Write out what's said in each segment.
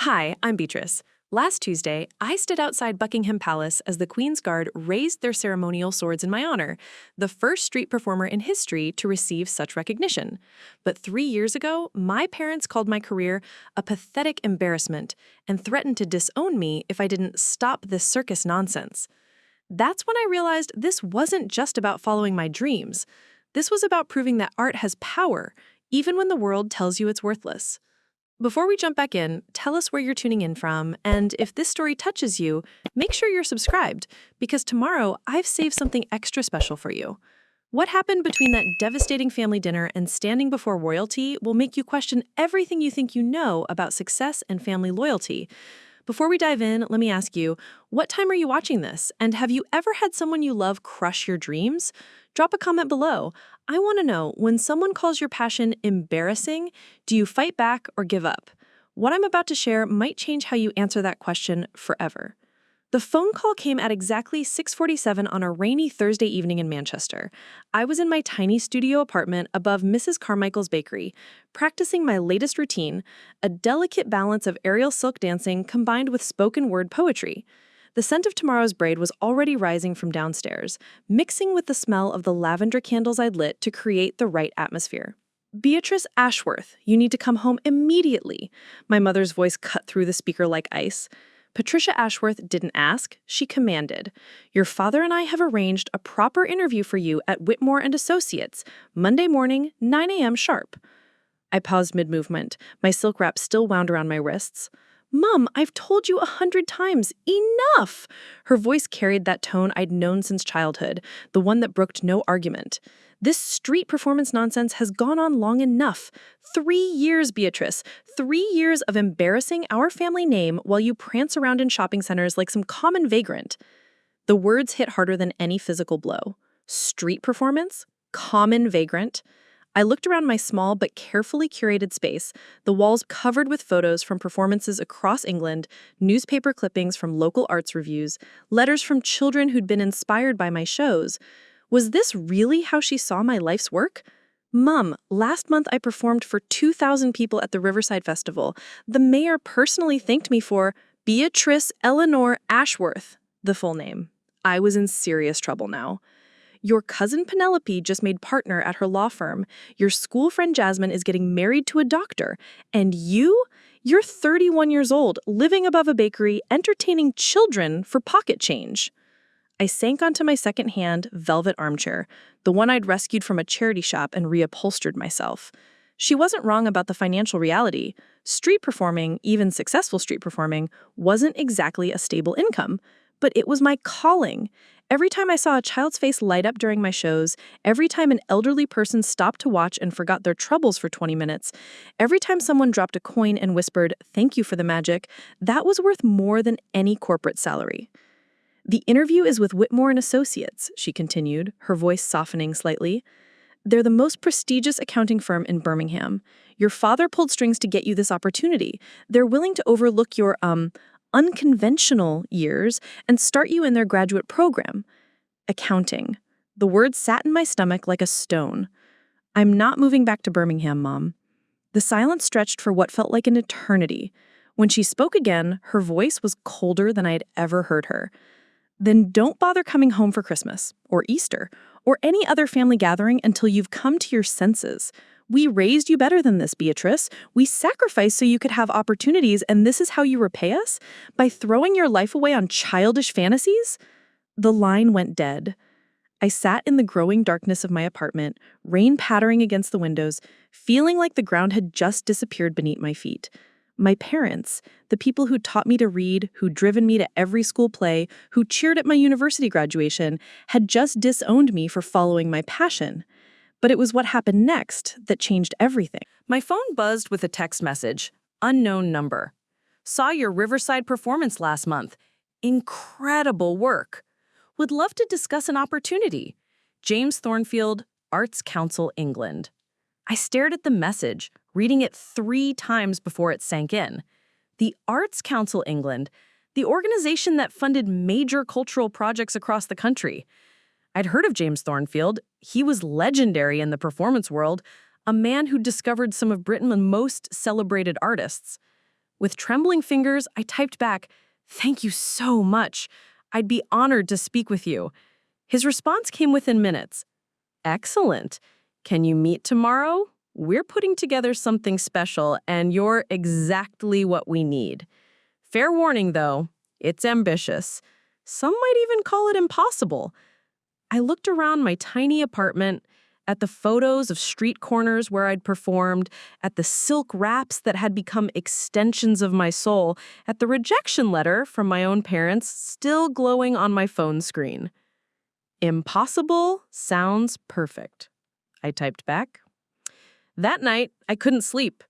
Hi, I'm Beatrice. Last Tuesday, I stood outside Buckingham Palace as the Queen's Guard raised their ceremonial swords in my honor, the first street performer in history to receive such recognition. But 3 years ago, my parents called my career a pathetic embarrassment and threatened to disown me if I didn't stop this circus nonsense. That's when I realized this wasn't just about following my dreams. This was about proving that art has power, even when the world tells you it's worthless. Before we jump back in, tell us where you're tuning in from, and if this story touches you, make sure you're subscribed, because tomorrow I've saved something extra special for you. What happened between that devastating family dinner and standing before royalty will make you question everything you think you know about success and family loyalty. Before we dive in, let me ask you, what time are you watching this? And have you ever had someone you love crush your dreams? Drop a comment below. I want to know, when someone calls your passion embarrassing, do you fight back or give up? What I'm about to share might change how you answer that question forever. The phone call came at exactly 6:47 on a rainy Thursday evening in Manchester. I was in my tiny studio apartment above Mrs. Carmichael's bakery, practicing my latest routine, a delicate balance of aerial silk dancing combined with spoken word poetry. The scent of tomorrow's braid was already rising from downstairs, mixing with the smell of the lavender candles I'd lit to create the right atmosphere. "Beatrice Ashworth, you need to come home immediately." My mother's voice cut through the speaker like ice. Patricia Ashworth didn't ask, she commanded. "Your father and I have arranged a proper interview for you at Whitmore and Associates, Monday morning, 9 a.m. sharp." I paused mid-movement, my silk wrap still wound around my wrists. "Mom, I've told you 100 times, enough!" Her voice carried that tone I'd known since childhood, the one that brooked no argument. "This street performance nonsense has gone on long enough. 3 years, Beatrice. 3 years of embarrassing our family name while you prance around in shopping centers like some common vagrant." The words hit harder than any physical blow. Street performance? Common vagrant? I looked around my small but carefully curated space, the walls covered with photos from performances across England, newspaper clippings from local arts reviews, letters from children who'd been inspired by my shows. Was this really how she saw my life's work? "Mom, last month I performed for 2,000 people at the Riverside Festival. The mayor personally thanked me for Beatrice Eleanor Ashworth," the full name. I was in serious trouble now. "Your cousin Penelope just made partner at her law firm. Your school friend Jasmine is getting married to a doctor. And you're 31 years old, living above a bakery, entertaining children for pocket change." I sank onto my second-hand velvet armchair, the one I'd rescued from a charity shop and reupholstered myself. She wasn't wrong about the financial reality. Street performing, even successful street performing, wasn't exactly a stable income. But it was my calling. Every time I saw a child's face light up during my shows, every time an elderly person stopped to watch and forgot their troubles for 20 minutes, every time someone dropped a coin and whispered, "Thank you for the magic," that was worth more than any corporate salary. "The interview is with Whitmore and Associates," she continued, her voice softening slightly. "They're the most prestigious accounting firm in Birmingham. Your father pulled strings to get you this opportunity. They're willing to overlook your, unconventional years and start you in their graduate program." Accounting. The word sat in my stomach like a stone. "I'm not moving back to Birmingham, Mom." The silence stretched for what felt like an eternity. When she spoke again, her voice was colder than I had ever heard her. "Then don't bother coming home for Christmas, or Easter, or any other family gathering until you've come to your senses. We raised you better than this, Beatrice. We sacrificed so you could have opportunities, and this is how you repay us? By throwing your life away on childish fantasies?" The line went dead. I sat in the growing darkness of my apartment, rain pattering against the windows, feeling like the ground had just disappeared beneath my feet. My parents, the people who taught me to read, who'd driven me to every school play, who cheered at my university graduation, had just disowned me for following my passion. But it was what happened next that changed everything. My phone buzzed with a text message. "Unknown number. Saw your Riverside performance last month. Incredible work. Would love to discuss an opportunity. James Thornfield, Arts Council, England." I stared at the message, reading it 3 times before it sank in. The Arts Council, England, the organization that funded major cultural projects across the country. I'd heard of James Thornfield. He was legendary in the performance world, a man who discovered some of Britain's most celebrated artists. With trembling fingers, I typed back, "Thank you so much. I'd be honored to speak with you." His response came within minutes. "Excellent. Can you meet tomorrow? We're putting together something special, and you're exactly what we need." Fair warning, though, it's ambitious. Some might even call it impossible. I looked around my tiny apartment, at the photos of street corners where I'd performed, at the silk wraps that had become extensions of my soul, at the rejection letter from my own parents still glowing on my phone screen. "Impossible sounds perfect," I typed back. That night, I couldn't sleep.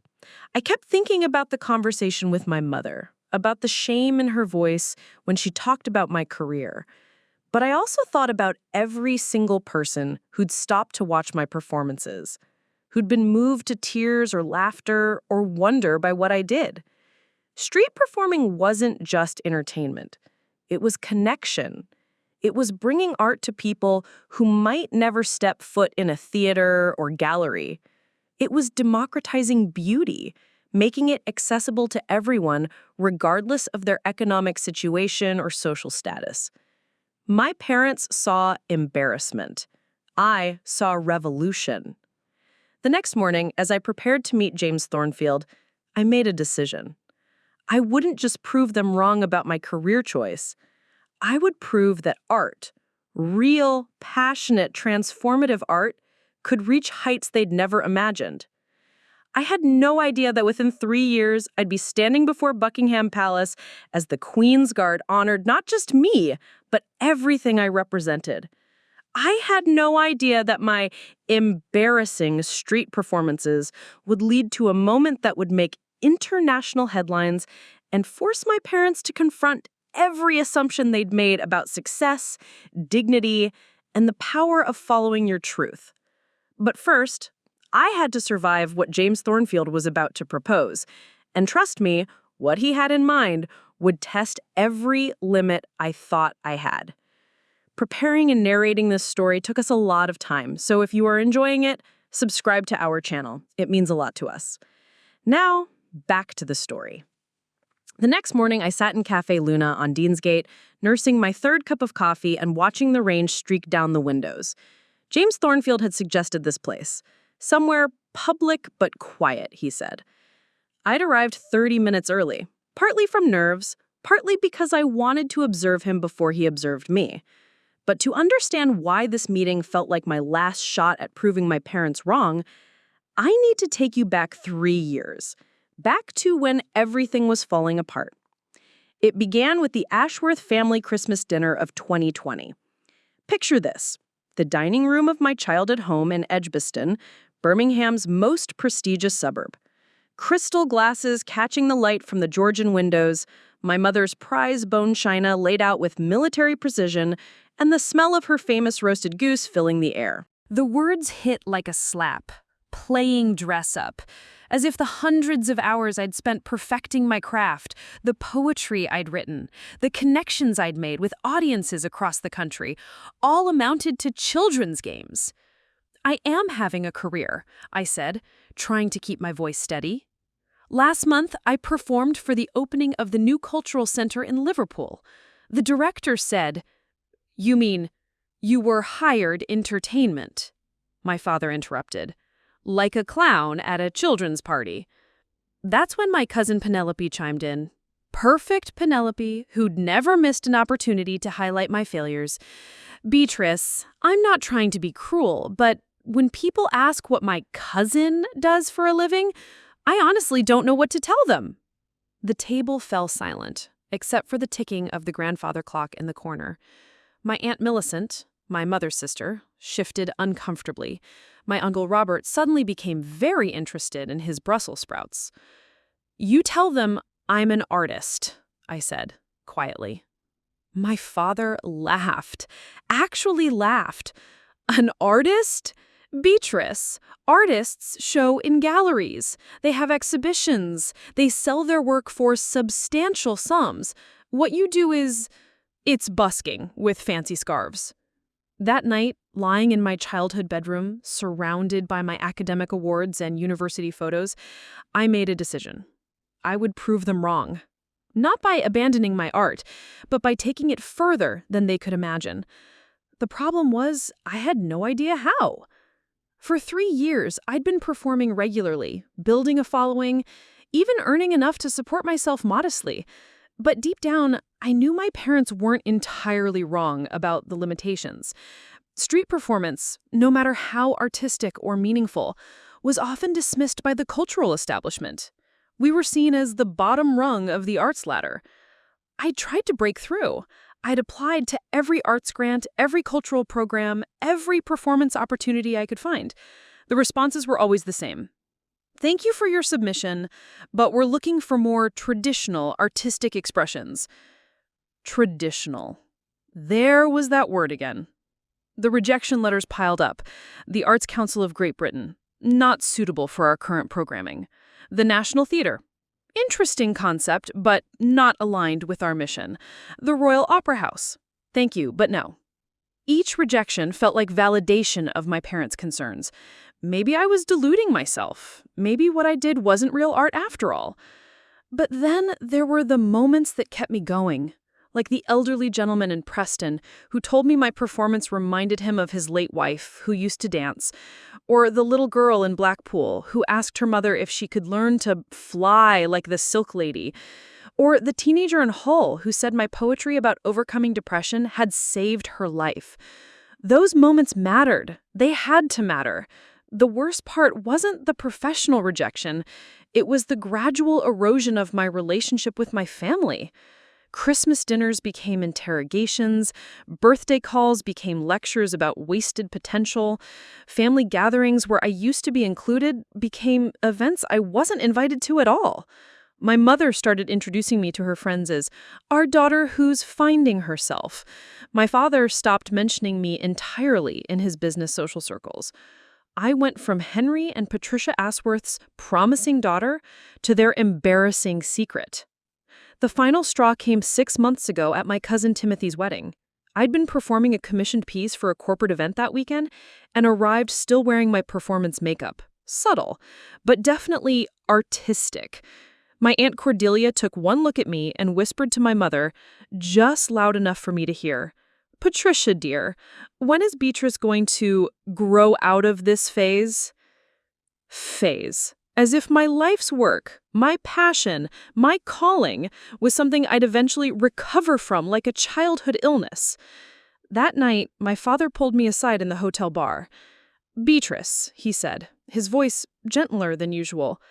I kept thinking about the conversation with my mother, about the shame in her voice when she talked about my career. But I also thought about every single person who'd stopped to watch my performances, who'd been moved to tears or laughter or wonder by what I did. Street performing wasn't just entertainment. It was connection. It was bringing art to people who might never step foot in a theater or gallery. It was democratizing beauty, making it accessible to everyone regardless of their economic situation or social status. My parents saw embarrassment. I saw revolution. The next morning, as I prepared to meet James Thornfield, I made a decision. I wouldn't just prove them wrong about my career choice. I would prove that art, real, passionate, transformative art, could reach heights they'd never imagined. I had no idea that within 3 years, I'd be standing before Buckingham Palace as the Queen's Guard honored not just me, but everything I represented. I had no idea that my embarrassing street performances would lead to a moment that would make international headlines and force my parents to confront every assumption they'd made about success, dignity, and the power of following your truth. But first, I had to survive what James Thornfield was about to propose. And trust me, what he had in mind would test every limit I thought I had. Preparing and narrating this story took us a lot of time, so if you are enjoying it, subscribe to our channel. It means a lot to us. Now, back to the story. The next morning, I sat in Cafe Luna on Deansgate, nursing my third cup of coffee and watching the rain streak down the windows. James Thornfield had suggested this place. Somewhere public but quiet, he said. I'd arrived 30 minutes early, partly from nerves, partly because I wanted to observe him before he observed me. But to understand why this meeting felt like my last shot at proving my parents wrong, I need to take you back 3 years, back to when everything was falling apart. It began with the Ashworth family Christmas dinner of 2020. Picture this: the dining room of my childhood home in Edgbaston, Birmingham's most prestigious suburb. Crystal glasses catching the light from the Georgian windows, my mother's prize bone china laid out with military precision, and the smell of her famous roasted goose filling the air. The words hit like a slap, playing dress up, as if the hundreds of hours I'd spent perfecting my craft, the poetry I'd written, the connections I'd made with audiences across the country, all amounted to children's games. "I am having a career," I said, trying to keep my voice steady. "Last month, I performed for the opening of the new cultural center in Liverpool. The director said, 'You mean, you were hired entertainment?'" My father interrupted. "Like a clown at a children's party." That's when my cousin Penelope chimed in. Perfect Penelope, who'd never missed an opportunity to highlight my failures. "Beatrice, I'm not trying to be cruel, but when people ask what my cousin does for a living, I honestly don't know what to tell them." The table fell silent, except for the ticking of the grandfather clock in the corner. My Aunt Millicent, my mother's sister, shifted uncomfortably. My Uncle Robert suddenly became very interested in his Brussels sprouts. "You tell them I'm an artist," I said, quietly. My father laughed, actually laughed. "An artist? Beatrice, artists show in galleries. They have exhibitions. They sell their work for substantial sums. What you do it's busking with fancy scarves." That night, lying in my childhood bedroom, surrounded by my academic awards and university photos, I made a decision. I would prove them wrong. Not by abandoning my art, but by taking it further than they could imagine. The problem was, I had no idea how. For 3 years, I'd been performing regularly, building a following, even earning enough to support myself modestly. But deep down, I knew my parents weren't entirely wrong about the limitations. Street performance, no matter how artistic or meaningful, was often dismissed by the cultural establishment. We were seen as the bottom rung of the arts ladder. I tried to break through. I'd applied to every arts grant, every cultural program, every performance opportunity I could find. The responses were always the same. Thank you for your submission, but we're looking for more traditional artistic expressions. Traditional. There was that word again. The rejection letters piled up. The Arts Council of Great Britain. Not suitable for our current programming. The National Theatre. Interesting concept, but not aligned with our mission. The Royal Opera House. Thank you, but no. Each rejection felt like validation of my parents' concerns. Maybe I was deluding myself. Maybe what I did wasn't real art after all. But then there were the moments that kept me going. Like the elderly gentleman in Preston who told me my performance reminded him of his late wife, who used to dance, or the little girl in Blackpool who asked her mother if she could learn to fly like the Silk Lady, or the teenager in Hull who said my poetry about overcoming depression had saved her life. Those moments mattered. They had to matter. The worst part wasn't the professional rejection. It was the gradual erosion of my relationship with my family. Christmas dinners became interrogations, birthday calls became lectures about wasted potential, family gatherings where I used to be included became events I wasn't invited to at all. My mother started introducing me to her friends as our daughter who's finding herself. My father stopped mentioning me entirely in his business social circles. I went from Henry and Patricia Asworth's promising daughter to their embarrassing secret. The final straw came 6 months ago at my cousin Timothy's wedding. I'd been performing a commissioned piece for a corporate event that weekend and arrived still wearing my performance makeup. Subtle, but definitely artistic. My Aunt Cordelia took one look at me and whispered to my mother, just loud enough for me to hear, "Patricia, dear, when is Beatrice going to grow out of this phase?" Phase. As if my life's work, my passion, my calling was something I'd eventually recover from like a childhood illness. That night, my father pulled me aside in the hotel bar. "Beatrice," he said, his voice gentler than usual,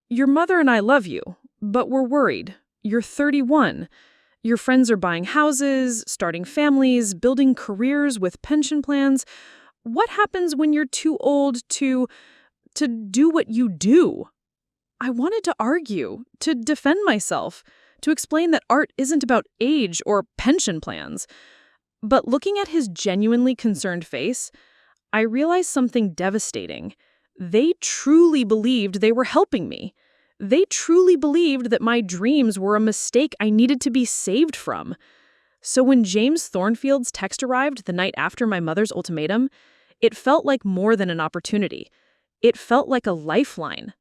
"your mother and I love you, but we're worried. You're 31. Your friends are buying houses, starting families, building careers with pension plans. What happens when you're too old to do what you do?" I wanted to argue, to defend myself, to explain that art isn't about age or pension plans. But looking at his genuinely concerned face, I realized something devastating. They truly believed they were helping me. They truly believed that my dreams were a mistake I needed to be saved from. So when James Thornfield's text arrived the night after my mother's ultimatum, it felt like more than an opportunity. It felt like a lifeline.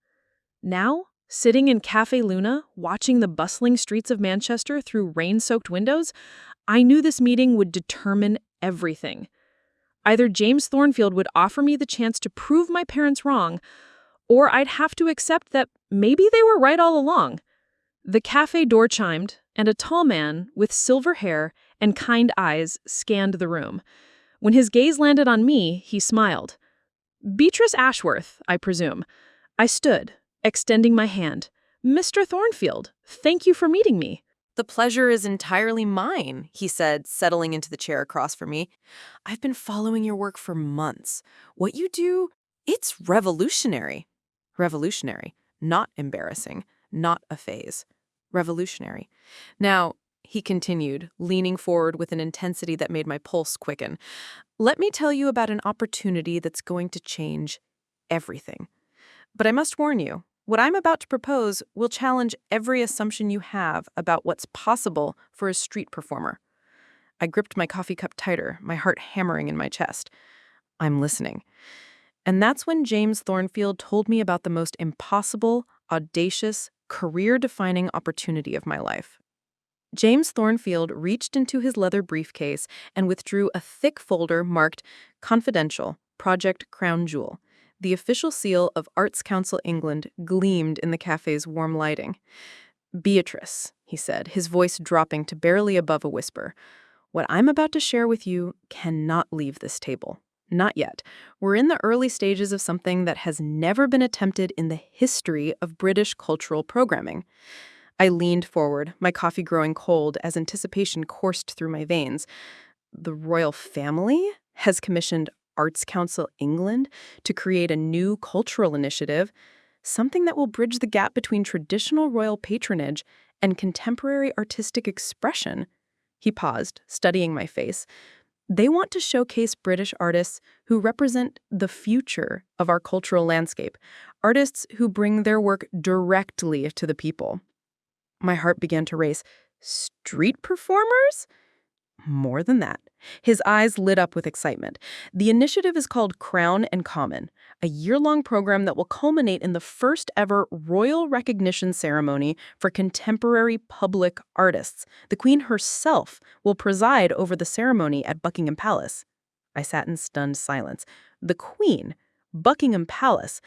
Now, sitting in Café Luna, watching the bustling streets of Manchester through rain-soaked windows, I knew this meeting would determine everything. Either James Thornfield would offer me the chance to prove my parents wrong, or I'd have to accept that maybe they were right all along. The cafe door chimed, and a tall man with silver hair and kind eyes scanned the room. When his gaze landed on me, he smiled. "Beatrice Ashworth, I presume." I stood, extending my hand. "Mr. Thornfield, thank you for meeting me." "The pleasure is entirely mine," he said, settling into the chair across from me. "I've been following your work for months. What you do, it's revolutionary." Revolutionary, not embarrassing, not a phase. Revolutionary. "Now," he continued, leaning forward with an intensity that made my pulse quicken, "let me tell you about an opportunity that's going to change everything. But I must warn you, what I'm about to propose will challenge every assumption you have about what's possible for a street performer." I gripped my coffee cup tighter, my heart hammering in my chest. "I'm listening." And that's when James Thornfield told me about the most impossible, audacious, career-defining opportunity of my life. James Thornfield reached into his leather briefcase and withdrew a thick folder marked Confidential, Project Crown Jewel. The official seal of Arts Council England gleamed in the cafe's warm lighting. "Beatrice," he said, his voice dropping to barely above a whisper, "what I'm about to share with you cannot leave this table. Not yet. We're in the early stages of something that has never been attempted in the history of British cultural programming." I leaned forward, my coffee growing cold as anticipation coursed through my veins. The royal family has commissioned Arts Council England to create a new cultural initiative, something that will bridge the gap between traditional royal patronage and contemporary artistic expression. He paused, studying my face. They want to showcase British artists who represent the future of our cultural landscape, artists who bring their work directly to the people. My heart began to race. Street performers? More than that. His eyes lit up with excitement. The initiative is called Crown and Common, a year-long program that will culminate in the first ever royal recognition ceremony for contemporary public artists. The Queen herself will preside over the ceremony at Buckingham Palace. I sat in stunned silence. The Queen, Buckingham Palace.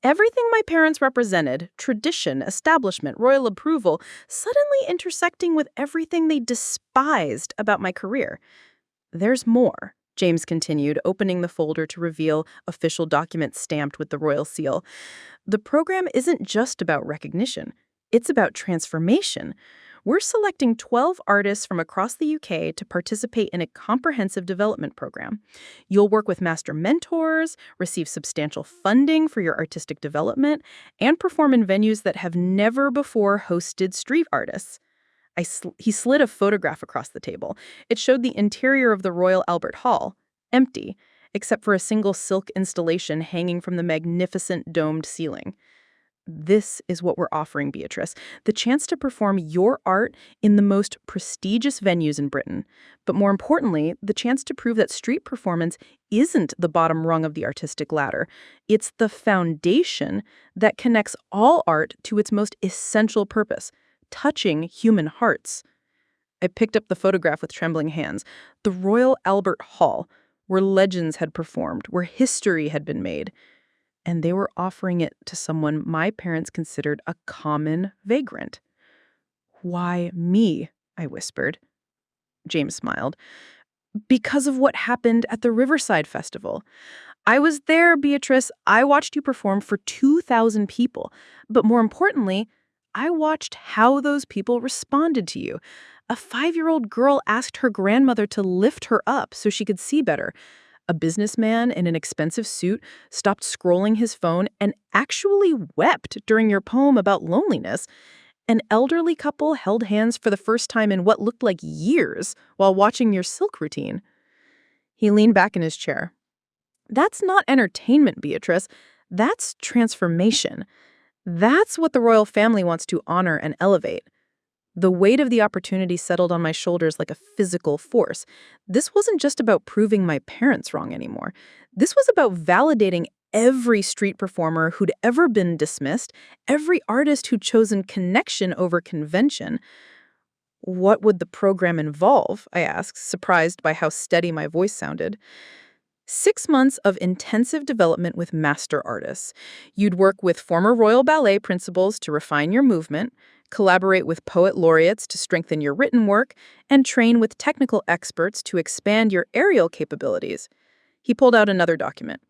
Everything my parents represented, tradition, establishment, royal approval, suddenly intersecting with everything they despised about my career. "There's more," James continued, opening the folder to reveal official documents stamped with the royal seal. "The program isn't just about recognition. It's about transformation. We're selecting 12 artists from across the UK to participate in a comprehensive development program. You'll work with master mentors, receive substantial funding for your artistic development, and perform in venues that have never before hosted street artists." He slid a photograph across the table. It showed the interior of the Royal Albert Hall, empty, except for a single silk installation hanging from the magnificent domed ceiling. "This is what we're offering, Beatrice, the chance to perform your art in the most prestigious venues in Britain. But more importantly, the chance to prove that street performance isn't the bottom rung of the artistic ladder. It's the foundation that connects all art to its most essential purpose, touching human hearts." I picked up the photograph with trembling hands. The Royal Albert Hall, where legends had performed, where history had been made. And they were offering it to someone my parents considered a common vagrant. "Why me?" I whispered. James smiled. "Because of what happened at the Riverside Festival. I was there, Beatrice. I watched you perform for 2,000 people. But more importantly, I watched how those people responded to you. A 5-year-old girl asked her grandmother to lift her up so she could see better. A businessman in an expensive suit stopped scrolling his phone and actually wept during your poem about loneliness. An elderly couple held hands for the first time in what looked like years while watching your silk routine." He leaned back in his chair. "That's not entertainment, Beatrice. That's transformation. That's what the royal family wants to honor and elevate." The weight of the opportunity settled on my shoulders like a physical force. This wasn't just about proving my parents wrong anymore. This was about validating every street performer who'd ever been dismissed, every artist who'd chosen connection over convention. "What would the program involve?" I asked, surprised by how steady my voice sounded. 6 months of intensive development with master artists. You'd work with former Royal Ballet principals to refine your movement, collaborate with poet laureates to strengthen your written work, and train with technical experts to expand your aerial capabilities. He pulled out another document,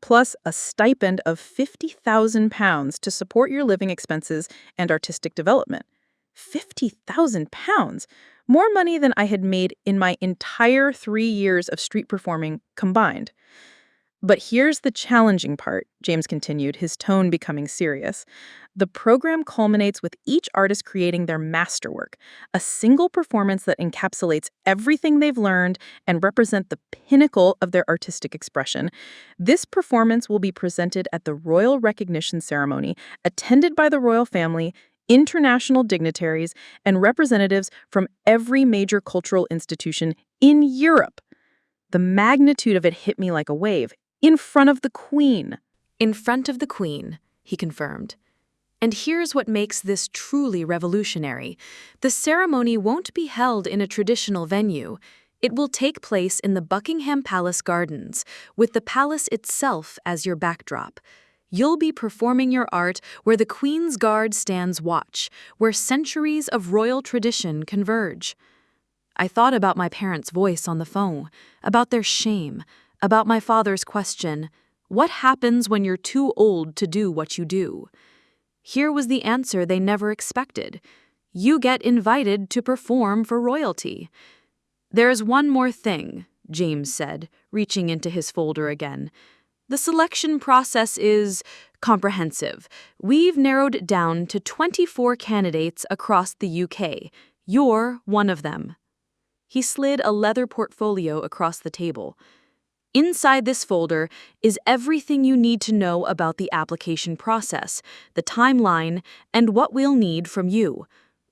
plus a stipend of £50,000 to support your living expenses and artistic development. £50,000! More money than I had made in my entire 3 years of street performing combined. "But here's the challenging part," James continued, his tone becoming serious. "The program culminates with each artist creating their masterwork, a single performance that encapsulates everything they've learned and represent the pinnacle of their artistic expression. This performance will be presented at the Royal Recognition Ceremony, attended by the royal family, international dignitaries, and representatives from every major cultural institution in Europe." The magnitude of it hit me like a wave. "In front of the Queen." In front of the Queen, he confirmed. And here's what makes this truly revolutionary. The ceremony won't be held in a traditional venue. It will take place in the Buckingham Palace gardens, with the palace itself as your backdrop. You'll be performing your art where the Queen's Guard stands watch, where centuries of royal tradition converge. I thought about my parents' voice on the phone, about their shame, about my father's question, "What happens when you're too old to do what you do?" Here was the answer they never expected. You get invited to perform for royalty. "There's one more thing," James said, reaching into his folder again. "The selection process is comprehensive. We've narrowed it down to 24 candidates across the UK. You're one of them." He slid a leather portfolio across the table. "Inside this folder is everything you need to know about the application process, the timeline, and what we'll need from you.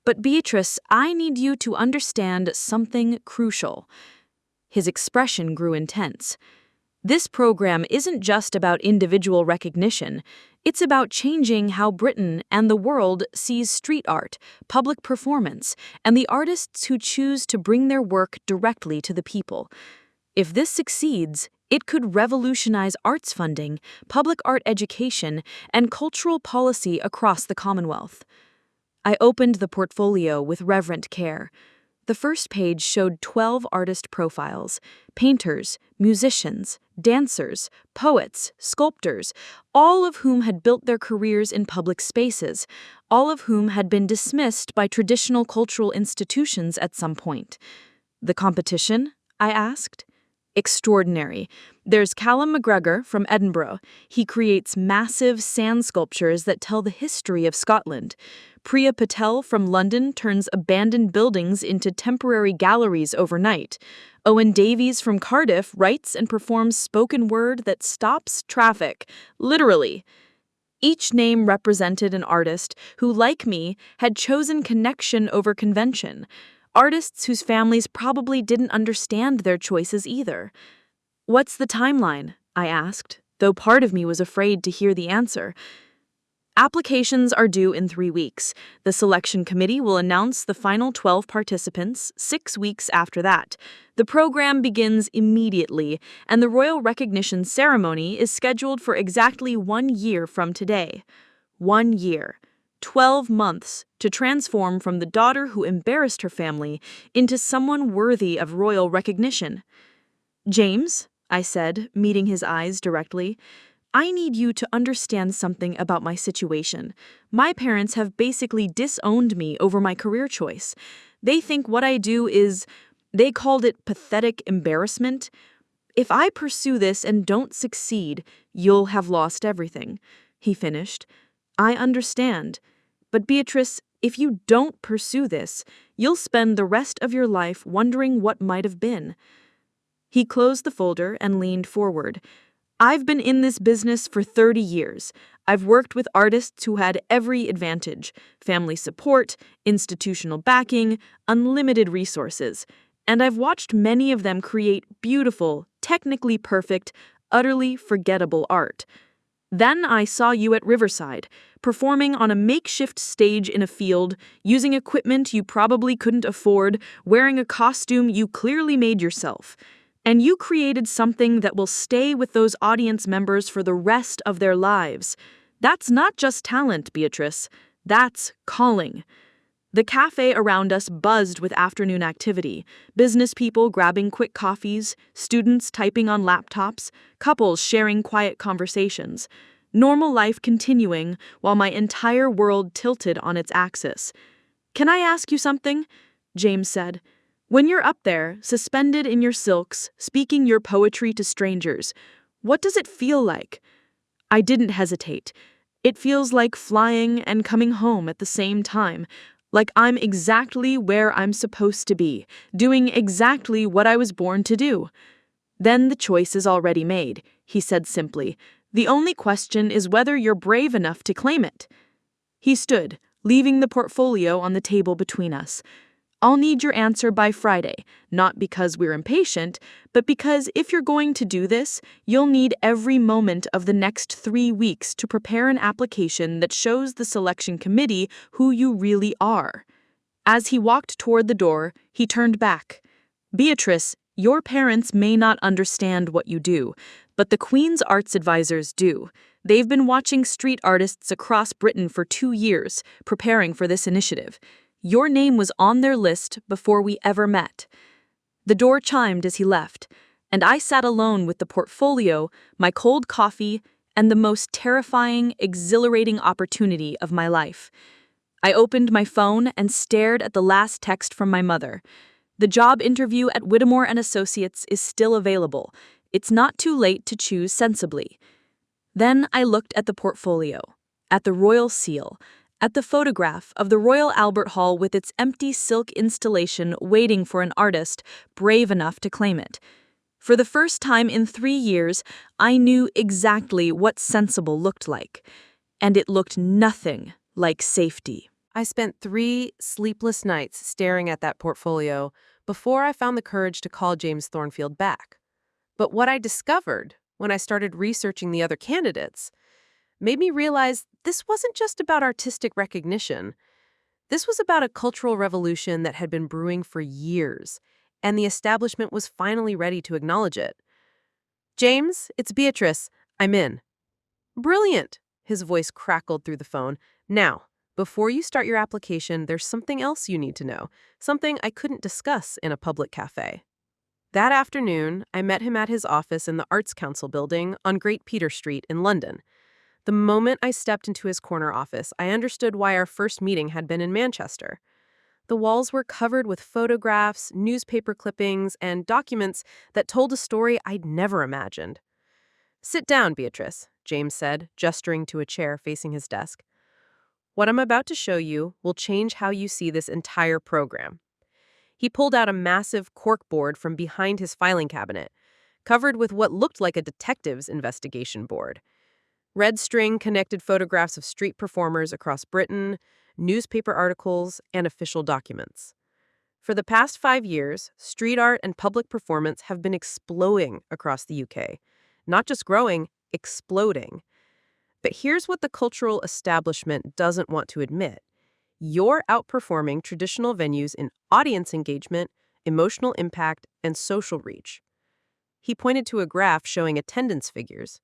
But Beatrice, I need you to understand something crucial." His expression grew intense. "This program isn't just about individual recognition. It's about changing how Britain and the world sees street art, public performance, and the artists who choose to bring their work directly to the people. If this succeeds, it could revolutionize arts funding, public art education, and cultural policy across the Commonwealth." I opened the portfolio with reverent care. The first page showed 12 artist profiles: painters, musicians, dancers, poets, sculptors, all of whom had built their careers in public spaces, all of whom had been dismissed by traditional cultural institutions at some point. "The competition?" I asked. "Extraordinary. There's Callum McGregor from Edinburgh. He creates massive sand sculptures that tell the history of Scotland. Priya Patel from London turns abandoned buildings into temporary galleries overnight. Owen Davies from Cardiff writes and performs spoken word that stops traffic, literally." Each name represented an artist who, like me, had chosen connection over convention. Artists whose families probably didn't understand their choices either. "What's the timeline?" I asked, though part of me was afraid to hear the answer. "Applications are due in 3 weeks. The selection committee will announce the final 12 participants 6 weeks after that. The program begins immediately, and the royal recognition ceremony is scheduled for exactly 1 year from today. 1 year. 12 months to transform from the daughter who embarrassed her family into someone worthy of royal recognition." "James," I said, meeting his eyes directly, "I need you to understand something about my situation. My parents have basically disowned me over my career choice. They think what I do is, they called it pathetic embarrassment. If I pursue this and don't succeed, you'll have lost everything," he finished. "I understand. But Beatrice, if you don't pursue this, you'll spend the rest of your life wondering what might have been." He closed the folder and leaned forward. "I've been in this business for 30 years. I've worked with artists who had every advantage: family support, institutional backing, unlimited resources. And I've watched many of them create beautiful, technically perfect, utterly forgettable art. Then I saw you at Riverside, performing on a makeshift stage in a field, using equipment you probably couldn't afford, wearing a costume you clearly made yourself. And you created something that will stay with those audience members for the rest of their lives. That's not just talent, Beatrice. That's calling." The cafe around us buzzed with afternoon activity: business people grabbing quick coffees, students typing on laptops, couples sharing quiet conversations. Normal life continuing while my entire world tilted on its axis. "Can I ask you something?" James said. "When you're up there, suspended in your silks, speaking your poetry to strangers, what does it feel like?" I didn't hesitate. "It feels like flying and coming home at the same time. Like I'm exactly where I'm supposed to be, doing exactly what I was born to do." "Then the choice is already made," he said simply. "The only question is whether you're brave enough to claim it." He stood, leaving the portfolio on the table between us. I'll need your answer by Friday, not because we're impatient, but because if you're going to do this, you'll need every moment of the next 3 weeks to prepare an application that shows the selection committee who you really are." As he walked toward the door, he turned back. "Beatrice, your parents may not understand what you do, but the Queen's Arts Advisors do. They've been watching street artists across Britain for 2 years, preparing for this initiative. Your name was on their list before we ever met." The door chimed as he left, and I sat alone with the portfolio, my cold coffee, and the most terrifying, exhilarating opportunity of my life. I opened my phone and stared at the last text from my mother. "The job interview at Whittemore and Associates is still available. It's not too late to choose sensibly." Then I looked at the portfolio, at the royal seal, at the photograph of the Royal Albert Hall with its empty silk installation waiting for an artist brave enough to claim it. For the first time in 3 years, I knew exactly what sensible looked like, and it looked nothing like safety. I spent 3 sleepless nights staring at that portfolio before I found the courage to call James Thornfield back. But what I discovered when I started researching the other candidates made me realize this wasn't just about artistic recognition. This was about a cultural revolution that had been brewing for years, and the establishment was finally ready to acknowledge it. "James, it's Beatrice. I'm in." "Brilliant," his voice crackled through the phone. "Now, before you start your application, there's something else you need to know, something I couldn't discuss in a public cafe." That afternoon, I met him at his office in the Arts Council building on Great Peter Street in London. The moment I stepped into his corner office, I understood why our first meeting had been in Manchester. The walls were covered with photographs, newspaper clippings, and documents that told a story I'd never imagined. "Sit down, Beatrice," James said, gesturing to a chair facing his desk. "What I'm about to show you will change how you see this entire program." He pulled out a massive corkboard from behind his filing cabinet, covered with what looked like a detective's investigation board. Red string connected photographs of street performers across Britain, newspaper articles, and official documents. For the past 5 years, street art and public performance have been exploding across the UK. Not just growing, exploding. But here's what the cultural establishment doesn't want to admit. You're outperforming traditional venues in audience engagement, emotional impact, and social reach. He pointed to a graph showing attendance figures.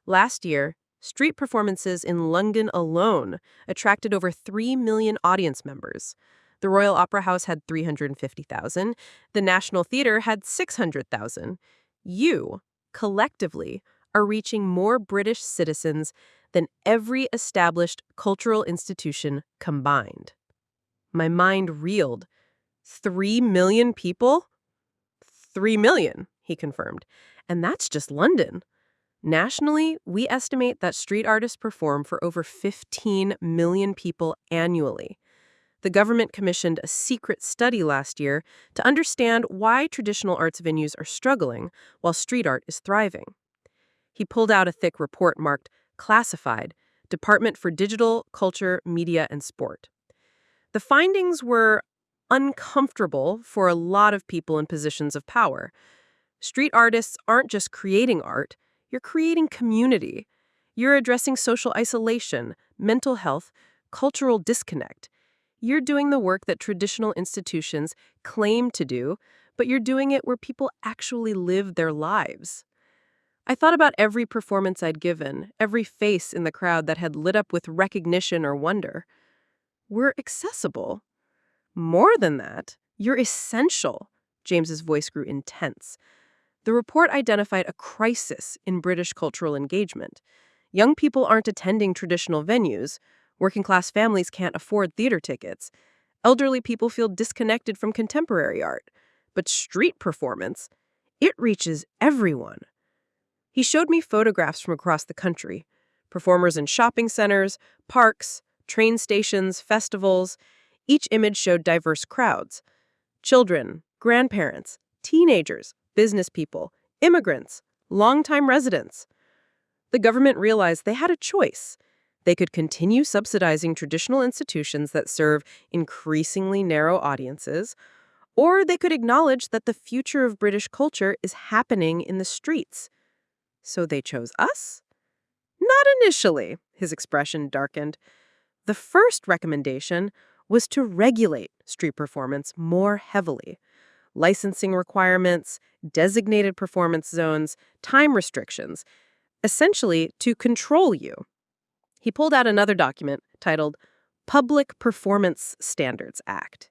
Last year, street performances in London alone attracted over 3 million audience members. The Royal Opera House had 350,000. The National Theatre had 600,000. You, collectively, are reaching more British citizens than every established cultural institution combined. My mind reeled. 3 million people? 3 million, he confirmed. And that's just London. Nationally, we estimate that street artists perform for over 15 million people annually. The government commissioned a secret study last year to understand why traditional arts venues are struggling while street art is thriving. He pulled out a thick report marked Classified, Department for Digital, Culture, Media, and Sport. The findings were uncomfortable for a lot of people in positions of power. Street artists aren't just creating art, you're creating community. You're addressing social isolation, mental health, cultural disconnect. You're doing the work that traditional institutions claim to do, but you're doing it where people actually live their lives. I thought about every performance I'd given, every face in the crowd that had lit up with recognition or wonder. We're accessible. More than that, you're essential. James's voice grew intense. The report identified a crisis in British cultural engagement. Young people aren't attending traditional venues. Working-class families can't afford theater tickets. Elderly people feel disconnected from contemporary art. But street performance, it reaches everyone. He showed me photographs from across the country. Performers in shopping centers, parks, train stations, festivals. Each image showed diverse crowds. Children, grandparents, teenagers, business people, immigrants, longtime residents. The government realized they had a choice. They could continue subsidizing traditional institutions that serve increasingly narrow audiences, or they could acknowledge that the future of British culture is happening in the streets. So they chose us? Not initially, his expression darkened. The first recommendation was to regulate street performance more heavily. Licensing requirements, designated performance zones, time restrictions, essentially to control you. He pulled out another document titled Public Performance Standards Act.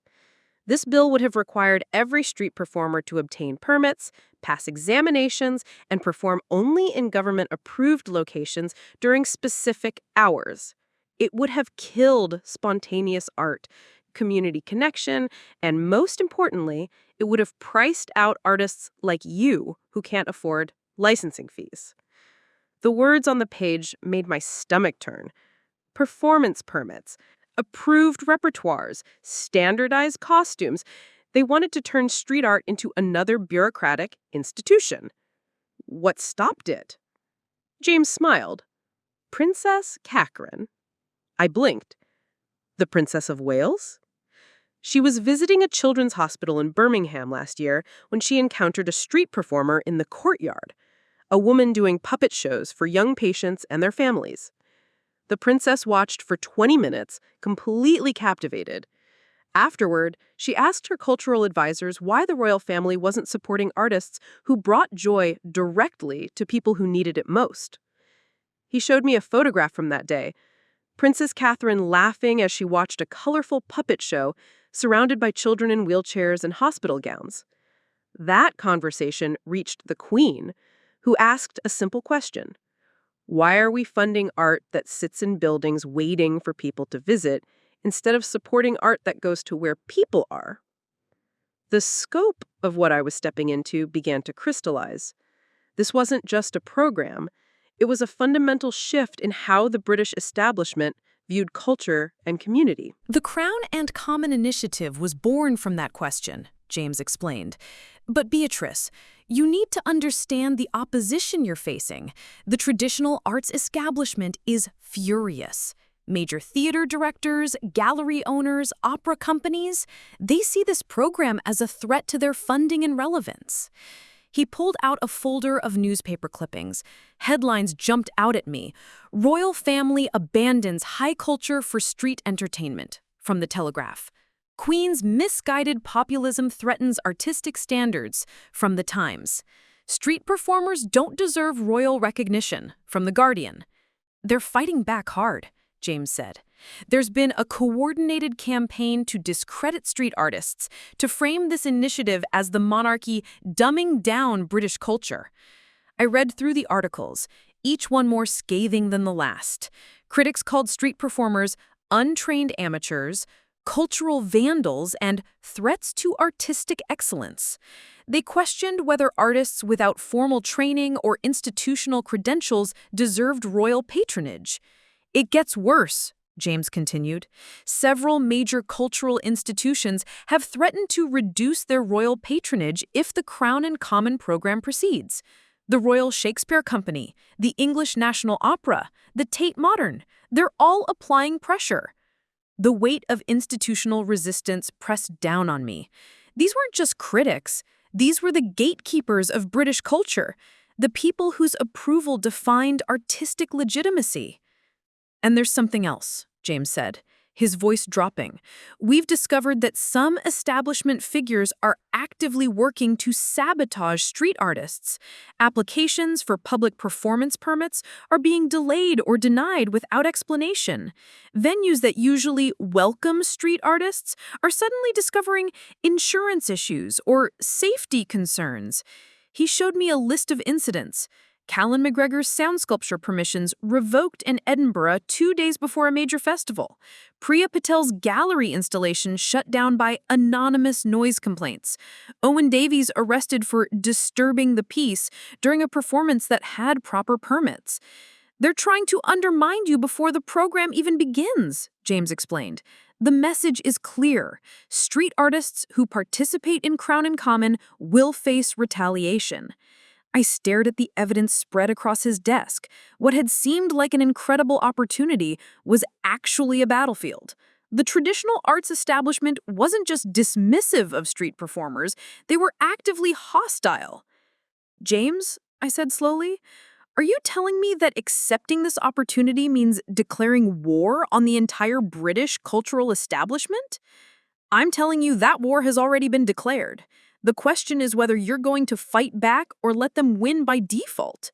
This bill would have required every street performer to obtain permits, pass examinations, and perform only in government-approved locations during specific hours. It would have killed spontaneous art, community connection, and most importantly, it would have priced out artists like you who can't afford licensing fees. The words on the page made my stomach turn. Performance permits, approved repertoires, standardized costumes. They wanted to turn street art into another bureaucratic institution. What stopped it? James smiled. Princess Catherine. I blinked. The Princess of Wales? She was visiting a children's hospital in Birmingham last year when she encountered a street performer in the courtyard, a woman doing puppet shows for young patients and their families. The princess watched for 20 minutes, completely captivated. Afterward, she asked her cultural advisors why the royal family wasn't supporting artists who brought joy directly to people who needed it most. He showed me a photograph from that day. Princess Catherine laughing as she watched a colorful puppet show surrounded by children in wheelchairs and hospital gowns. That conversation reached the Queen, who asked a simple question. Why are we funding art that sits in buildings waiting for people to visit instead of supporting art that goes to where people are? The scope of what I was stepping into began to crystallize. This wasn't just a program. It was a fundamental shift in how the British establishment viewed culture and community. The Crown and Common Initiative was born from that question, James explained. But Beatrice, you need to understand the opposition you're facing. The traditional arts establishment is furious. Major theater directors, gallery owners, opera companies, they see this program as a threat to their funding and relevance. He pulled out a folder of newspaper clippings. Headlines jumped out at me. Royal family abandons high culture for street entertainment, from the Telegraph. Queen's misguided populism threatens artistic standards, from the Times. Street performers don't deserve royal recognition, from the Guardian. They're fighting back hard, James said. There's been a coordinated campaign to discredit street artists, to frame this initiative as the monarchy dumbing down British culture. I read through the articles, each one more scathing than the last. Critics called street performers untrained amateurs, cultural vandals, and threats to artistic excellence. They questioned whether artists without formal training or institutional credentials deserved royal patronage. It gets worse, James continued. Several major cultural institutions have threatened to reduce their royal patronage if the Crown and Common program proceeds. The Royal Shakespeare Company, the English National Opera, the Tate Modern, they're all applying pressure. The weight of institutional resistance pressed down on me. These weren't just critics. These were the gatekeepers of British culture, the people whose approval defined artistic legitimacy. And there's something else, James said, his voice dropping. We've discovered that some establishment figures are actively working to sabotage street artists. Applications for public performance permits are being delayed or denied without explanation. Venues that usually welcome street artists are suddenly discovering insurance issues or safety concerns. He showed me a list of incidents. Callan McGregor's sound sculpture permissions revoked in Edinburgh 2 days before a major festival. Priya Patel's gallery installation shut down by anonymous noise complaints. Owen Davies arrested for disturbing the peace during a performance that had proper permits. They're trying to undermine you before the program even begins, James explained. The message is clear. Street artists who participate in Crown and Common will face retaliation. I stared at the evidence spread across his desk. What had seemed like an incredible opportunity was actually a battlefield. The traditional arts establishment wasn't just dismissive of street performers, they were actively hostile. James, I said slowly, are you telling me that accepting this opportunity means declaring war on the entire British cultural establishment? I'm telling you that war has already been declared. The question is whether you're going to fight back or let them win by default.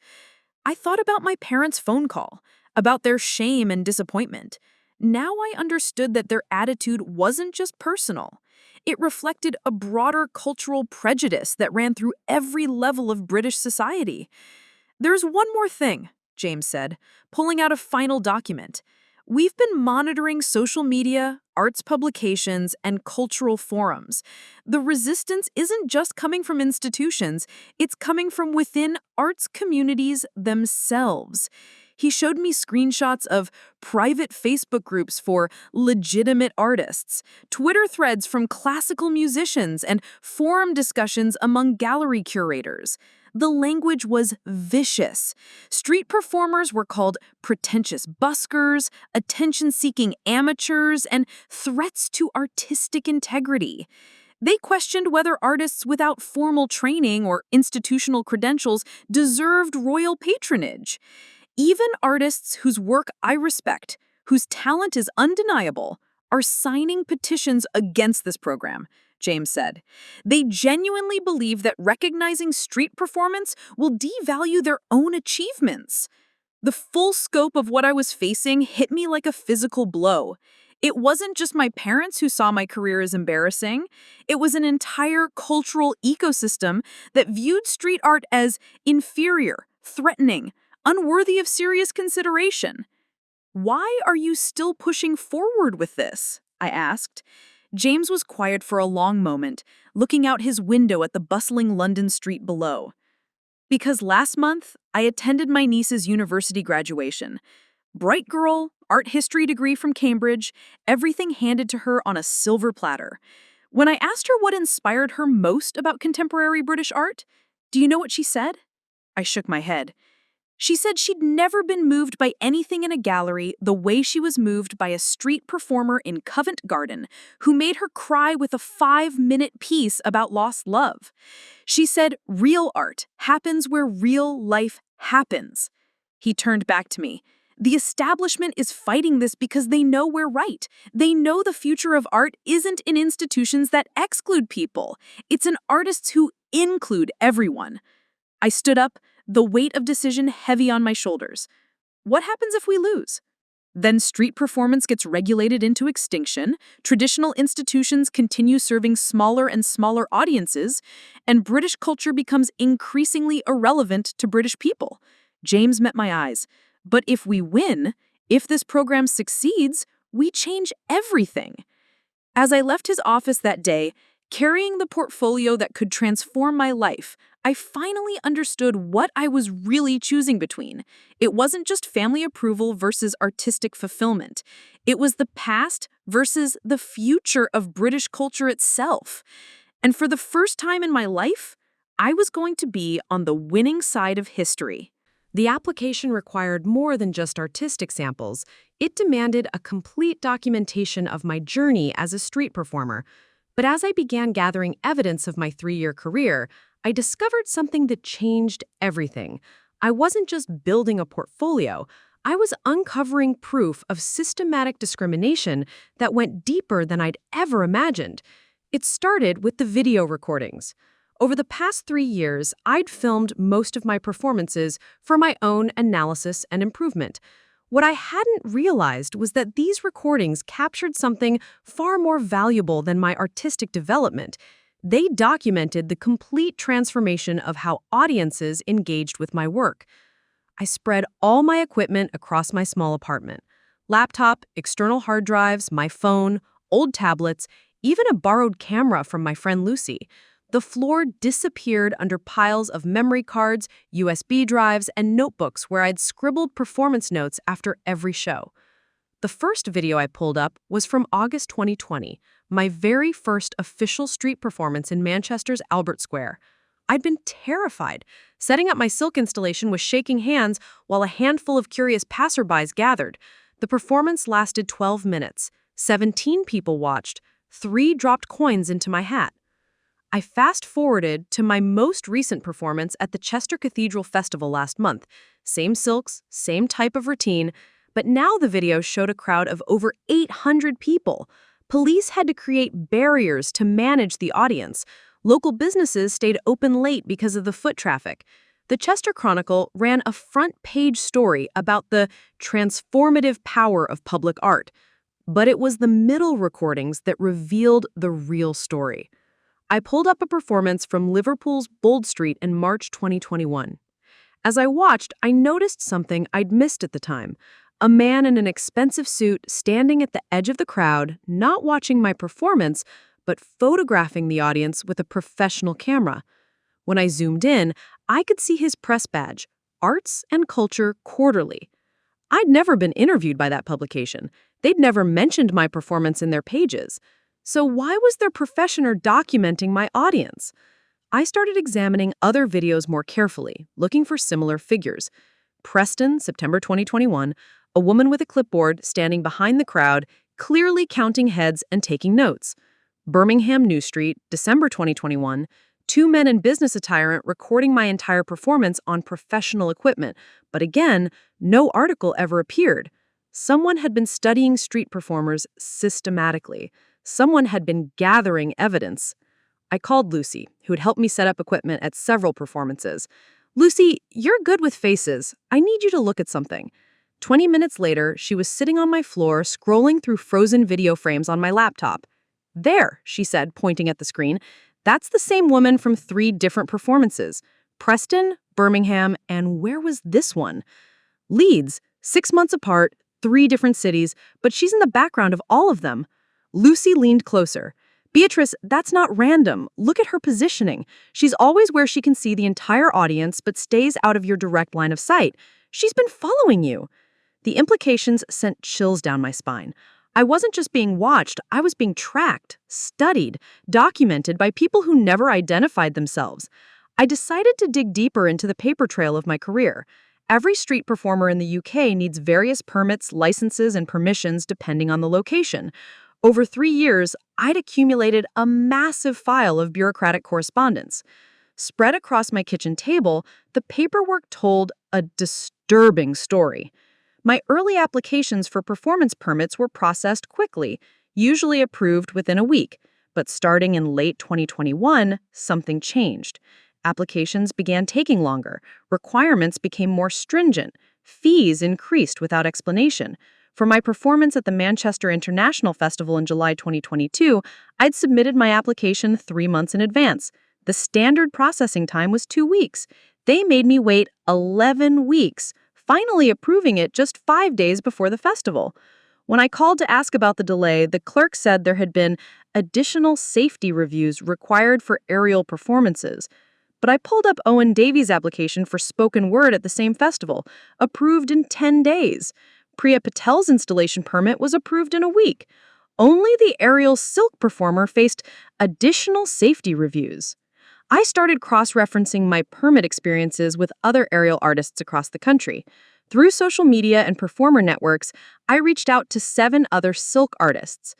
I thought about my parents' phone call, about their shame and disappointment. Now I understood that their attitude wasn't just personal. It reflected a broader cultural prejudice that ran through every level of British society. There's one more thing, James said, pulling out a final document. We've been monitoring social media, arts publications, and cultural forums. The resistance isn't just coming from institutions, it's coming from within arts communities themselves. He showed me screenshots of private Facebook groups for legitimate artists, Twitter threads from classical musicians, and forum discussions among gallery curators. The language was vicious. Street performers were called pretentious buskers, attention-seeking amateurs, and threats to artistic integrity. They questioned whether artists without formal training or institutional credentials deserved royal patronage. Even artists whose work I respect, whose talent is undeniable, are signing petitions against this program, James said. They genuinely believe that recognizing street performance will devalue their own achievements. The full scope of what I was facing hit me like a physical blow. It wasn't just my parents who saw my career as embarrassing. It was an entire cultural ecosystem that viewed street art as inferior, threatening, unworthy of serious consideration. Why are you still pushing forward with this? I asked. James was quiet for a long moment, looking out his window at the bustling London street below. Because last month, I attended my niece's university graduation. Bright girl, art history degree from Cambridge, everything handed to her on a silver platter. When I asked her what inspired her most about contemporary British art, do you know what she said? I shook my head. She said she'd never been moved by anything in a gallery the way she was moved by a street performer in Covent Garden who made her cry with a 5-minute piece about lost love. She said real art happens where real life happens. He turned back to me. The establishment is fighting this because they know we're right. They know the future of art isn't in institutions that exclude people. It's in artists who include everyone. I stood up, the weight of decision heavy on my shoulders. What happens if we lose? Then street performance gets regulated into extinction, traditional institutions continue serving smaller and smaller audiences, and British culture becomes increasingly irrelevant to British people. James met my eyes. But if we win, if this program succeeds, we change everything. As I left his office that day, carrying the portfolio that could transform my life, I finally understood what I was really choosing between. It wasn't just family approval versus artistic fulfillment. It was the past versus the future of British culture itself. And for the first time in my life, I was going to be on the winning side of history. The application required more than just artistic samples. It demanded a complete documentation of my journey as a street performer. But as I began gathering evidence of my 3-year career, I discovered something that changed everything. I wasn't just building a portfolio. I was uncovering proof of systematic discrimination that went deeper than I'd ever imagined. It started with the video recordings. Over the past 3 years, I'd filmed most of my performances for my own analysis and improvement. What I hadn't realized was that these recordings captured something far more valuable than my artistic development. They documented the complete transformation of how audiences engaged with my work. I spread all my equipment across my small apartment. Laptop, external hard drives, my phone, old tablets, even a borrowed camera from my friend Lucy. The floor disappeared under piles of memory cards, USB drives, and notebooks where I'd scribbled performance notes after every show. The first video I pulled up was from August 2020, my very first official street performance in Manchester's Albert Square. I'd been terrified. Setting up my silk installation was shaking hands while a handful of curious passerbys gathered. The performance lasted 12 minutes. 17 people watched. 3 dropped coins into my hat. I fast-forwarded to my most recent performance at the Chester Cathedral Festival last month. Same silks, same type of routine, but now the video showed a crowd of over 800 people. Police had to create barriers to manage the audience. Local businesses stayed open late because of the foot traffic. The Chester Chronicle ran a front-page story about the transformative power of public art. But it was the middle recordings that revealed the real story. I pulled up a performance from Liverpool's Bold Street in March 2021. As I watched, I noticed something I'd missed at the time. A man in an expensive suit standing at the edge of the crowd, not watching my performance, but photographing the audience with a professional camera. When I zoomed in, I could see his press badge, Arts and Culture Quarterly. I'd never been interviewed by that publication. They'd never mentioned my performance in their pages. So why was their professioner documenting my audience? I started examining other videos more carefully, looking for similar figures. Preston, September 2021, a woman with a clipboard standing behind the crowd, clearly counting heads and taking notes. Birmingham New Street, December 2021, 2 men in business attire recording my entire performance on professional equipment, but again, no article ever appeared. Someone had been studying street performers systematically. Someone had been gathering evidence. I called Lucy, who had helped me set up equipment at several performances. "Lucy, you're good with faces. I need you to look at something." 20 minutes later, she was sitting on my floor scrolling through frozen video frames on my laptop. "There," she said, pointing at the screen. "That's the same woman from 3 different performances. Preston, Birmingham, and where was this one? Leeds, 6 months apart, 3 different cities, but she's in the background of all of them." Lucy leaned closer. "Beatrice, that's not random. Look at her positioning. She's always where she can see the entire audience but stays out of your direct line of sight. She's been following you." The implications sent chills down my spine. I wasn't just being watched, I was being tracked, studied, documented by people who never identified themselves. I decided to dig deeper into the paper trail of my career. Every street performer in the UK needs various permits, licenses, and permissions depending on the location. Over 3 years, I'd accumulated a massive file of bureaucratic correspondence. Spread across my kitchen table, the paperwork told a disturbing story. My early applications for performance permits were processed quickly, usually approved within a week. But starting in late 2021, something changed. Applications began taking longer, requirements became more stringent, fees increased without explanation. For my performance at the Manchester International Festival in July 2022, I'd submitted my application 3 months in advance. The standard processing time was 2 weeks. They made me wait 11 weeks, finally approving it just 5 days before the festival. When I called to ask about the delay, the clerk said there had been additional safety reviews required for aerial performances. But I pulled up Owen Davies' application for spoken word at the same festival, approved in 10 days. Priya Patel's installation permit was approved in a week. Only the aerial silk performer faced additional safety reviews. I started cross-referencing my permit experiences with other aerial artists across the country. Through social media and performer networks, I reached out to 7 other silk artists.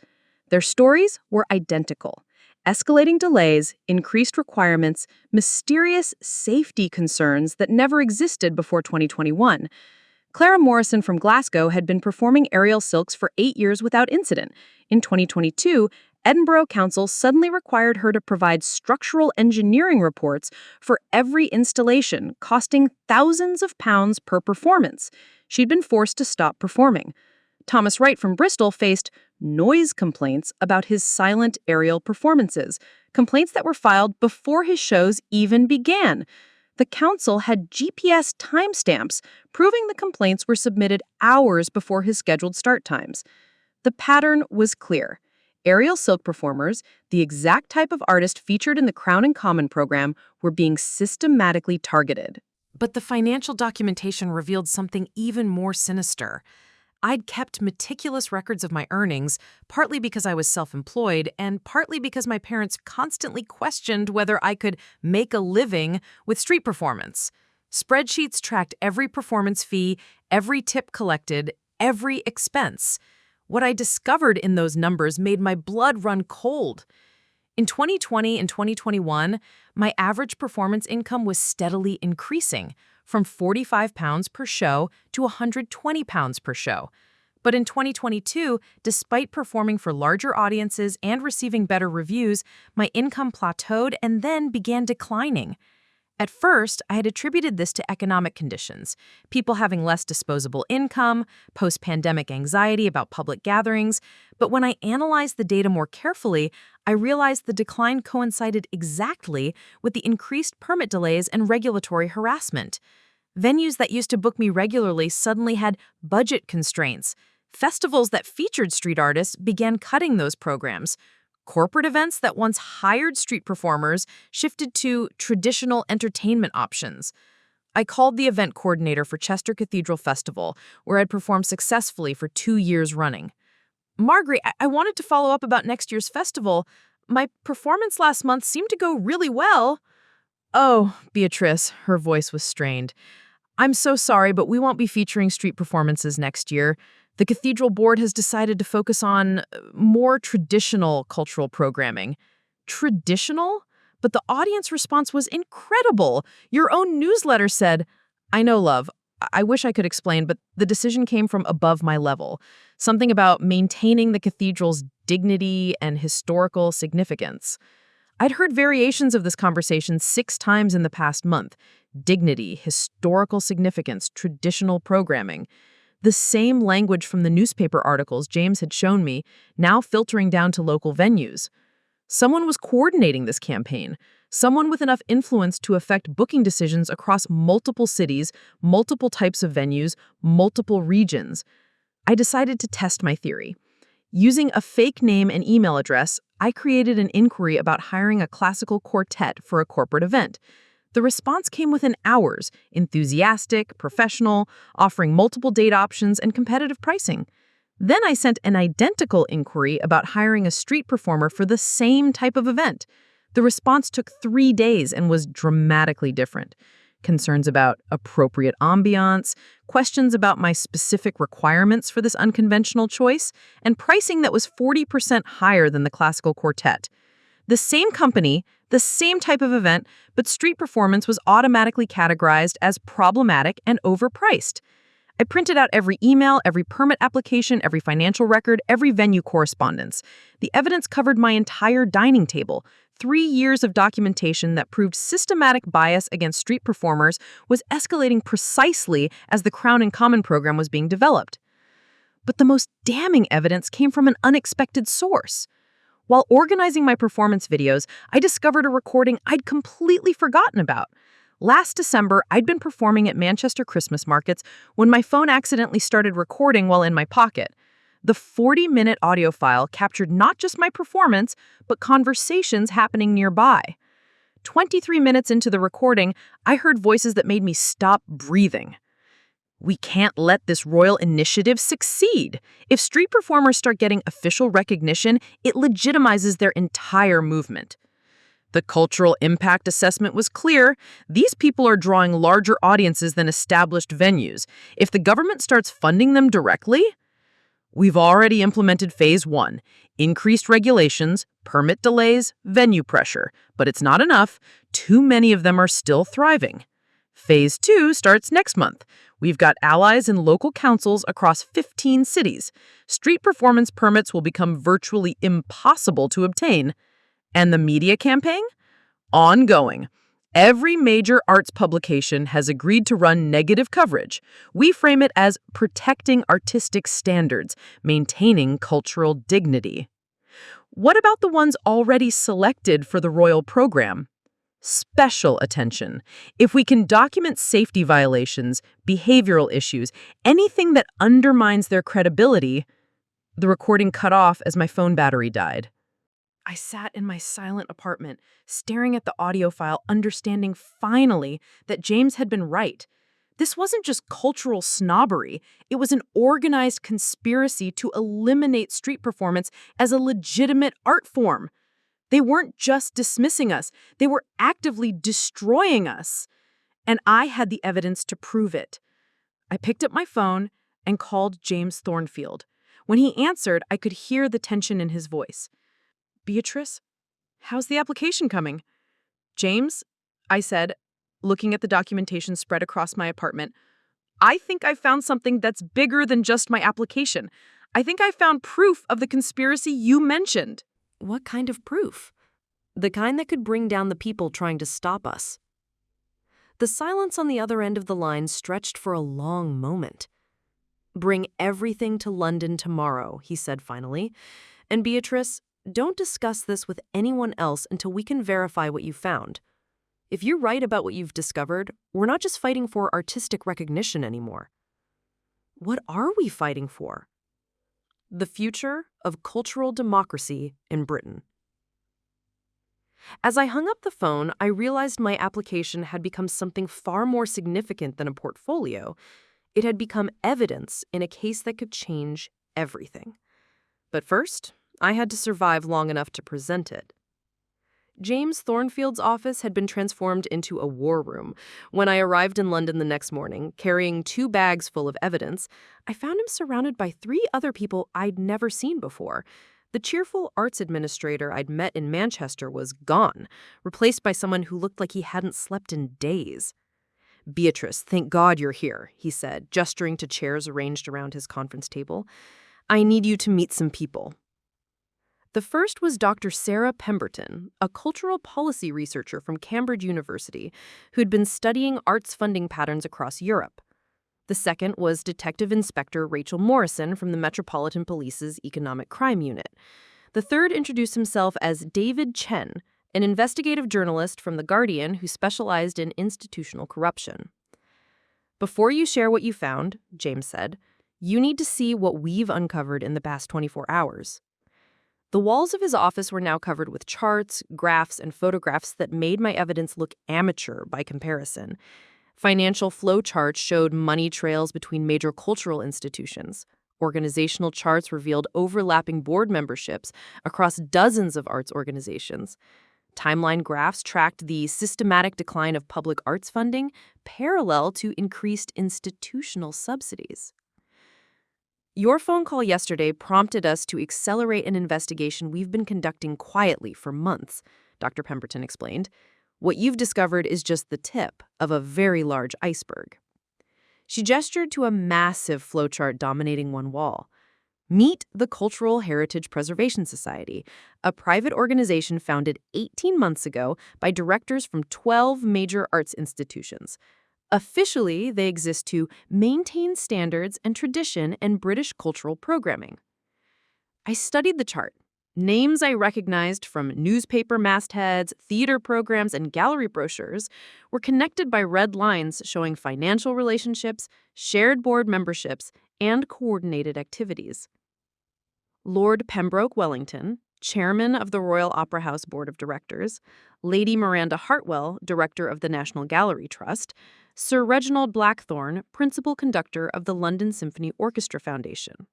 Their stories were identical. Escalating delays, increased requirements, mysterious safety concerns that never existed before 2021. Clara Morrison from Glasgow had been performing aerial silks for 8 years without incident. In 2022, Edinburgh Council suddenly required her to provide structural engineering reports for every installation, costing thousands of pounds per performance. She'd been forced to stop performing. Thomas Wright from Bristol faced noise complaints about his silent aerial performances, complaints that were filed before his shows even began. The council had GPS timestamps proving the complaints were submitted hours before his scheduled start times. The pattern was clear. Aerial silk performers, the exact type of artist featured in the Crown and Common program, were being systematically targeted. But the financial documentation revealed something even more sinister. I'd kept meticulous records of my earnings, partly because I was self-employed and partly because my parents constantly questioned whether I could make a living with street performance. Spreadsheets tracked every performance fee, every tip collected, every expense. What I discovered in those numbers made my blood run cold. In 2020 and 2021, my average performance income was steadily increasing, from £45 per show to £120 per show. But in 2022, despite performing for larger audiences and receiving better reviews, my income plateaued and then began declining. At first, I had attributed this to economic conditions, people having less disposable income, post-pandemic anxiety about public gatherings, but when I analyzed the data more carefully, I realized the decline coincided exactly with the increased permit delays and regulatory harassment. Venues that used to book me regularly suddenly had budget constraints. Festivals that featured street artists began cutting those programs. Corporate events that once hired street performers shifted to traditional entertainment options. I called the event coordinator for Chester Cathedral Festival, where I'd performed successfully for 2 years running. Margaret, I wanted to follow up about next year's festival. My performance last month seemed to go really well. Oh, Beatrice, her voice was strained. I'm so sorry, but we won't be featuring street performances next year. The Cathedral Board has decided to focus on more traditional cultural programming. Traditional? But the audience response was incredible. Your own newsletter said, I know, love. I wish I could explain, but the decision came from above my level. Something about maintaining the cathedral's dignity and historical significance. I'd heard variations of this conversation 6 times in the past month. Dignity, historical significance, traditional programming. The same language from the newspaper articles James had shown me, now filtering down to local venues. Someone was coordinating this campaign, someone with enough influence to affect booking decisions across multiple cities, multiple types of venues, multiple regions. I decided to test my theory. Using a fake name and email address, I created an inquiry about hiring a classical quartet for a corporate event. The response came within hours, enthusiastic, professional, offering multiple date options and competitive pricing. Then I sent an identical inquiry about hiring a street performer for the same type of event. The response took 3 days and was dramatically different. Concerns about appropriate ambiance, questions about my specific requirements for this unconventional choice, and pricing that was 40% higher than the classical quartet. The same company, the same type of event, but street performance was automatically categorized as problematic and overpriced. I printed out every email, every permit application, every financial record, every venue correspondence. The evidence covered my entire dining table. 3 years of documentation that proved systematic bias against street performers was escalating precisely as the Crown and Common program was being developed. But the most damning evidence came from an unexpected source. While organizing my performance videos, I discovered a recording I'd completely forgotten about. Last December, I'd been performing at Manchester Christmas markets when my phone accidentally started recording while in my pocket. The 40-minute audio file captured not just my performance, but conversations happening nearby. 23 minutes into the recording, I heard voices that made me stop breathing. We can't let this royal initiative succeed. If street performers start getting official recognition, it legitimizes their entire movement. The cultural impact assessment was clear. These people are drawing larger audiences than established venues. If the government starts funding them directly, we've already implemented phase 1, increased regulations, permit delays, venue pressure. But it's not enough. Too many of them are still thriving. Phase 2 starts next month. We've got allies in local councils across 15 cities. Street performance permits will become virtually impossible to obtain. And the media campaign? Ongoing. Every major arts publication has agreed to run negative coverage. We frame it as protecting artistic standards, maintaining cultural dignity. What about the ones already selected for the royal program? Special attention. If we can document safety violations, behavioral issues, anything that undermines their credibility. The recording cut off as my phone battery died. I sat in my silent apartment, staring at the audio file, understanding finally that James had been right. This wasn't just cultural snobbery. It was an organized conspiracy to eliminate street performance as a legitimate art form. They weren't just dismissing us, they were actively destroying us. And I had the evidence to prove it. I picked up my phone and called James Thornfield. When he answered, I could hear the tension in his voice. "Beatrice, how's the application coming?" "James," I said, looking at the documentation spread across my apartment, "I think I found something that's bigger than just my application. I think I found proof of the conspiracy you mentioned." What kind of proof? The kind that could bring down the people trying to stop us. The silence on the other end of the line stretched for a long moment. "Bring everything to London tomorrow," he said finally. "And Beatrice, don't discuss this with anyone else until we can verify what you found. If you're right about what you've discovered, we're not just fighting for artistic recognition anymore. What are we fighting for? The future of cultural democracy in Britain." As I hung up the phone, I realized my application had become something far more significant than a portfolio. It had become evidence in a case that could change everything. But first, I had to survive long enough to present it. James Thornfield's office had been transformed into a war room. When I arrived in London the next morning, carrying 2 bags full of evidence, I found him surrounded by 3 other people I'd never seen before. The cheerful arts administrator I'd met in Manchester was gone, replaced by someone who looked like he hadn't slept in days. "Beatrice, thank God you're here," he said, gesturing to chairs arranged around his conference table. "I need you to meet some people." The first was Dr. Sarah Pemberton, a cultural policy researcher from Cambridge University who'd been studying arts funding patterns across Europe. The second was Detective Inspector Rachel Morrison from the Metropolitan Police's Economic Crime Unit. The third introduced himself as David Chen, an investigative journalist from The Guardian who specialized in institutional corruption. "Before you share what you found," James said, "you need to see what we've uncovered in the past 24 hours. The walls of his office were now covered with charts, graphs, and photographs that made my evidence look amateur by comparison. Financial flow charts showed money trails between major cultural institutions. Organizational charts revealed overlapping board memberships across dozens of arts organizations. Timeline graphs tracked the systematic decline of public arts funding parallel to increased institutional subsidies. Your phone call yesterday prompted us to accelerate an investigation we've been conducting quietly for months," Dr. Pemberton explained. "What you've discovered is just the tip of a very large iceberg." She gestured to a massive flowchart dominating one wall. "Meet the Cultural Heritage Preservation Society, a private organization founded 18 months ago by directors from 12 major arts institutions. Officially, they exist to maintain standards and tradition in British cultural programming." I studied the chart. Names I recognized from newspaper mastheads, theater programs, and gallery brochures were connected by red lines showing financial relationships, shared board memberships, and coordinated activities. Lord Pembroke Wellington, chairman of the Royal Opera House Board of Directors, Lady Miranda Hartwell, director of the National Gallery Trust, Sir Reginald Blackthorne, principal conductor of the London Symphony Orchestra Foundation.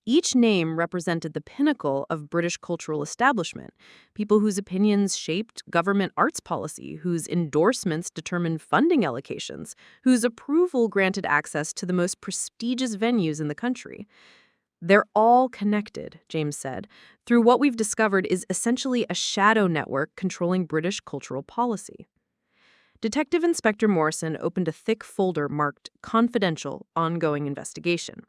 Each name represented the pinnacle of British cultural establishment, people whose opinions shaped government arts policy, whose endorsements determined funding allocations, whose approval granted access to the most prestigious venues in the country. "They're all connected," James said, "through what we've discovered is essentially a shadow network controlling British cultural policy." Detective Inspector Morrison opened a thick folder marked Confidential Ongoing Investigation.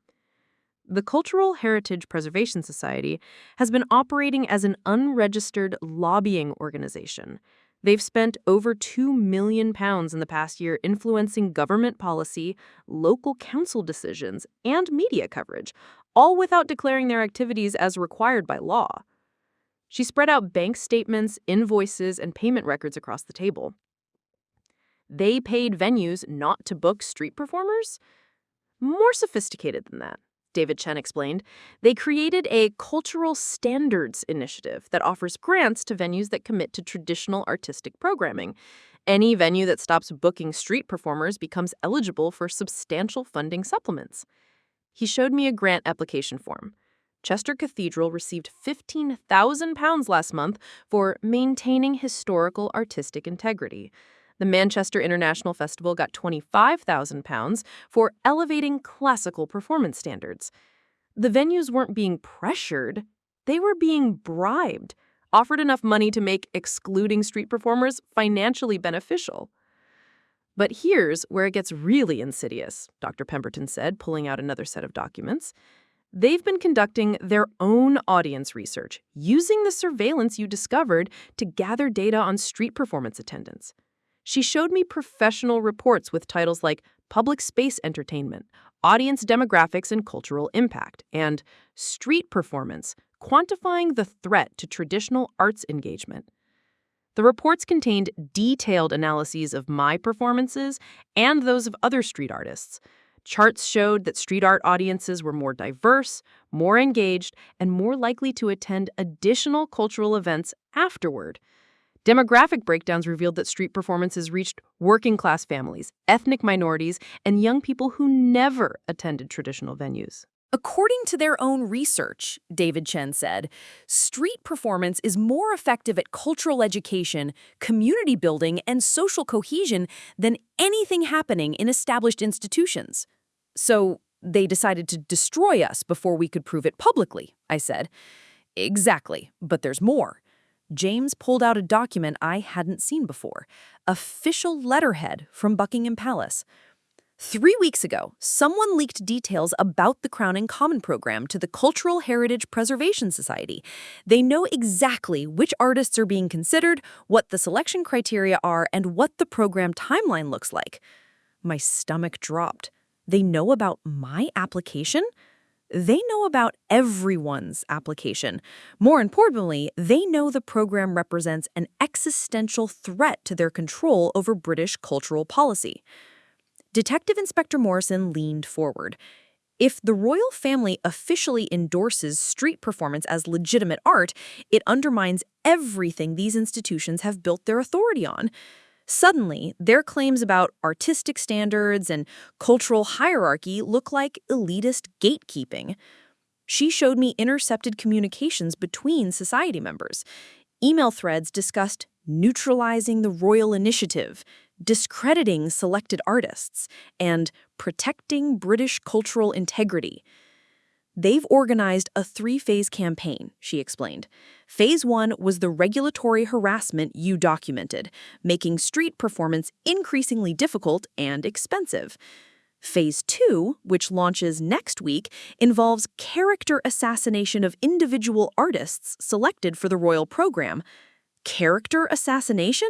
The Cultural Heritage Preservation Society has been operating as an unregistered lobbying organization. They've spent over £2 million in the past year influencing government policy, local council decisions, and media coverage, all without declaring their activities as required by law. She spread out bank statements, invoices, and payment records across the table. They paid venues not to book street performers? More sophisticated than that, David Chen explained. They created a cultural standards initiative that offers grants to venues that commit to traditional artistic programming. Any venue that stops booking street performers becomes eligible for substantial funding supplements. He showed me a grant application form. Chester Cathedral received £15,000 last month for maintaining historical artistic integrity. The Manchester International Festival got £25,000 for elevating classical performance standards. The venues weren't being pressured, they were being bribed, offered enough money to make excluding street performers financially beneficial. But here's where it gets really insidious, Dr. Pemberton said, pulling out another set of documents. They've been conducting their own audience research, using the surveillance you discovered to gather data on street performance attendance. She showed me professional reports with titles like Public Space Entertainment, Audience Demographics and Cultural Impact, and Street Performance, Quantifying the Threat to Traditional Arts Engagement. The reports contained detailed analyses of my performances and those of other street artists. Charts showed that street art audiences were more diverse, more engaged, and more likely to attend additional cultural events afterward. Demographic breakdowns revealed that street performances reached working-class families, ethnic minorities, and young people who never attended traditional venues. According to their own research, David Chen said, street performance is more effective at cultural education, community building, and social cohesion than anything happening in established institutions. So they decided to destroy us before we could prove it publicly, I said. Exactly, but there's more. James pulled out a document I hadn't seen before, official letterhead from Buckingham Palace. 3 weeks ago, someone leaked details about the Crown in Common program to the Cultural Heritage Preservation Society. They know exactly which artists are being considered, what the selection criteria are, and what the program timeline looks like. My stomach dropped. They know about my application? They know about everyone's application. More importantly, they know the program represents an existential threat to their control over British cultural policy. Detective Inspector Morrison leaned forward. If the royal family officially endorses street performance as legitimate art, it undermines everything these institutions have built their authority on. Suddenly, their claims about artistic standards and cultural hierarchy look like elitist gatekeeping. She showed me intercepted communications between society members. Email threads discussed neutralizing the royal initiative, discrediting selected artists, and protecting British cultural integrity. They've organized a 3-phase campaign, she explained. Phase 1 was the regulatory harassment you documented, making street performance increasingly difficult and expensive. Phase 2, which launches next week, involves character assassination of individual artists selected for the royal program. Character assassination?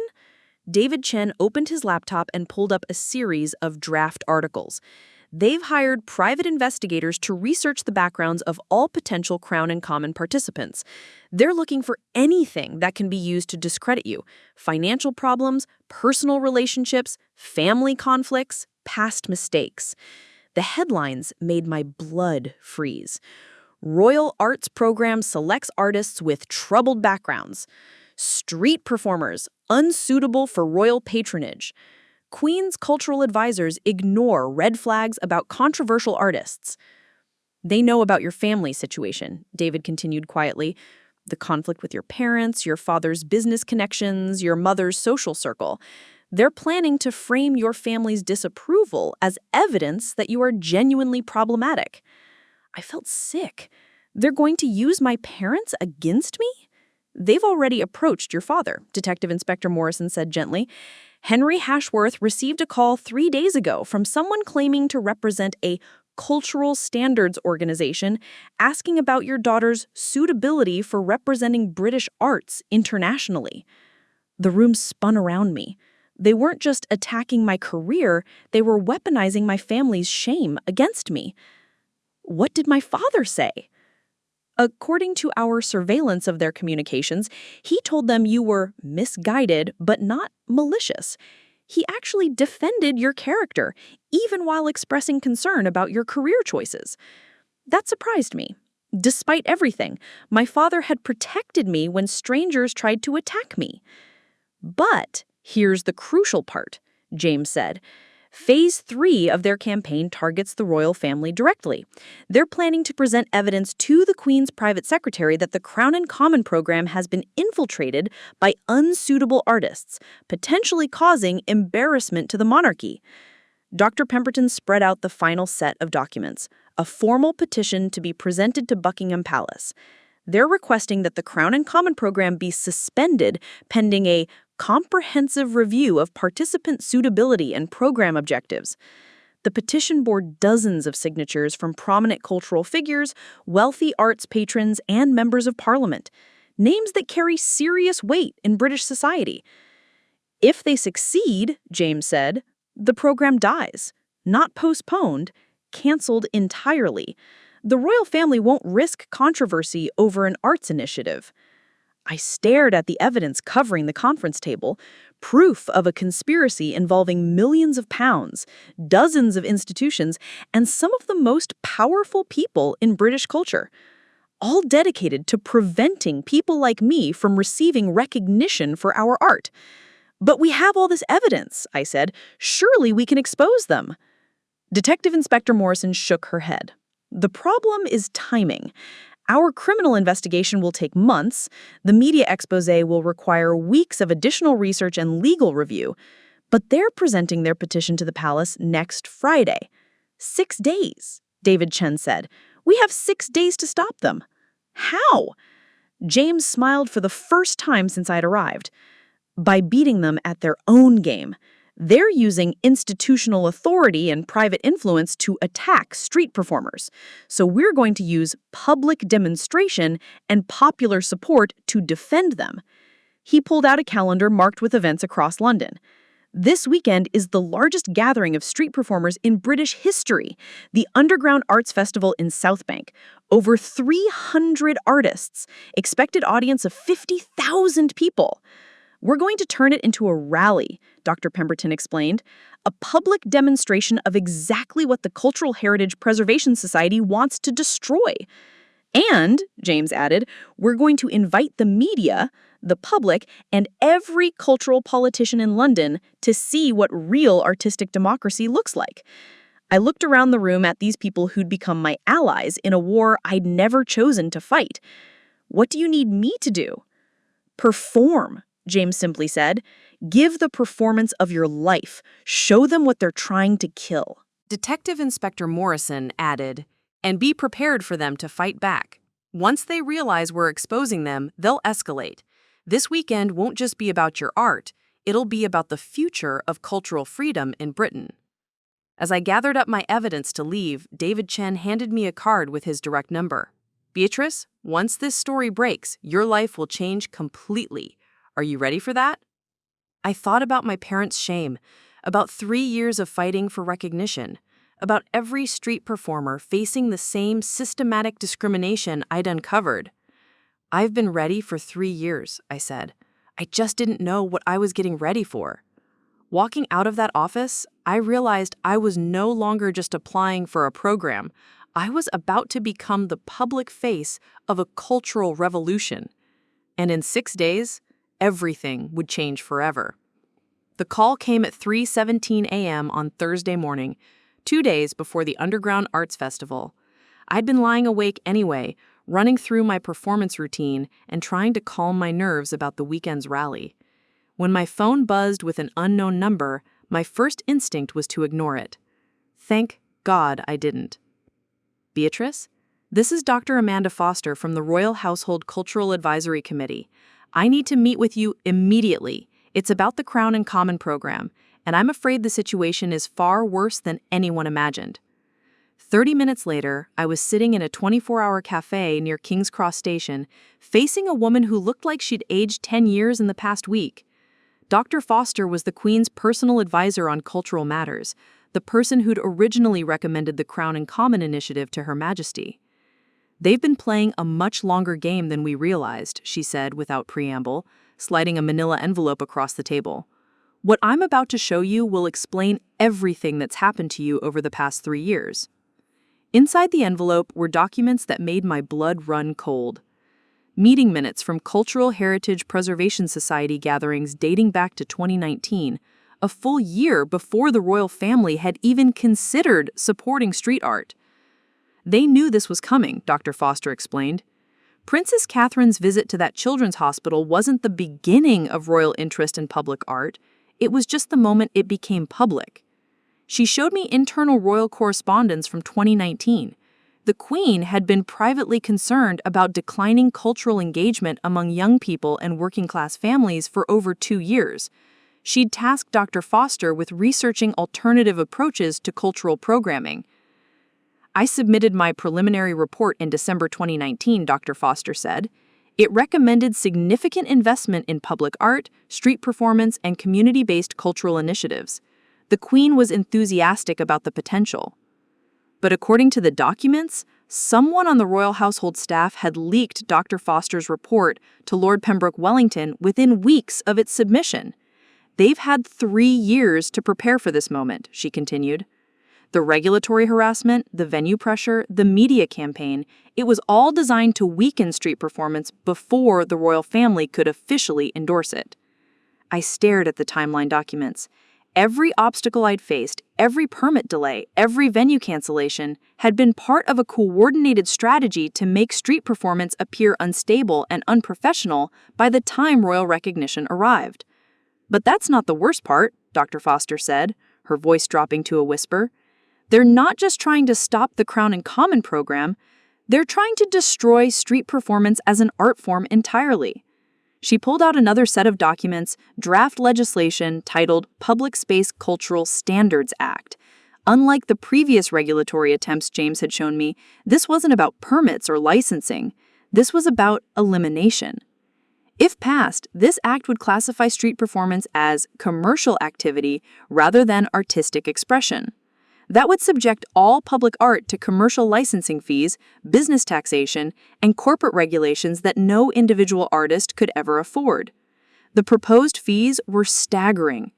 David Chen opened his laptop and pulled up a series of draft articles. They've hired private investigators to research the backgrounds of all potential Crown in Common participants. They're looking for anything that can be used to discredit you: financial problems, personal relationships, family conflicts, past mistakes. The headlines made my blood freeze. Royal Arts Program selects artists with troubled backgrounds. Street performers, unsuitable for royal patronage. Queen's cultural advisors ignore red flags about controversial artists. They know about your family situation, David continued quietly. The conflict with your parents, your father's business connections, your mother's social circle. They're planning to frame your family's disapproval as evidence that you are genuinely problematic. I felt sick. They're going to use my parents against me? They've already approached your father, Detective Inspector Morrison said gently. Henry Hashworth received a call 3 days ago from someone claiming to represent a cultural standards organization asking about your daughter's suitability for representing British arts internationally. The room spun around me. They weren't just attacking my career, they were weaponizing my family's shame against me. What did my father say? According to our surveillance of their communications, he told them you were misguided but not malicious. He actually defended your character, even while expressing concern about your career choices. That surprised me. Despite everything, my father had protected me when strangers tried to attack me. But Here's the crucial part, James said. Phase 3 of their campaign targets the royal family directly. They're planning to present evidence to the Queen's private secretary that the Crown and Common program has been infiltrated by unsuitable artists, potentially causing embarrassment to the monarchy. Dr. Pemberton spread out the final set of documents, a formal petition to be presented to Buckingham Palace. They're requesting that the Crown and Common program be suspended pending a comprehensive review of participant suitability and program objectives. The petition bore dozens of signatures from prominent cultural figures, wealthy arts patrons, and members of Parliament, names that carry serious weight in British society. If they succeed, James said, the program dies, not postponed, canceled entirely. The royal family won't risk controversy over an arts initiative. I stared at the evidence covering the conference table, proof of a conspiracy involving millions of pounds, dozens of institutions, and some of the most powerful people in British culture, all dedicated to preventing people like me from receiving recognition for our art. But we have all this evidence, I said. Surely we can expose them. Detective Inspector Morrison shook her head. The problem is timing. Our criminal investigation will take months. The media expose will require weeks of additional research and legal review. But they're presenting their petition to the palace next Friday. 6 days, David Chen said. We have 6 days to stop them. How? James smiled for the first time since I'd arrived. By beating them at their own game. They're using institutional authority and private influence to attack street performers. So we're going to use public demonstration and popular support to defend them. He pulled out a calendar marked with events across London. This weekend is the largest gathering of street performers in British history, the Underground Arts Festival in South Bank. Over 300 artists, expected audience of 50,000 people. We're going to turn it into a rally, Dr. Pemberton explained, a public demonstration of exactly what the Cultural Heritage Preservation Society wants to destroy. And, James added, we're going to invite the media, the public, and every cultural politician in London to see what real artistic democracy looks like. I looked around the room at these people who'd become my allies in a war I'd never chosen to fight. What do you need me to do? Perform, James simply said. Give the performance of your life. Show them what they're trying to kill. Detective Inspector Morrison added, and be prepared for them to fight back. Once they realize we're exposing them, they'll escalate. This weekend won't just be about your art, it'll be about the future of cultural freedom in Britain. As I gathered up my evidence to leave, David Chen handed me a card with his direct number. Beatrice, once this story breaks, your life will change completely. Are you ready for that? I thought about my parents' shame, about 3 years of fighting for recognition, about every street performer facing the same systematic discrimination I'd uncovered. I've been ready for 3 years, I said. I just didn't know what I was getting ready for. Walking out of that office, I realized I was no longer just applying for a program. I was about to become the public face of a cultural revolution. And in 6 days, everything would change forever. The call came at 3:17 a.m. on Thursday morning, 2 days before the Underground Arts Festival. I'd been lying awake anyway, running through my performance routine and trying to calm my nerves about the weekend's rally. When my phone buzzed with an unknown number, my first instinct was to ignore it. Thank God I didn't. Beatrice, this is Dr. Amanda Foster from the Royal Household Cultural Advisory Committee. I need to meet with you immediately. It's about the Crown and Common program, and I'm afraid the situation is far worse than anyone imagined. 30 minutes later, I was sitting in a 24-hour cafe near King's Cross Station, facing a woman who looked like she'd aged 10 years in the past week. Dr. Foster was the Queen's personal advisor on cultural matters, the person who'd originally recommended the Crown and Common initiative to Her Majesty. They've been playing a much longer game than we realized, she said without preamble, sliding a manila envelope across the table. What I'm about to show you will explain everything that's happened to you over the past 3 years. Inside the envelope were documents that made my blood run cold. Meeting minutes from Cultural Heritage Preservation Society gatherings dating back to 2019, a full year before the royal family had even considered supporting street art. They knew this was coming, Dr. Foster explained. Princess Catherine's visit to that children's hospital wasn't the beginning of royal interest in public art. It was just the moment it became public. She showed me internal royal correspondence from 2019. The Queen had been privately concerned about declining cultural engagement among young people and working-class families for over 2 years. She'd tasked Dr. Foster with researching alternative approaches to cultural programming. I submitted my preliminary report in December 2019, Dr. Foster said. It recommended significant investment in public art, street performance, and community-based cultural initiatives. The Queen was enthusiastic about the potential. But according to the documents, someone on the royal household staff had leaked Dr. Foster's report to Lord Pembroke Wellington within weeks of its submission. They've had 3 years to prepare for this moment, she continued. The regulatory harassment, the venue pressure, the media campaign, it was all designed to weaken street performance before the royal family could officially endorse it. I stared at the timeline documents. Every obstacle I'd faced, every permit delay, every venue cancellation had been part of a coordinated strategy to make street performance appear unstable and unprofessional by the time royal recognition arrived. But that's not the worst part, Dr. Foster said, her voice dropping to a whisper. They're not just trying to stop the Crown and Common program, they're trying to destroy street performance as an art form entirely. She pulled out another set of documents, draft legislation titled Public Space Cultural Standards Act. Unlike the previous regulatory attempts James had shown me, this wasn't about permits or licensing. This was about elimination. If passed, this act would classify street performance as commercial activity rather than artistic expression. That would subject all public art to commercial licensing fees, business taxation, and corporate regulations that no individual artist could ever afford. The proposed fees were staggering.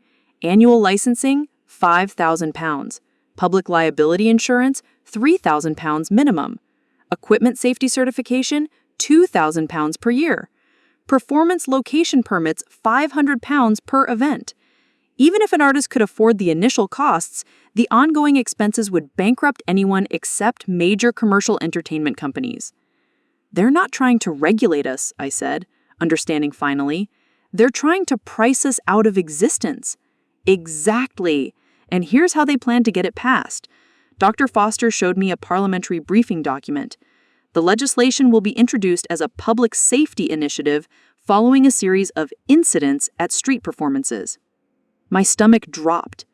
Annual licensing, £5,000. Public liability insurance, £3,000 minimum. Equipment safety certification, £2,000 per year. Performance location permits, £500 per event. Even if an artist could afford the initial costs, the ongoing expenses would bankrupt anyone except major commercial entertainment companies. They're not trying to regulate us, I said, understanding finally. They're trying to price us out of existence. Exactly. And here's how they plan to get it passed. Dr. Foster showed me a parliamentary briefing document. The legislation will be introduced as a public safety initiative following a series of incidents at street performances. My stomach dropped.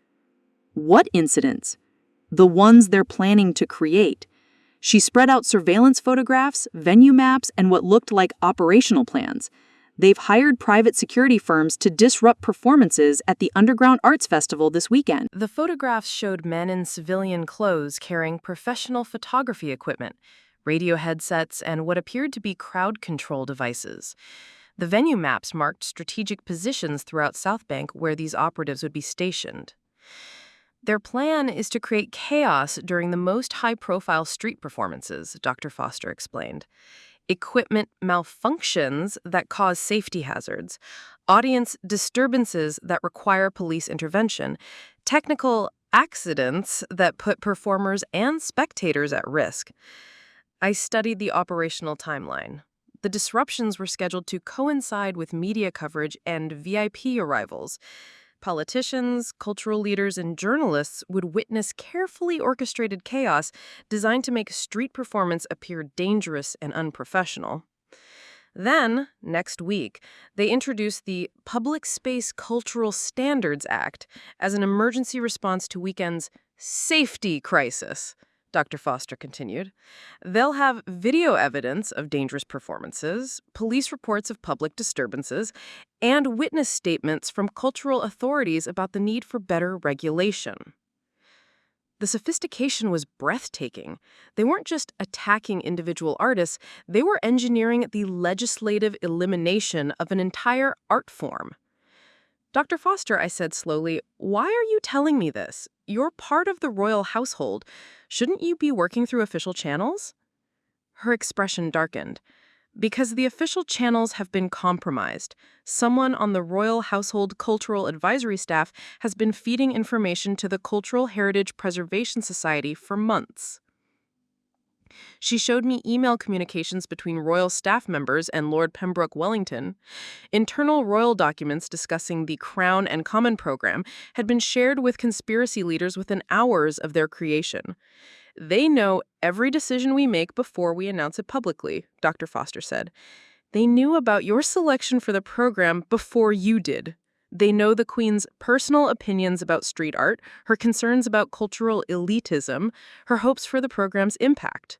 What incidents? The ones they're planning to create. She spread out surveillance photographs, venue maps, and what looked like operational plans. They've hired private security firms to disrupt performances at the Underground Arts Festival this weekend. The photographs showed men in civilian clothes carrying professional photography equipment, radio headsets, and what appeared to be crowd control devices. The venue maps marked strategic positions throughout South Bank where these operatives would be stationed. Their plan is to create chaos during the most high-profile street performances, Dr. Foster explained. Equipment malfunctions that cause safety hazards, audience disturbances that require police intervention, technical accidents that put performers and spectators at risk. I studied the operational timeline. The disruptions were scheduled to coincide with media coverage and VIP arrivals. Politicians, cultural leaders, and journalists would witness carefully orchestrated chaos designed to make street performance appear dangerous and unprofessional. Then, next week, they introduced the Public Space Cultural Standards Act as an emergency response to weekend's safety crisis. Dr. Foster continued. They'll have video evidence of dangerous performances, police reports of public disturbances, and witness statements from cultural authorities about the need for better regulation. The sophistication was breathtaking. They weren't just attacking individual artists, they were engineering the legislative elimination of an entire art form. Dr. Foster, I said slowly, why are you telling me this? You're part of the royal household. Shouldn't you be working through official channels? Her expression darkened. Because the official channels have been compromised. Someone on the Royal Household Cultural Advisory staff has been feeding information to the Cultural Heritage Preservation Society for months. She showed me email communications between royal staff members and Lord Pembroke Wellington. Internal royal documents discussing the Crown and Common program had been shared with conspiracy leaders within hours of their creation. They know every decision we make before we announce it publicly, Dr. Foster said. They knew about your selection for the program before you did. They know the Queen's personal opinions about street art, her concerns about cultural elitism, her hopes for the program's impact.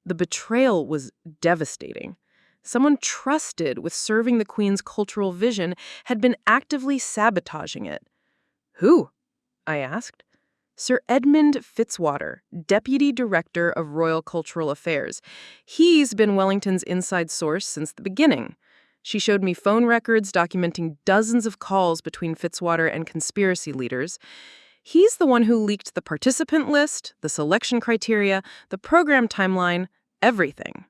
The betrayal was devastating. Someone trusted with serving the Queen's cultural vision had been actively sabotaging it. Who? I asked. Sir Edmund Fitzwater, Deputy Director of Royal Cultural Affairs. He's been Wellington's inside source since the beginning. She showed me phone records documenting dozens of calls between Fitzwater and conspiracy leaders. He's the one who leaked the participant list, the selection criteria, the program timeline, everything.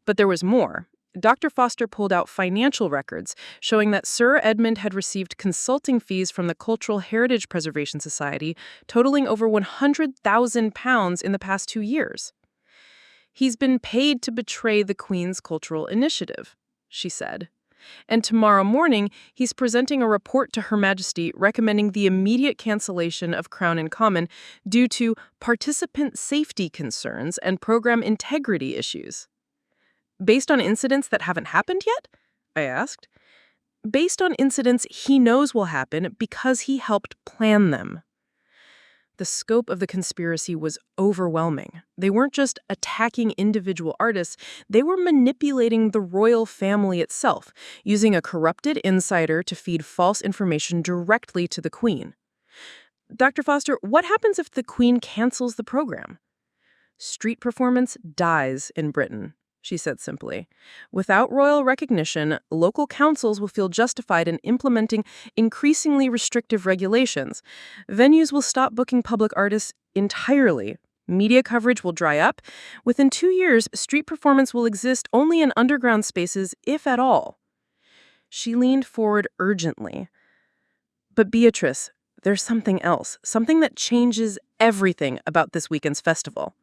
But there was more. Dr. Foster pulled out financial records showing that Sir Edmund had received consulting fees from the Cultural Heritage Preservation Society totaling over £100,000 in the past 2 years. He's been paid to betray the Queen's cultural initiative, she said. And tomorrow morning, he's presenting a report to Her Majesty recommending the immediate cancellation of Crown and Common due to participant safety concerns and program integrity issues. Based on incidents that haven't happened yet? I asked. Based on incidents he knows will happen because he helped plan them. The scope of the conspiracy was overwhelming. They weren't just attacking individual artists, they were manipulating the royal family itself, using a corrupted insider to feed false information directly to the Queen. Dr. Foster, what happens if the Queen cancels the program? Street performance dies in Britain, she said simply. Without royal recognition, local councils will feel justified in implementing increasingly restrictive regulations. Venues will stop booking public artists entirely. Media coverage will dry up. Within 2 years, street performance will exist only in underground spaces, if at all. She leaned forward urgently. But Beatrice, there's something else, something that changes everything about this weekend's festival.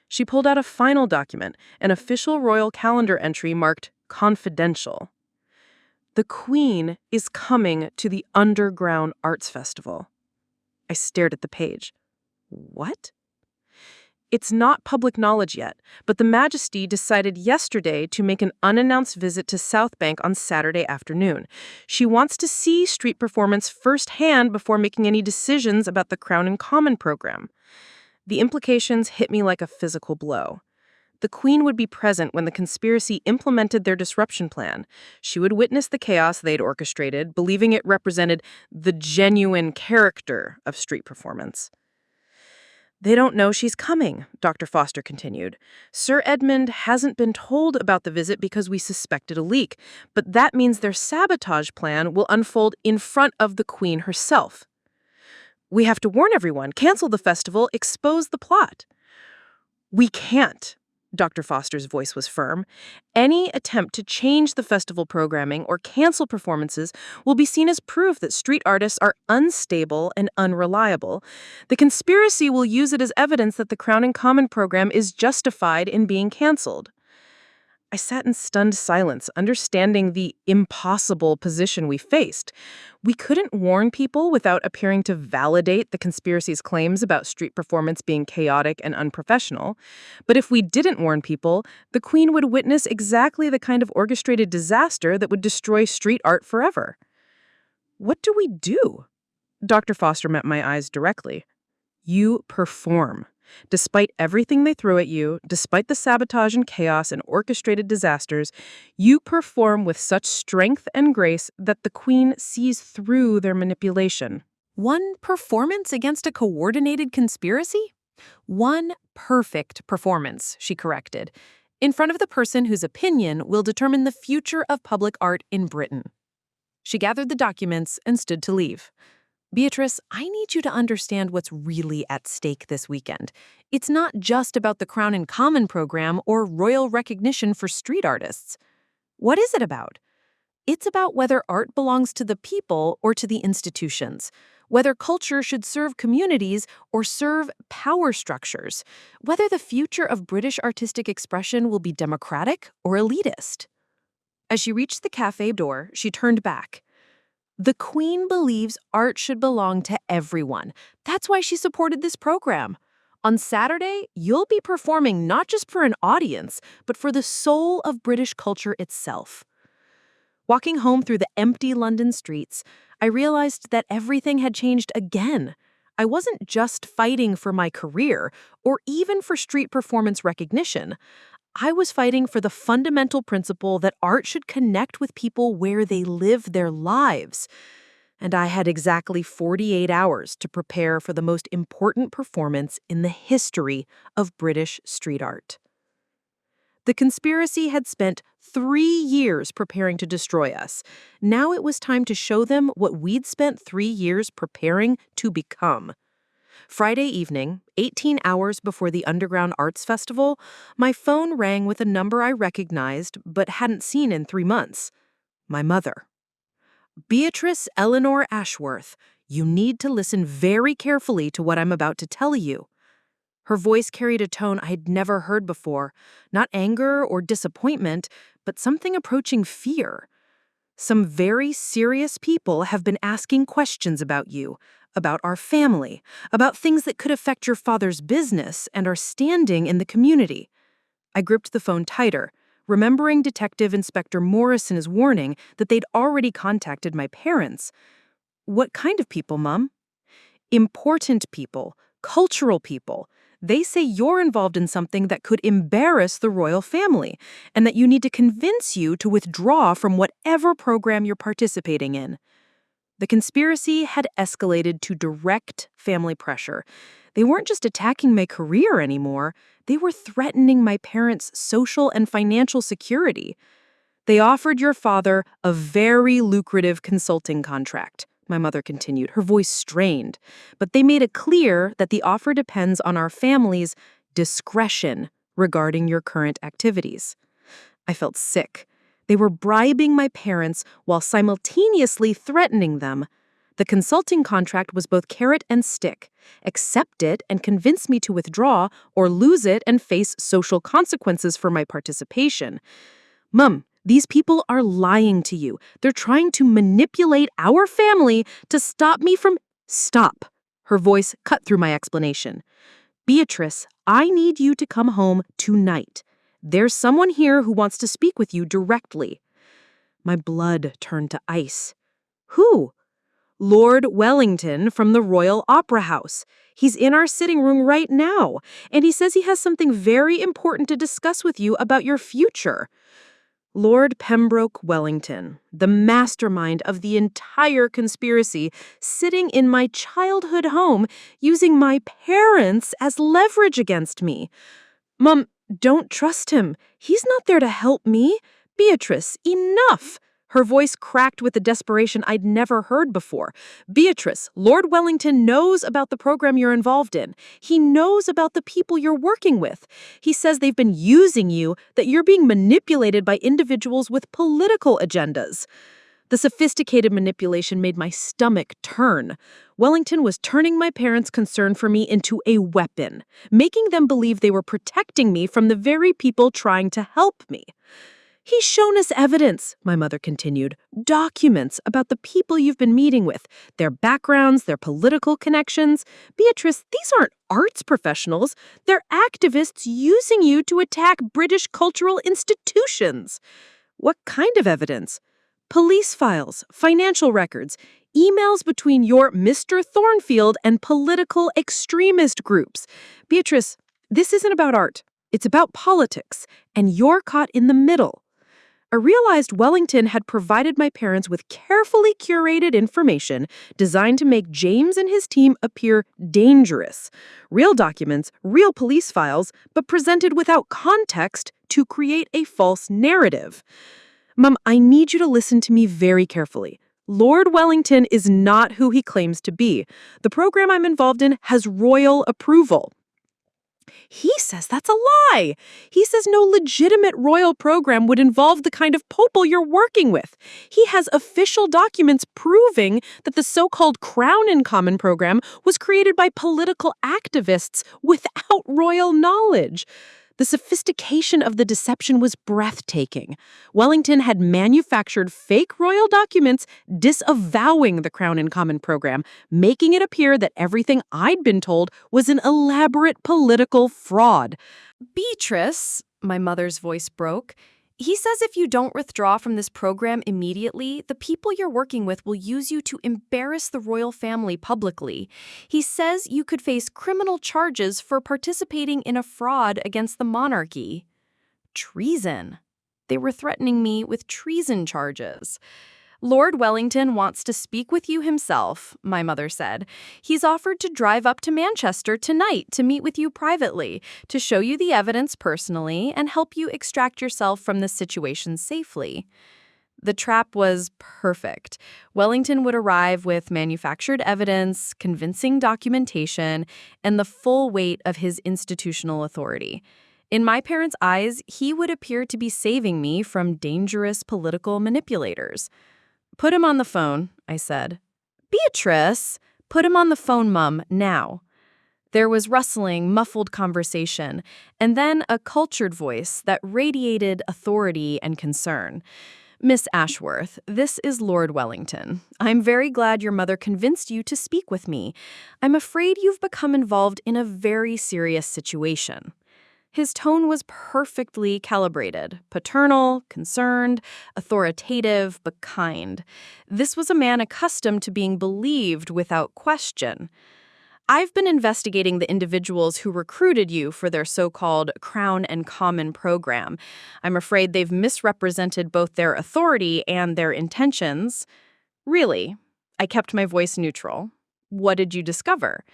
She pulled out a final document, an official royal calendar entry marked confidential. The Queen is coming to the Underground Arts Festival. I stared at the page. What? It's not public knowledge yet, but the Majesty decided yesterday to make an unannounced visit to South Bank on Saturday afternoon. She wants to see street performance firsthand before making any decisions about the Crown and Common program. The implications hit me like a physical blow. The Queen would be present when the conspiracy implemented their disruption plan. She would witness the chaos they'd orchestrated, believing it represented the genuine character of street performance. They don't know she's coming, Dr. Foster continued. Sir Edmund hasn't been told about the visit because we suspected a leak, but that means their sabotage plan will unfold in front of the Queen herself. We have to warn everyone, cancel the festival, expose the plot. We can't, Dr. Foster's voice was firm. Any attempt to change the festival programming or cancel performances will be seen as proof that street artists are unstable and unreliable. The conspiracy will use it as evidence that the Crown and Common program is justified in being canceled. I sat in stunned silence, understanding the impossible position we faced. We couldn't warn people without appearing to validate the conspiracy's claims about street performance being chaotic and unprofessional. But if we didn't warn people, the Queen would witness exactly the kind of orchestrated disaster that would destroy street art forever. What do we do? Dr. Foster met my eyes directly. You perform. Despite everything they throw at you, despite the sabotage and chaos and orchestrated disasters, you perform with such strength and grace that the Queen sees through their manipulation. One performance against a coordinated conspiracy? One perfect performance, she corrected, in front of the person whose opinion will determine the future of public art in Britain. She gathered the documents and stood to leave. Beatrice, I need you to understand what's really at stake this weekend. It's not just about the Crown and Common program or royal recognition for street artists. What is it about? It's about whether art belongs to the people or to the institutions, whether culture should serve communities or serve power structures, whether the future of British artistic expression will be democratic or elitist. As she reached the cafe door, she turned back. The Queen believes art should belong to everyone. That's why she supported this program. On Saturday, you'll be performing not just for an audience, but for the soul of British culture itself. Walking home through the empty London streets, I realized that everything had changed again. I wasn't just fighting for my career or even for street performance recognition. I was fighting for the fundamental principle that art should connect with people where they live their lives. And I had exactly 48 hours to prepare for the most important performance in the history of British street art. The conspiracy had spent 3 years preparing to destroy us. Now it was time to show them what we'd spent 3 years preparing to become. Friday evening, 18 hours before the Underground Arts Festival, my phone rang with a number I recognized but hadn't seen in 3 months. My mother. Beatrice Eleanor Ashworth, you need to listen very carefully to what I'm about to tell you. Her voice carried a tone I'd never heard before, not anger or disappointment, but something approaching fear. Some very serious people have been asking questions about you, about our family, about things that could affect your father's business and our standing in the community. I gripped the phone tighter, remembering Detective Inspector Morrison's warning that they'd already contacted my parents. What kind of people, Mom? Important people, cultural people. They say you're involved in something that could embarrass the royal family, and that you need to convince you to withdraw from whatever program you're participating in. The conspiracy had escalated to direct family pressure. They weren't just attacking my career anymore, they were threatening my parents' social and financial security. They offered your father a very lucrative consulting contract, my mother continued, her voice strained, but they made it clear that the offer depends on our family's discretion regarding your current activities. I felt sick. They were bribing my parents while simultaneously threatening them. The consulting contract was both carrot and stick. Accept it and convince me to withdraw, or lose it and face social consequences for my participation. Mom, these people are lying to you. They're trying to manipulate our family to stop me from— Stop. Her voice cut through my explanation. Beatrice, I need you to come home tonight. There's someone here who wants to speak with you directly. My blood turned to ice. Who? Lord Wellington from the Royal Opera House. He's in our sitting room right now, and he says he has something very important to discuss with you about your future. Lord Pembroke Wellington, the mastermind of the entire conspiracy, sitting in my childhood home, using my parents as leverage against me. Mom, don't trust him. He's not there to help me. Beatrice, enough! Her voice cracked with a desperation I'd never heard before. Beatrice, Lord Wellington knows about the program you're involved in. He knows about the people you're working with. He says they've been using you, that you're being manipulated by individuals with political agendas. The sophisticated manipulation made my stomach turn. Wellington was turning my parents' concern for me into a weapon, making them believe they were protecting me from the very people trying to help me. He's shown us evidence, my mother continued, documents about the people you've been meeting with, their backgrounds, their political connections. Beatrice, these aren't arts professionals. They're activists using you to attack British cultural institutions. What kind of evidence? Police files, financial records, emails between your Mr. Thornfield and political extremist groups. Beatrice, this isn't about art. It's about politics, and you're caught in the middle. I realized Wellington had provided my parents with carefully curated information designed to make James and his team appear dangerous. Real documents, real police files, but presented without context to create a false narrative. Mom, I need you to listen to me very carefully. Lord Wellington is not who he claims to be. The program I'm involved in has royal approval. He says that's a lie. He says no legitimate royal program would involve the kind of popal you're working with. He has official documents proving that the so-called Crown in Common program was created by political activists without royal knowledge. The sophistication of the deception was breathtaking. Wellington had manufactured fake royal documents disavowing the Crown in Common program, making it appear that everything I'd been told was an elaborate political fraud. Beatrice, my mother's voice broke. He says if you don't withdraw from this program immediately, the people you're working with will use you to embarrass the royal family publicly. He says you could face criminal charges for participating in a fraud against the monarchy. Treason. They were threatening me with treason charges. Lord Wellington wants to speak with you himself, my mother said. He's offered to drive up to Manchester tonight to meet with you privately, to show you the evidence personally and help you extract yourself from the situation safely. The trap was perfect. Wellington would arrive with manufactured evidence, convincing documentation, and the full weight of his institutional authority. In my parents' eyes, he would appear to be saving me from dangerous political manipulators. "Put him on the phone," I said. "Beatrice, put him on the phone, Mum, now." There was rustling, muffled conversation, and then a cultured voice that radiated authority and concern. "Miss Ashworth, this is Lord Wellington. I'm very glad your mother convinced you to speak with me. I'm afraid you've become involved in a very serious situation." His tone was perfectly calibrated, paternal, concerned, authoritative, but kind. This was a man accustomed to being believed without question. "I've been investigating the individuals who recruited you for their so-called Crown and Common program. I'm afraid they've misrepresented both their authority and their intentions." "Really?" I kept my voice neutral. "What did you discover?"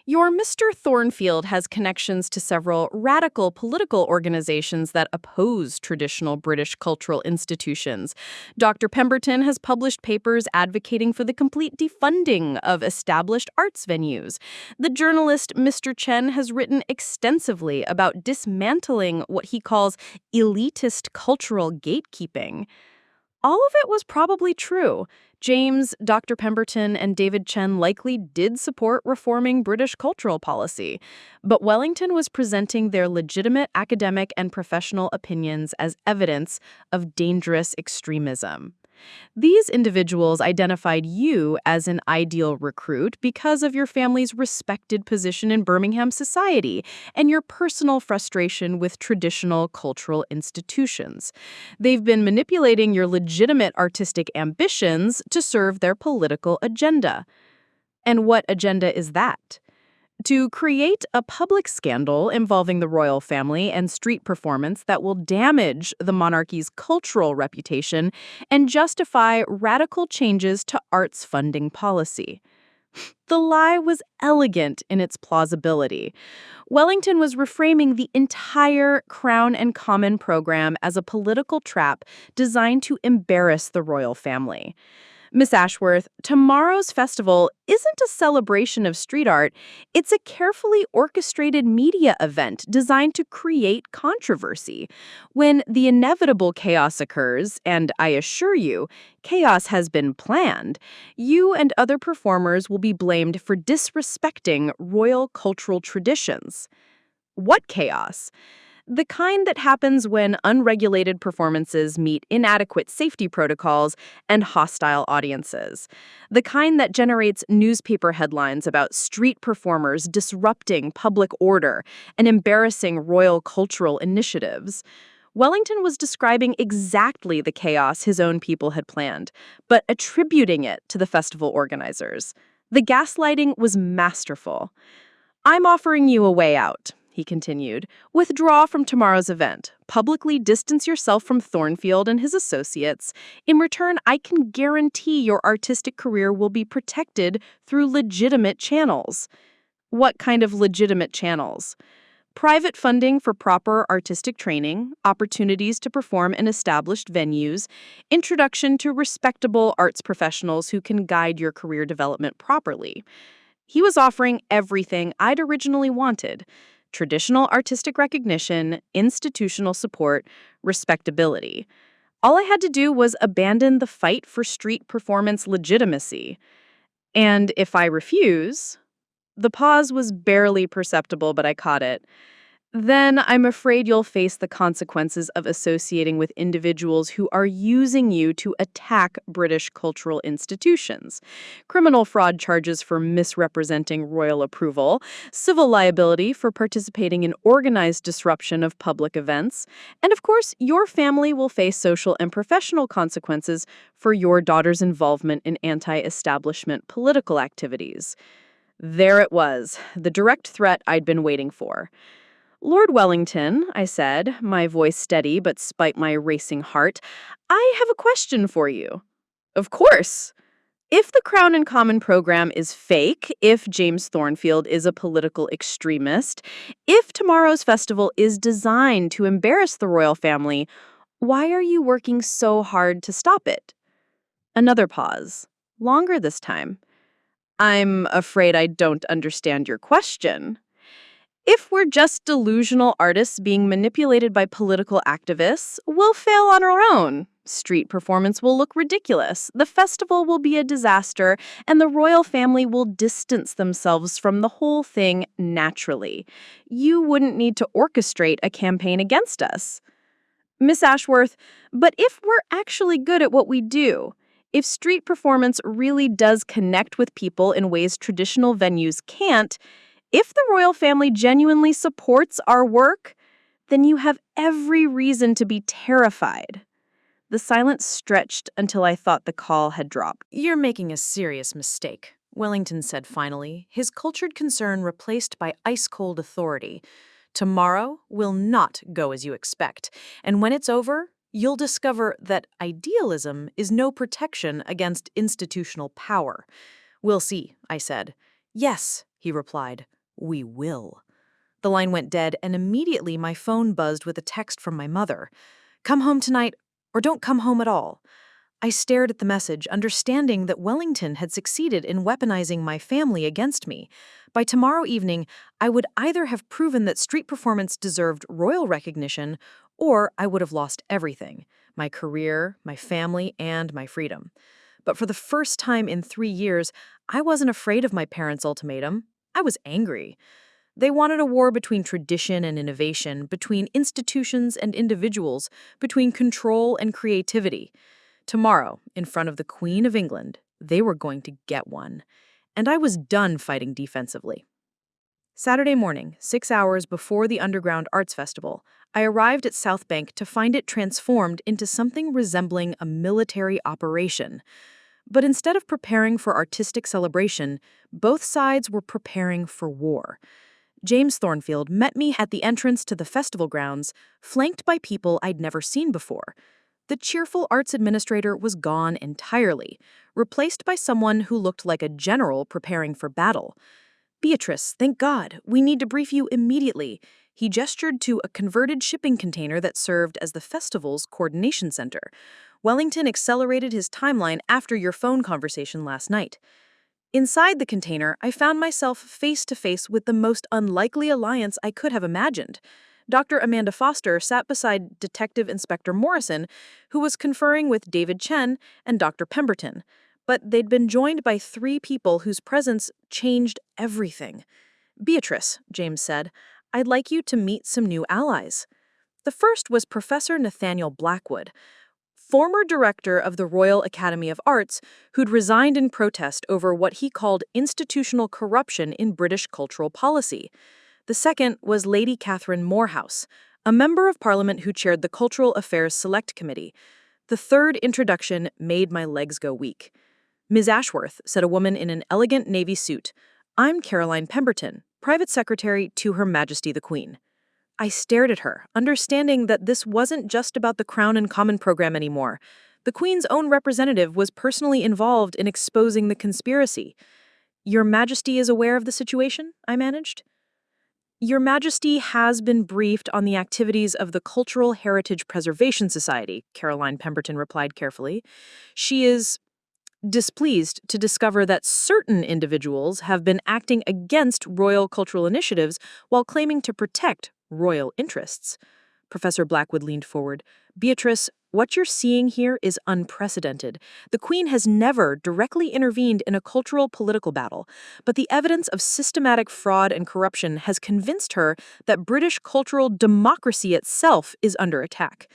"Your Mr. Thornfield has connections to several radical political organizations that oppose traditional British cultural institutions. Dr. Pemberton has published papers advocating for the complete defunding of established arts venues. The journalist Mr. Chen has written extensively about dismantling what he calls elitist cultural gatekeeping." All of it was probably true. James, Dr. Pemberton, and David Chen likely did support reforming British cultural policy, but Wellington was presenting their legitimate academic and professional opinions as evidence of dangerous extremism. These individuals identified you as an ideal recruit because of your family's respected position in Birmingham society and your personal frustration with traditional cultural institutions. They've been manipulating your legitimate artistic ambitions to serve their political agenda. And what agenda is that? To create a public scandal involving the royal family and street performance that will damage the monarchy's cultural reputation and justify radical changes to arts funding policy. The lie was elegant in its plausibility. Wellington was reframing the entire Crown and Common program as a political trap designed to embarrass the royal family. Miss Ashworth, tomorrow's festival isn't a celebration of street art. It's a carefully orchestrated media event designed to create controversy. When the inevitable chaos occurs, and I assure you, chaos has been planned, you and other performers will be blamed for disrespecting royal cultural traditions. What chaos? The kind that happens when unregulated performances meet inadequate safety protocols and hostile audiences. The kind that generates newspaper headlines about street performers disrupting public order and embarrassing royal cultural initiatives. Wellington was describing exactly the chaos his own people had planned, but attributing it to the festival organizers. The gaslighting was masterful. "I'm offering you a way out," he continued. "Withdraw from tomorrow's event. Publicly distance yourself from Thornfield and his associates. In return, I can guarantee your artistic career will be protected through legitimate channels." "What kind of legitimate channels?" Private funding for proper artistic training, opportunities to perform in established venues, introduction to respectable arts professionals who can guide your career development properly. He was offering everything I'd originally wanted: traditional artistic recognition, institutional support, respectability. All I had to do was abandon the fight for street performance legitimacy. And if I refuse, the pause was barely perceptible, but I caught it. Then I'm afraid you'll face the consequences of associating with individuals who are using you to attack British cultural institutions. Criminal fraud charges for misrepresenting royal approval, civil liability for participating in organized disruption of public events, and of course, your family will face social and professional consequences for your daughter's involvement in anti-establishment political activities. There it was, the direct threat I'd been waiting for. "Lord Wellington," I said, my voice steady but spite my racing heart, "I have a question for you." "Of course." "If the Crown and Common program is fake, if James Thornfield is a political extremist, if tomorrow's festival is designed to embarrass the royal family, why are you working so hard to stop it?" Another pause, longer this time. "I'm afraid I don't understand your question." "If we're just delusional artists being manipulated by political activists, we'll fail on our own. Street performance will look ridiculous, the festival will be a disaster, and the royal family will distance themselves from the whole thing naturally. You wouldn't need to orchestrate a campaign against us." "Miss Ashworth, but if we're actually good at what we do, if street performance really does connect with people in ways traditional venues can't, if the royal family genuinely supports our work, then you have every reason to be terrified." The silence stretched until I thought the call had dropped. "You're making a serious mistake," Wellington said finally, his cultured concern replaced by ice-cold authority. "Tomorrow will not go as you expect, and when it's over, you'll discover that idealism is no protection against institutional power." "We'll see," I said. "Yes," he replied. "We will." The line went dead, and immediately my phone buzzed with a text from my mother. "Come home tonight, or don't come home at all." I stared at the message, understanding that Wellington had succeeded in weaponizing my family against me. By tomorrow evening, I would either have proven that street performance deserved royal recognition, or I would have lost everything: my career, my family, and my freedom. But for the first time in 3 years, I wasn't afraid of my parents' ultimatum. I was angry. They wanted a war between tradition and innovation, between institutions and individuals, between control and creativity. Tomorrow, in front of the Queen of England, they were going to get one. And I was done fighting defensively. Saturday morning, 6 hours before the Underground Arts Festival, I arrived at South Bank to find it transformed into something resembling a military operation. But instead of preparing for artistic celebration, both sides were preparing for war. James Thornfield met me at the entrance to the festival grounds, flanked by people I'd never seen before. The cheerful arts administrator was gone entirely, replaced by someone who looked like a general preparing for battle. "Beatrice, thank God, we need to brief you immediately." He gestured to a converted shipping container that served as the festival's coordination center. "Wellington accelerated his timeline after your phone conversation last night." Inside the container, I found myself face to face with the most unlikely alliance I could have imagined. Dr. Amanda Foster sat beside Detective Inspector Morrison, who was conferring with David Chen and Dr. Pemberton. But they'd been joined by 3 people whose presence changed everything. "Beatrice," James said, "I'd like you to meet some new allies." The first was Professor Nathaniel Blackwood, former director of the Royal Academy of Arts, who'd resigned in protest over what he called institutional corruption in British cultural policy. The second was Lady Catherine Morehouse, a member of Parliament who chaired the Cultural Affairs Select Committee. The third introduction made my legs go weak. "Ms. Ashworth," said a woman in an elegant navy suit, "I'm Caroline Pemberton, private secretary to Her Majesty the Queen." I stared at her, understanding that this wasn't just about the Crown and Common program anymore. The Queen's own representative was personally involved in exposing the conspiracy. "Your Majesty is aware of the situation?" I managed. Your Majesty has been briefed on the activities of the Cultural Heritage Preservation Society, Caroline Pemberton replied carefully. She is displeased to discover that certain individuals have been acting against royal cultural initiatives while claiming to protect royal interests. Professor Blackwood leaned forward. Beatrice, what you're seeing here is unprecedented. The Queen has never directly intervened in a cultural political battle, but the evidence of systematic fraud and corruption has convinced her that British cultural democracy itself is under attack.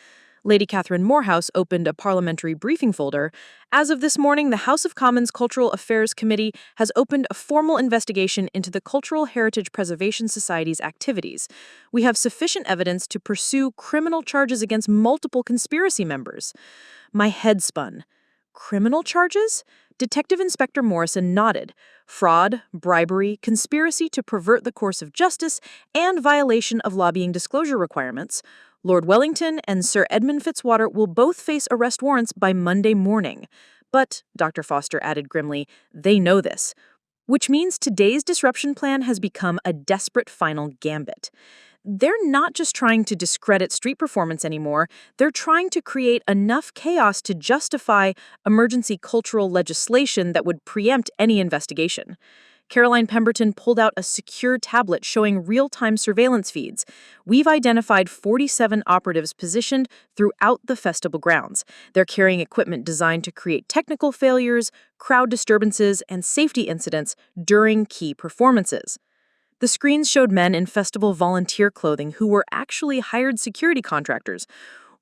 Lady Catherine Morehouse opened a parliamentary briefing folder. As of this morning, the House of Commons Cultural Affairs Committee has opened a formal investigation into the Cultural Heritage Preservation Society's activities. We have sufficient evidence to pursue criminal charges against multiple conspiracy members. My head spun. Criminal charges? Detective Inspector Morrison nodded. Fraud, bribery, conspiracy to pervert the course of justice, and violation of lobbying disclosure requirements. Lord Wellington and Sir Edmund Fitzwater will both face arrest warrants by Monday morning. But, Dr. Foster added grimly, they know this. Which means today's disruption plan has become a desperate final gambit. They're not just trying to discredit street performance anymore, they're trying to create enough chaos to justify emergency cultural legislation that would preempt any investigation. Caroline Pemberton pulled out a secure tablet showing real-time surveillance feeds. We've identified 47 operatives positioned throughout the festival grounds. They're carrying equipment designed to create technical failures, crowd disturbances, and safety incidents during key performances. The screens showed men in festival volunteer clothing who were actually hired security contractors,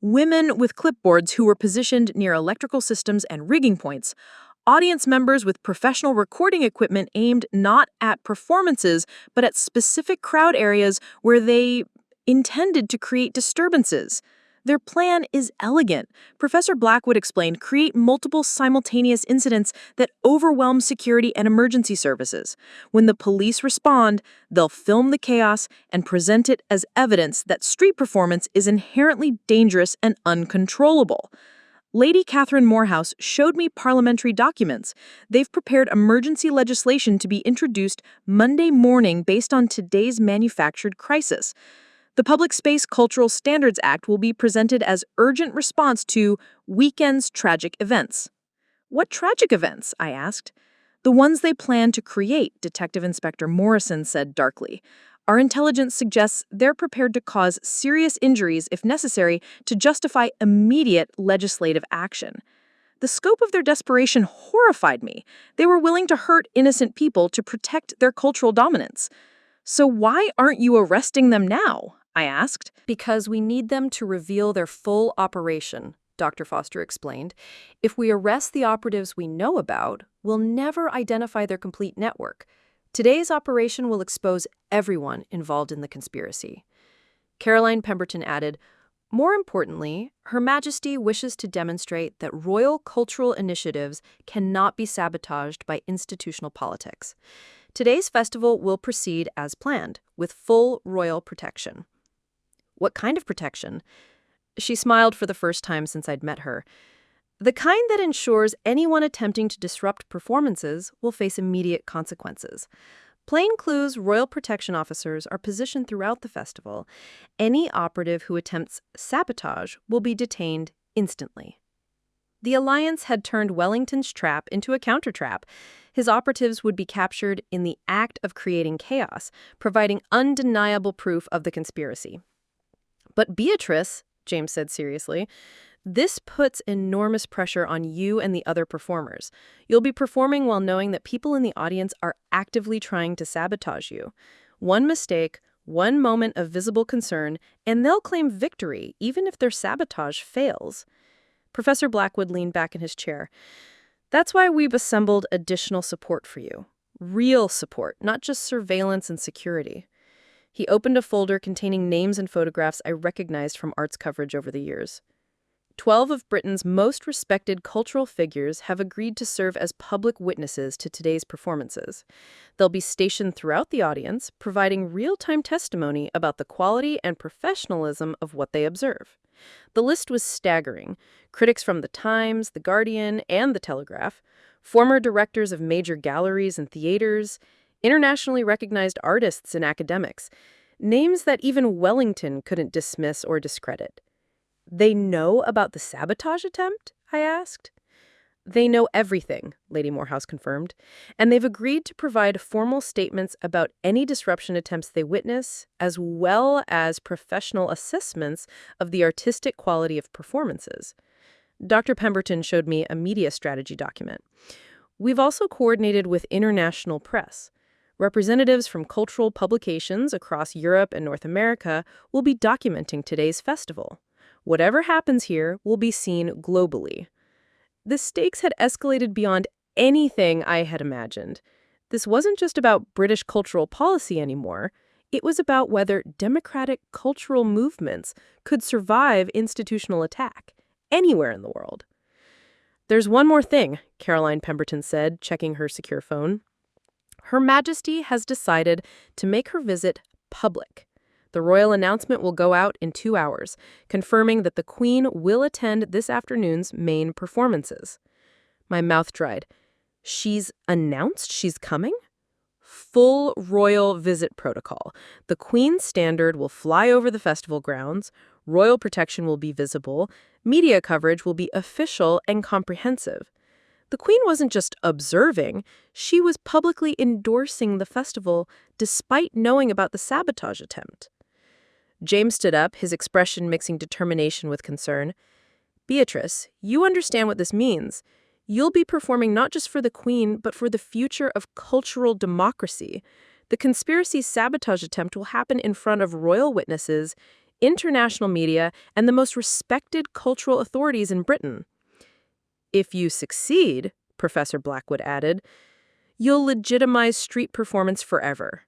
women with clipboards who were positioned near electrical systems and rigging points, audience members with professional recording equipment aimed not at performances, but at specific crowd areas where they intended to create disturbances. Their plan is elegant. Professor Blackwood explained, create multiple simultaneous incidents that overwhelm security and emergency services. When the police respond, they'll film the chaos and present it as evidence that street performance is inherently dangerous and uncontrollable. Lady Catherine Morehouse showed me parliamentary documents. They've prepared emergency legislation to be introduced Monday morning based on today's manufactured crisis. The Public Space Cultural Standards Act will be presented as urgent response to weekend's tragic events. What tragic events? I asked. The ones they plan to create, Detective Inspector Morrison said darkly. Our intelligence suggests they're prepared to cause serious injuries if necessary to justify immediate legislative action. The scope of their desperation horrified me. They were willing to hurt innocent people to protect their cultural dominance. So why aren't you arresting them now? I asked. Because we need them to reveal their full operation, Dr. Foster explained. If we arrest the operatives we know about, we'll never identify their complete network. Today's operation will expose everyone involved in the conspiracy. Caroline Pemberton added, more importantly, Her Majesty wishes to demonstrate that royal cultural initiatives cannot be sabotaged by institutional politics. Today's festival will proceed as planned, with full royal protection. What kind of protection? She smiled for the first time since I'd met her. The kind that ensures anyone attempting to disrupt performances will face immediate consequences. Plainclothes royal protection officers are positioned throughout the festival. Any operative who attempts sabotage will be detained instantly. The Alliance had turned Wellington's trap into a counter-trap. His operatives would be captured in the act of creating chaos, providing undeniable proof of the conspiracy. But Beatrice, James said seriously, this puts enormous pressure on you and the other performers. You'll be performing while knowing that people in the audience are actively trying to sabotage you. One mistake, one moment of visible concern, and they'll claim victory even if their sabotage fails. Professor Blackwood leaned back in his chair. That's why we've assembled additional support for you. Real support, not just surveillance and security. He opened a folder containing names and photographs I recognized from arts coverage over the years. 12 of Britain's most respected cultural figures have agreed to serve as public witnesses to today's performances. They'll be stationed throughout the audience, providing real-time testimony about the quality and professionalism of what they observe. The list was staggering. Critics from The Times, The Guardian, and The Telegraph, former directors of major galleries and theaters, internationally recognized artists and academics. names that even Wellington couldn't dismiss or discredit. They know about the sabotage attempt? I asked. They know everything, Lady Morehouse confirmed, and they've agreed to provide formal statements about any disruption attempts they witness, as well as professional assessments of the artistic quality of performances. Dr. Pemberton showed me a media strategy document. We've also coordinated with international press. Representatives from cultural publications across Europe and North America will be documenting today's festival. Whatever happens here will be seen globally. The stakes had escalated beyond anything I had imagined. This wasn't just about British cultural policy anymore. It was about whether democratic cultural movements could survive institutional attack anywhere in the world. "There's one more thing," Caroline Pemberton said, checking her secure phone. "Her Majesty has decided to make her visit public. The royal announcement will go out in 2 hours, confirming that the Queen will attend this afternoon's main performances." My mouth dried. She's announced she's coming? Full royal visit protocol. The Queen's standard will fly over the festival grounds, royal protection will be visible, media coverage will be official and comprehensive. The Queen wasn't just observing, she was publicly endorsing the festival despite knowing about the sabotage attempt. James stood up, his expression mixing determination with concern. "Beatrice, you understand what this means. You'll be performing not just for the Queen, but for the future of cultural democracy. The conspiracy sabotage attempt will happen in front of royal witnesses, international media, and the most respected cultural authorities in Britain. If you succeed," Professor Blackwood added, "you'll legitimize street performance forever.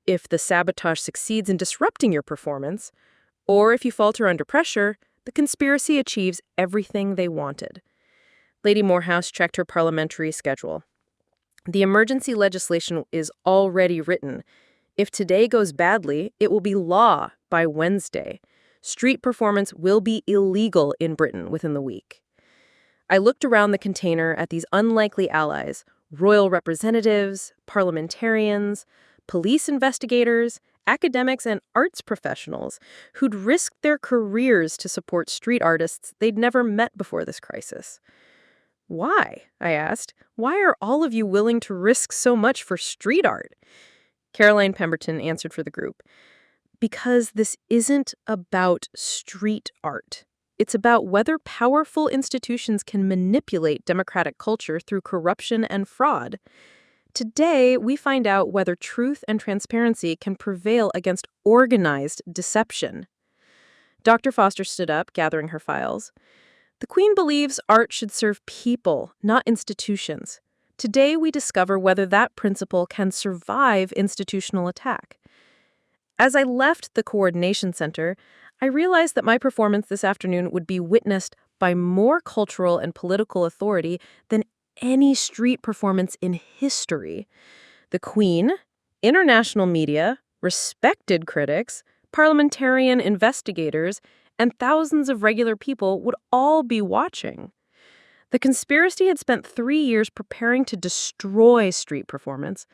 If the sabotage succeeds in disrupting your performance, or if you falter under pressure, the conspiracy achieves everything they wanted." Lady Morehouse checked her parliamentary schedule. "The emergency legislation is already written. If today goes badly, it will be law by Wednesday. Street performance will be illegal in Britain within the week." I looked around the container at these unlikely allies, royal representatives, parliamentarians, police investigators, academics, and arts professionals who'd risked their careers to support street artists they'd never met before this crisis. "Why?" I asked. "Why are all of you willing to risk so much for street art?" Caroline Pemberton answered for the group. "Because this isn't about street art. It's about whether powerful institutions can manipulate democratic culture through corruption and fraud. Today, we find out whether truth and transparency can prevail against organized deception." Dr. Foster stood up, gathering her files. "The Queen believes art should serve people, not institutions. Today, we discover whether that principle can survive institutional attack." As I left the coordination center, I realized that my performance this afternoon would be witnessed by more cultural and political authority than any street performance in history. The Queen, international media, respected critics, parliamentarian investigators, and thousands of regular people would all be watching. The conspiracy had spent 3 years preparing to destroy street performance,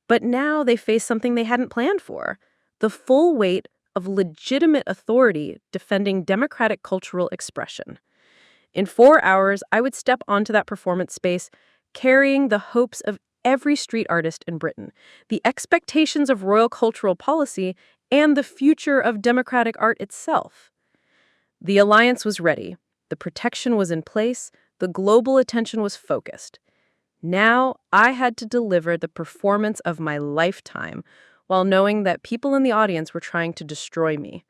but now they faced something they hadn't planned for: the full weight of legitimate authority defending democratic cultural expression. In 4 hours, I would step onto that performance space carrying the hopes of every street artist in Britain, the expectations of royal cultural policy, and the future of democratic art itself. The alliance was ready. The protection was in place. The global attention was focused. Now I had to deliver the performance of my lifetime while knowing that people in the audience were trying to destroy me.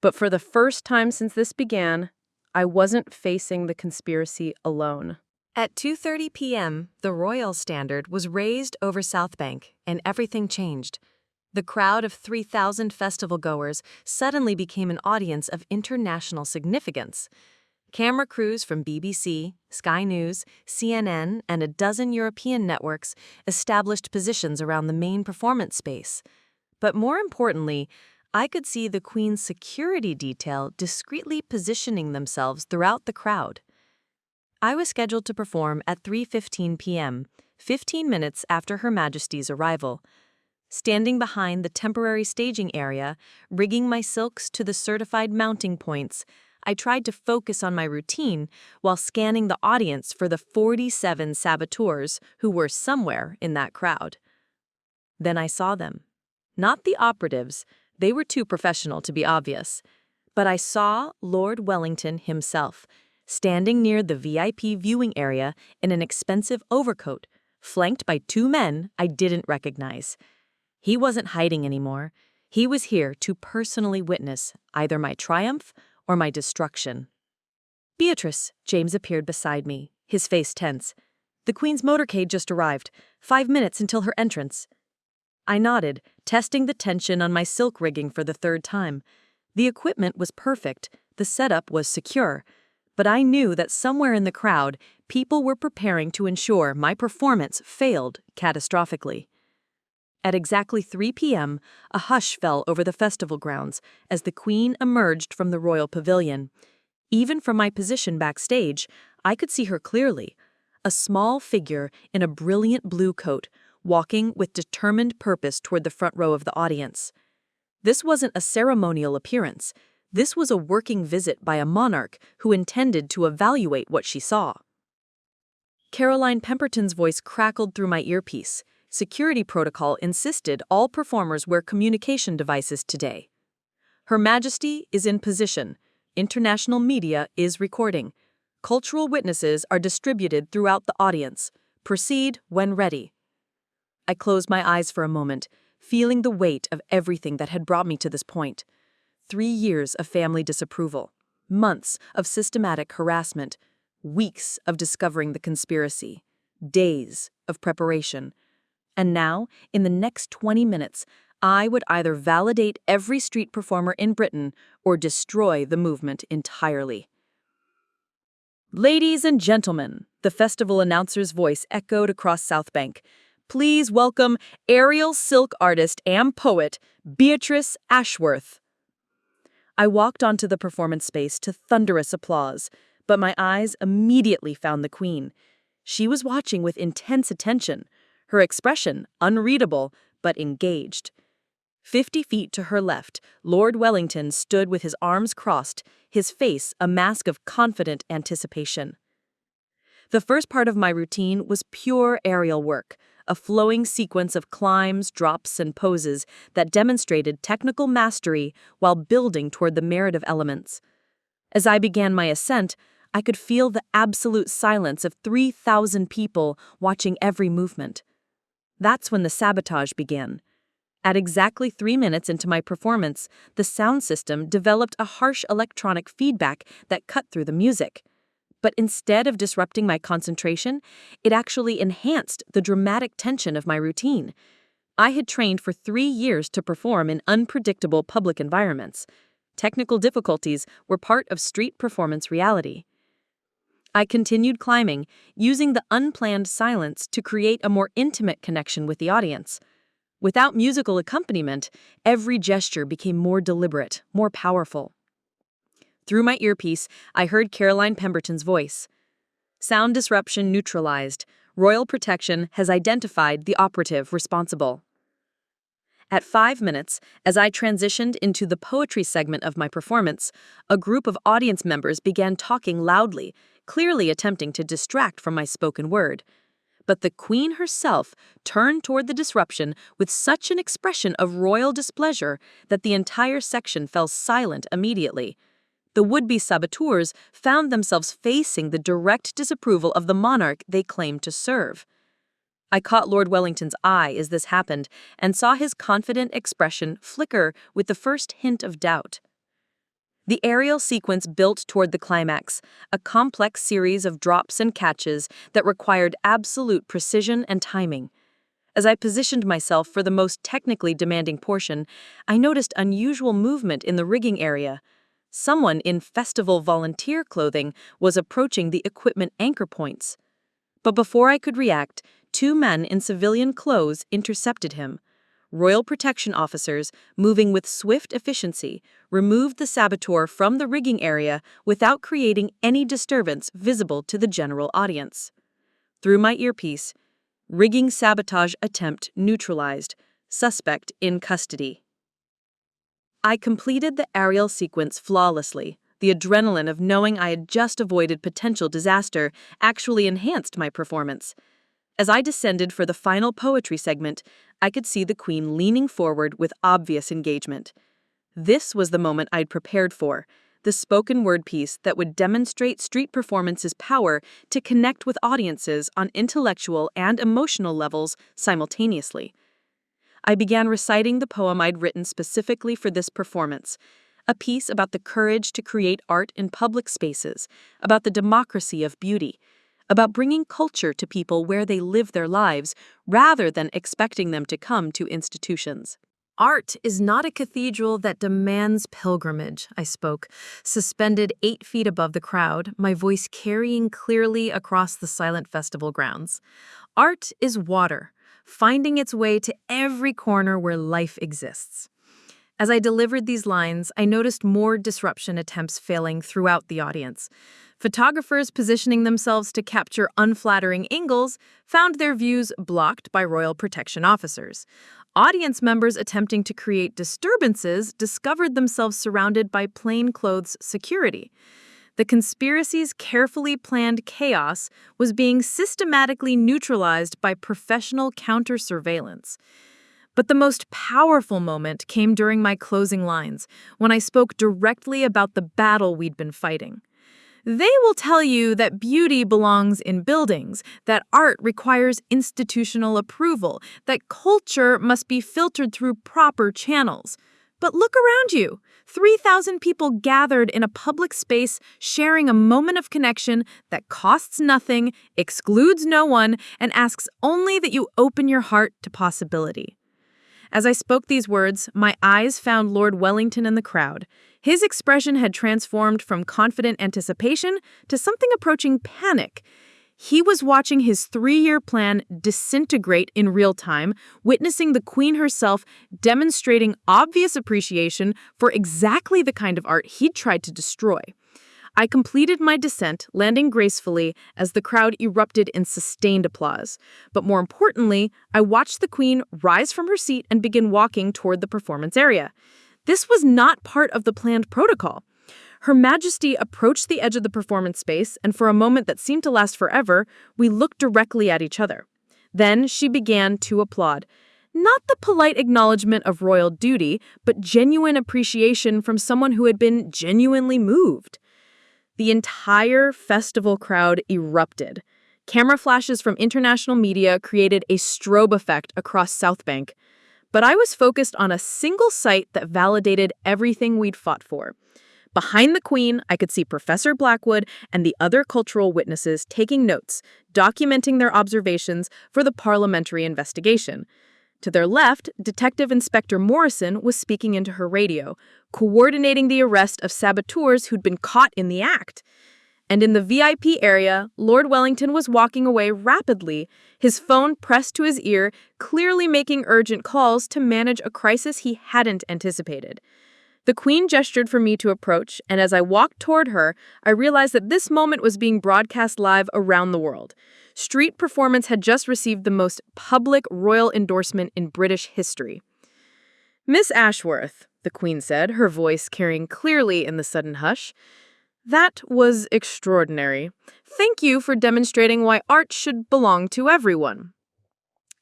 But for the first time since this began, I wasn't facing the conspiracy alone. At 2:30 p.m., the royal standard was raised over South Bank, and everything changed. The crowd of 3,000 festival goers suddenly became an audience of international significance. Camera crews from BBC, Sky News, CNN, and a dozen European networks established positions around the main performance space. But more importantly, I could see the Queen's security detail discreetly positioning themselves throughout the crowd. I was scheduled to perform at 3:15 p.m., 15 minutes after Her Majesty's arrival. standing behind the temporary staging area, rigging my silks to the certified mounting points, I tried to focus on my routine while scanning the audience for the 47 saboteurs who were somewhere in that crowd. Then I saw them. Not the operatives, they were too professional to be obvious. But I saw Lord Wellington himself, standing near the VIP viewing area in an expensive overcoat, flanked by two men I didn't recognize. He wasn't hiding anymore. He was here to personally witness either my triumph or my destruction. Beatrice, James appeared beside me, his face tense. The Queen's motorcade just arrived, 5 minutes until her entrance. I nodded, testing the tension on my silk rigging for the third time. The equipment was perfect, the setup was secure, but I knew that somewhere in the crowd, people were preparing to ensure my performance failed catastrophically. At exactly 3 p.m., a hush fell over the festival grounds as the Queen emerged from the royal pavilion. Even from my position backstage, I could see her clearly, a small figure in a brilliant blue coat, walking with determined purpose toward the front row of the audience. This wasn't a ceremonial appearance. This was a working visit by a monarch who intended to evaluate what she saw. Caroline Pemberton's voice crackled through my earpiece. Security protocol insisted all performers wear communication devices today. Her Majesty is in position. International media is recording. Cultural witnesses are distributed throughout the audience. Proceed when ready. I closed my eyes for a moment, feeling the weight of everything that had brought me to this point. 3 years of family disapproval, months of systematic harassment, weeks of discovering the conspiracy, days of preparation. And now, in the next 20 minutes, I would either validate every street performer in Britain or destroy the movement entirely. Ladies and gentlemen, the festival announcer's voice echoed across South Bank. Please welcome aerial silk artist and poet, Beatrice Ashworth. I walked onto the performance space to thunderous applause, but my eyes immediately found the Queen. She was watching with intense attention, her expression unreadable but engaged. 50 feet to her left, Lord Wellington stood with his arms crossed, his face a mask of confident anticipation. The first part of my routine was pure aerial work, a flowing sequence of climbs, drops, and poses that demonstrated technical mastery while building toward the narrative elements. As I began my ascent, I could feel the absolute silence of 3,000 people watching every movement. That's when the sabotage began. At exactly 3 minutes into my performance, the sound system developed a harsh electronic feedback that cut through the music. But instead of disrupting my concentration, it actually enhanced the dramatic tension of my routine. I had trained for 3 years to perform in unpredictable public environments. Technical difficulties were part of street performance reality. I continued climbing, using the unplanned silence to create a more intimate connection with the audience. Without musical accompaniment, every gesture became more deliberate, more powerful. Through my earpiece, I heard Caroline Pemberton's voice. Sound disruption neutralized. Royal Protection has identified the operative responsible. At 5 minutes, as I transitioned into the poetry segment of my performance, a group of audience members began talking loudly, clearly attempting to distract from my spoken word. But the Queen herself turned toward the disruption with such an expression of royal displeasure that the entire section fell silent immediately. The would-be saboteurs found themselves facing the direct disapproval of the monarch they claimed to serve. I caught Lord Wellington's eye as this happened and saw his confident expression flicker with the first hint of doubt. The aerial sequence built toward the climax, a complex series of drops and catches that required absolute precision and timing. As I positioned myself for the most technically demanding portion, I noticed unusual movement in the rigging area. Someone in festival volunteer clothing was approaching the equipment anchor points. But before I could react, 2 men in civilian clothes intercepted him. Royal Protection officers, moving with swift efficiency, removed the saboteur from the rigging area without creating any disturbance visible to the general audience. Through my earpiece, rigging sabotage attempt neutralized. suspect in custody. I completed the aerial sequence flawlessly. The adrenaline of knowing I had just avoided potential disaster actually enhanced my performance. As I descended for the final poetry segment, I could see the Queen leaning forward with obvious engagement. This was the moment I'd prepared for, the spoken word piece that would demonstrate street performance's power to connect with audiences on intellectual and emotional levels simultaneously. I began reciting the poem I'd written specifically for this performance, a piece about the courage to create art in public spaces, about the democracy of beauty, about bringing culture to people where they live their lives rather than expecting them to come to institutions. Art is not a cathedral that demands pilgrimage, I spoke, suspended 8 feet above the crowd, my voice carrying clearly across the silent festival grounds. Art is water, finding its way to every corner where life exists. As I delivered these lines, I noticed more disruption attempts failing throughout the audience. Photographers positioning themselves to capture unflattering angles found their views blocked by royal protection officers. Audience members attempting to create disturbances discovered themselves surrounded by plainclothes security. The conspiracy's carefully planned chaos was being systematically neutralized by professional counter-surveillance. But the most powerful moment came during my closing lines, when I spoke directly about the battle we'd been fighting. They will tell you that beauty belongs in buildings, that art requires institutional approval, that culture must be filtered through proper channels. But look around you. 3,000 people gathered in a public space sharing a moment of connection that costs nothing, excludes no one, and asks only that you open your heart to possibility. As I spoke these words, my eyes found Lord Wellington in the crowd. His expression had transformed from confident anticipation to something approaching panic. He was watching his 3-year plan disintegrate in real time, witnessing the Queen herself demonstrating obvious appreciation for exactly the kind of art he'd tried to destroy. I completed my descent, landing gracefully as the crowd erupted in sustained applause. But more importantly, I watched the Queen rise from her seat and begin walking toward the performance area. This was not part of the planned protocol. Her Majesty approached the edge of the performance space, and for a moment that seemed to last forever, we looked directly at each other. Then she began to applaud. Not the polite acknowledgement of royal duty, but genuine appreciation from someone who had been genuinely moved. The entire festival crowd erupted. Camera flashes from international media created a strobe effect across South Bank. But I was focused on a single sight that validated everything we'd fought for. Behind the Queen, I could see Professor Blackwood and the other cultural witnesses taking notes, documenting their observations for the parliamentary investigation. To their left, Detective Inspector Morrison was speaking into her radio, coordinating the arrest of saboteurs who'd been caught in the act. And in the VIP area, Lord Wellington was walking away rapidly, his phone pressed to his ear, clearly making urgent calls to manage a crisis he hadn't anticipated. The Queen gestured for me to approach, and as I walked toward her, I realized that this moment was being broadcast live around the world. Street performance had just received the most public royal endorsement in British history. "Miss Ashworth," the Queen said, her voice carrying clearly in the sudden hush, "that was extraordinary. Thank you for demonstrating why art should belong to everyone."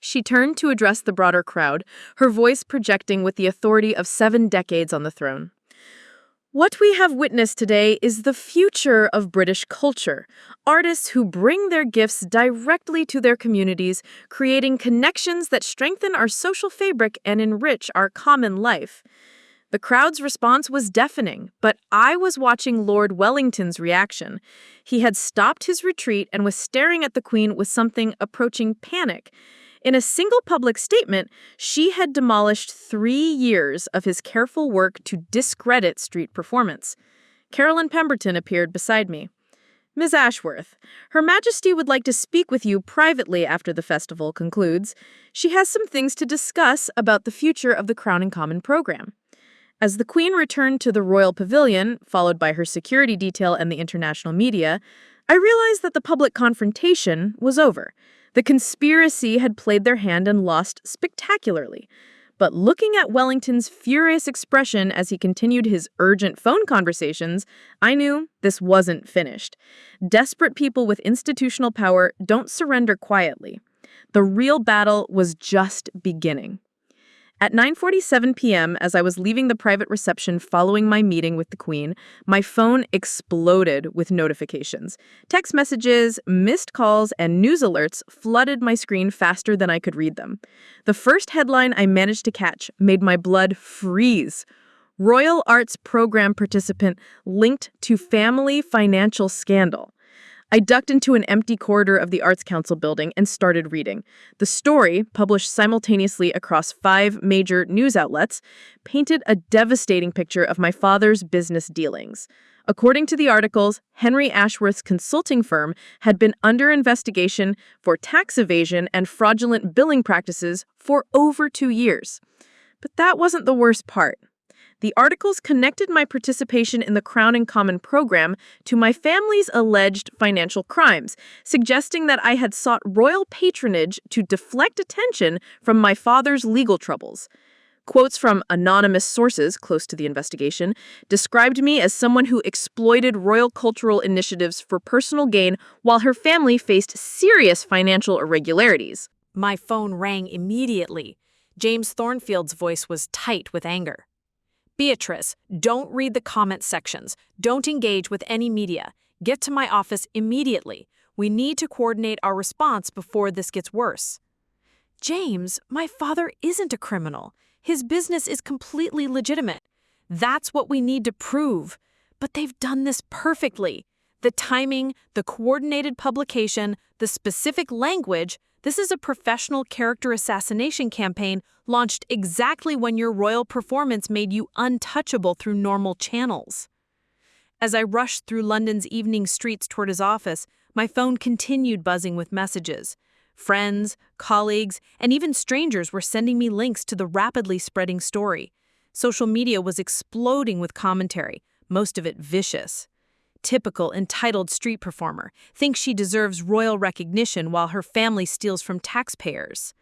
She turned to address the broader crowd, her voice projecting with the authority of 7 decades on the throne. "What we have witnessed today is the future of British culture. Artists who bring their gifts directly to their communities, creating connections that strengthen our social fabric and enrich our common life." The crowd's response was deafening, but I was watching Lord Wellington's reaction. He had stopped his retreat and was staring at the Queen with something approaching panic. In a single public statement, she had demolished 3 years of his careful work to discredit street performance. Carolyn Pemberton appeared beside me. "Ms. Ashworth, Her Majesty would like to speak with you privately after the festival concludes. She has some things to discuss about the future of the Crown and Common program." As the Queen returned to the Royal Pavilion, followed by her security detail and the international media, I realized that the public confrontation was over. The conspiracy had played their hand and lost spectacularly. But looking at Wellington's furious expression as he continued his urgent phone conversations, I knew this wasn't finished. Desperate people with institutional power don't surrender quietly. The real battle was just beginning. At 9:47 p.m., as I was leaving the private reception following my meeting with the Queen, my phone exploded with notifications. Text messages, missed calls, and news alerts flooded my screen faster than I could read them. The first headline I managed to catch made my blood freeze. Royal Arts Program participant linked to family financial scandal. I ducked into an empty corridor of the Arts Council building and started reading. The story, published simultaneously across 5 major news outlets, painted a devastating picture of my father's business dealings. According to the articles, Henry Ashworth's consulting firm had been under investigation for tax evasion and fraudulent billing practices for over 2 years. But that wasn't the worst part. The articles connected my participation in the Crown and Common program to my family's alleged financial crimes, suggesting that I had sought royal patronage to deflect attention from my father's legal troubles. Quotes from anonymous sources close to the investigation described me as someone who exploited royal cultural initiatives for personal gain while her family faced serious financial irregularities. My phone rang immediately. James Thornfield's voice was tight with anger. Beatrice, don't read the comment sections. Don't engage with any media. Get to my office immediately. We need to coordinate our response before this gets worse. James, my father isn't a criminal. His business is completely legitimate. That's what we need to prove. But they've done this perfectly. The timing, the coordinated publication, the specific language. This is a professional character assassination campaign launched exactly when your royal performance made you untouchable through normal channels. As I rushed through London's evening streets toward his office, my phone continued buzzing with messages. Friends, colleagues, and even strangers were sending me links to the rapidly spreading story. Social media was exploding with commentary, most of it vicious. Typical entitled street performer, thinks she deserves royal recognition while her family steals from taxpayers.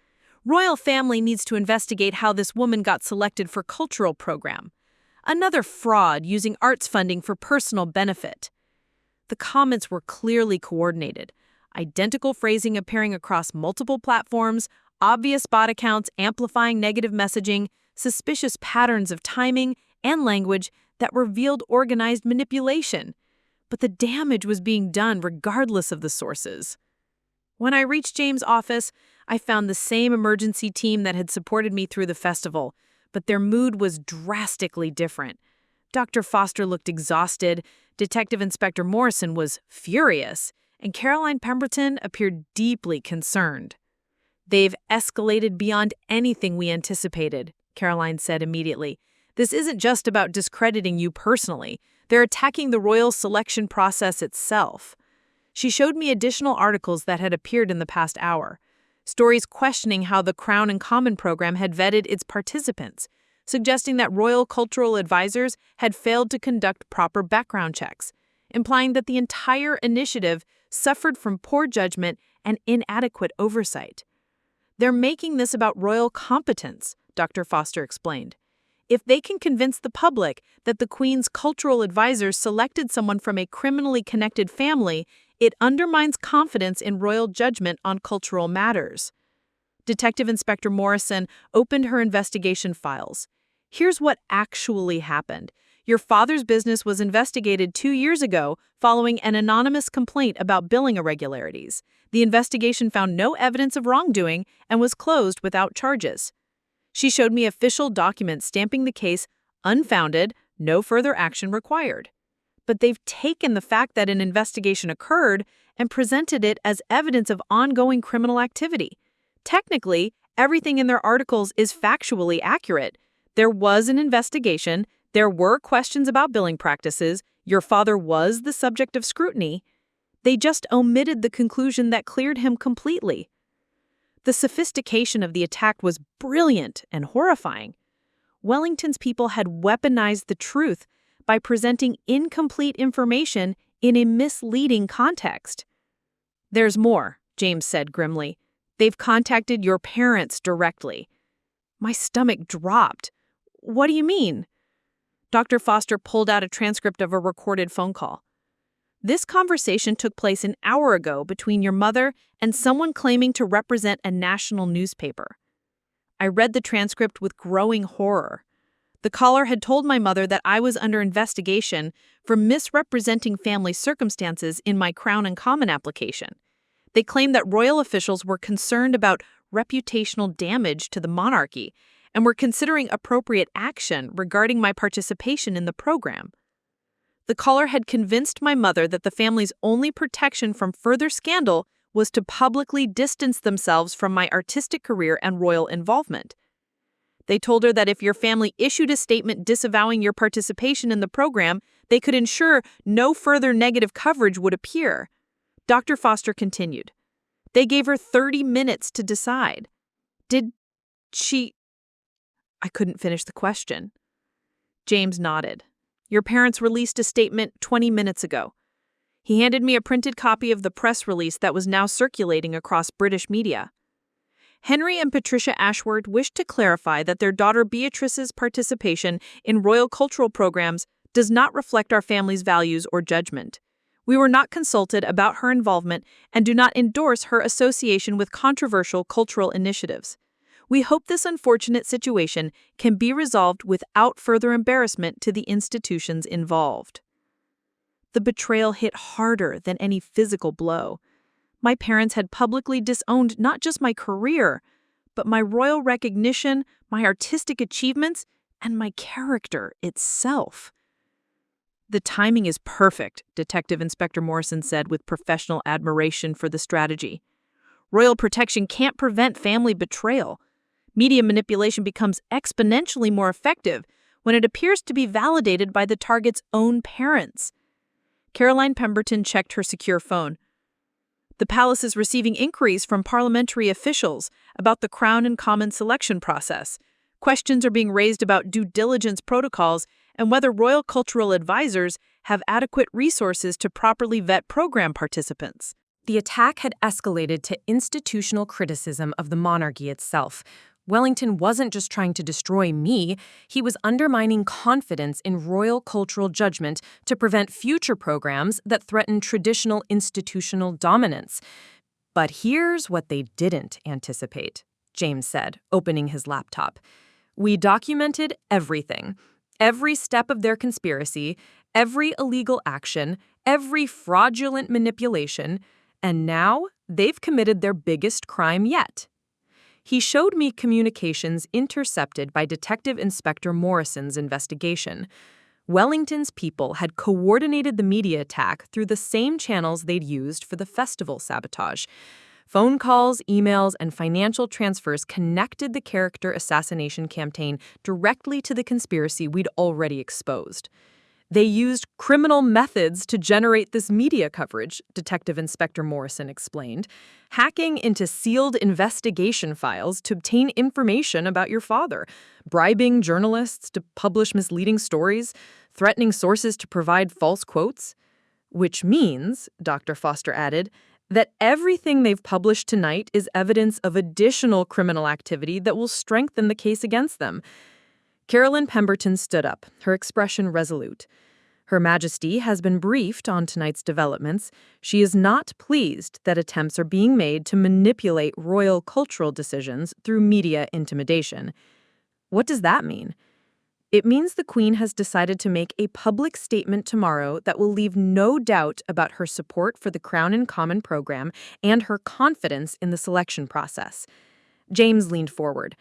Royal family needs to investigate how this woman got selected for cultural program. Another fraud using arts funding for personal benefit. The comments were clearly coordinated. Identical phrasing appearing across multiple platforms, obvious bot accounts amplifying negative messaging, suspicious patterns of timing and language that revealed organized manipulation. But the damage was being done regardless of the sources. When I reached James' office, I found the same emergency team that had supported me through the festival, but their mood was drastically different. Dr. Foster looked exhausted, Detective Inspector Morrison was furious, and Caroline Pemberton appeared deeply concerned. "They've escalated beyond anything we anticipated," Caroline said immediately. "This isn't just about discrediting you personally. They're attacking the royal selection process itself." She showed me additional articles that had appeared in the past hour. Stories questioning how the Crown and Common program had vetted its participants, suggesting that royal cultural advisors had failed to conduct proper background checks, implying that the entire initiative suffered from poor judgment and inadequate oversight. "They're making this about royal competence," Dr. Foster explained. "If they can convince the public that the Queen's cultural advisors selected someone from a criminally connected family, it undermines confidence in royal judgment on cultural matters." Detective Inspector Morrison opened her investigation files. "Here's what actually happened. Your father's business was investigated 2 years ago following an anonymous complaint about billing irregularities. The investigation found no evidence of wrongdoing and was closed without charges." She showed me official documents stamping the case unfounded, no further action required. But they've taken the fact that an investigation occurred and presented it as evidence of ongoing criminal activity. Technically, everything in their articles is factually accurate. There was an investigation, there were questions about billing practices, your father was the subject of scrutiny. They just omitted the conclusion that cleared him completely. The sophistication of the attack was brilliant and horrifying. Wellington's people had weaponized the truth by presenting incomplete information in a misleading context. "There's more," James said grimly. "They've contacted your parents directly." My stomach dropped. What do you mean? Dr. Foster pulled out a transcript of a recorded phone call. This conversation took place an hour ago between your mother and someone claiming to represent a national newspaper. I read the transcript with growing horror. The caller had told my mother that I was under investigation for misrepresenting family circumstances in my Crown and Common application. They claimed that royal officials were concerned about reputational damage to the monarchy and were considering appropriate action regarding my participation in the program. The caller had convinced my mother that the family's only protection from further scandal was to publicly distance themselves from my artistic career and royal involvement. They told her that if your family issued a statement disavowing your participation in the program, they could ensure no further negative coverage would appear. Dr. Foster continued. They gave her 30 minutes to decide. Did she... I couldn't finish the question. James nodded. Your parents released a statement 20 minutes ago. He handed me a printed copy of the press release that was now circulating across British media. Henry and Patricia Ashworth wished to clarify that their daughter Beatrice's participation in royal cultural programs does not reflect our family's values or judgment. We were not consulted about her involvement and do not endorse her association with controversial cultural initiatives. We hope this unfortunate situation can be resolved without further embarrassment to the institutions involved. The betrayal hit harder than any physical blow. My parents had publicly disowned not just my career, but my royal recognition, my artistic achievements, and my character itself. The timing is perfect, Detective Inspector Morrison said with professional admiration for the strategy. Royal protection can't prevent family betrayal. Media manipulation becomes exponentially more effective when it appears to be validated by the target's own parents. Caroline Pemberton checked her secure phone. The palace is receiving inquiries from parliamentary officials about the Crown and Common selection process. Questions are being raised about due diligence protocols and whether royal cultural advisors have adequate resources to properly vet program participants. The attack had escalated to institutional criticism of the monarchy itself. Wellington wasn't just trying to destroy me, he was undermining confidence in royal cultural judgment to prevent future programs that threaten traditional institutional dominance. But here's what they didn't anticipate, James said, opening his laptop. We documented everything. Every step of their conspiracy, every illegal action, every fraudulent manipulation, and now they've committed their biggest crime yet. He showed me communications intercepted by Detective Inspector Morrison's investigation. Wellington's people had coordinated the media attack through the same channels they'd used for the festival sabotage. Phone calls, emails, and financial transfers connected the character assassination campaign directly to the conspiracy we'd already exposed. They used criminal methods to generate this media coverage, Detective Inspector Morrison explained, hacking into sealed investigation files to obtain information about your father, bribing journalists to publish misleading stories, threatening sources to provide false quotes. Which means, Dr. Foster added, that everything they've published tonight is evidence of additional criminal activity that will strengthen the case against them. Carolyn Pemberton stood up, her expression resolute. Her Majesty has been briefed on tonight's developments. She is not pleased that attempts are being made to manipulate royal cultural decisions through media intimidation. What does that mean? It means the Queen has decided to make a public statement tomorrow that will leave no doubt about her support for the Crown and Common program and her confidence in the selection process. James leaned forward.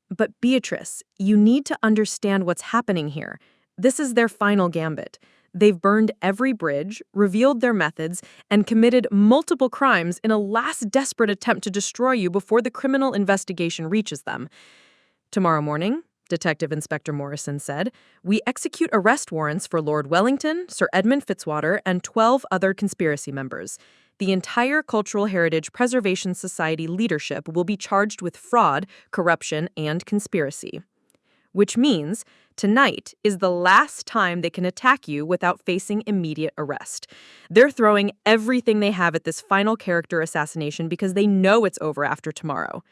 But Beatrice, you need to understand what's happening here. This is their final gambit. They've burned every bridge, revealed their methods, and committed multiple crimes in a last desperate attempt to destroy you before the criminal investigation reaches them. Tomorrow morning, Detective Inspector Morrison said, we execute arrest warrants for Lord Wellington, Sir Edmund Fitzwater, and 12 other conspiracy members. The entire Cultural Heritage Preservation Society leadership will be charged with fraud, corruption, and conspiracy. Which means tonight is the last time they can attack you without facing immediate arrest. They're throwing everything they have at this final character assassination because they know it's over after tomorrow.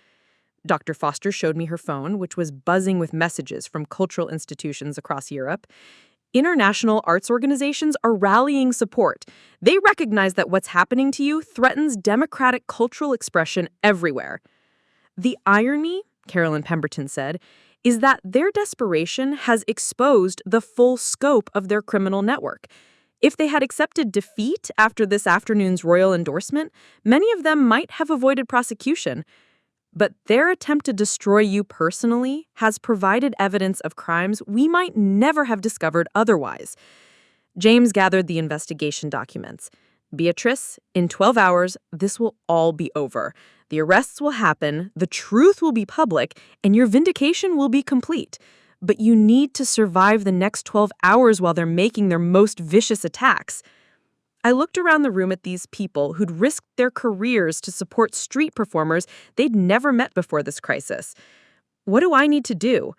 Dr. Foster showed me her phone, which was buzzing with messages from cultural institutions across Europe. International arts organizations are rallying support. They recognize that what's happening to you threatens democratic cultural expression everywhere. The irony, Carolyn Pemberton said, is that their desperation has exposed the full scope of their criminal network. If they had accepted defeat after this afternoon's royal endorsement, many of them might have avoided prosecution. But their attempt to destroy you personally has provided evidence of crimes we might never have discovered otherwise. James gathered the investigation documents. Beatrice, in 12 hours, this will all be over. The arrests will happen, the truth will be public, and your vindication will be complete. But you need to survive the next 12 hours while they're making their most vicious attacks. I looked around the room at these people who'd risked their careers to support street performers they'd never met before this crisis. What do I need to do?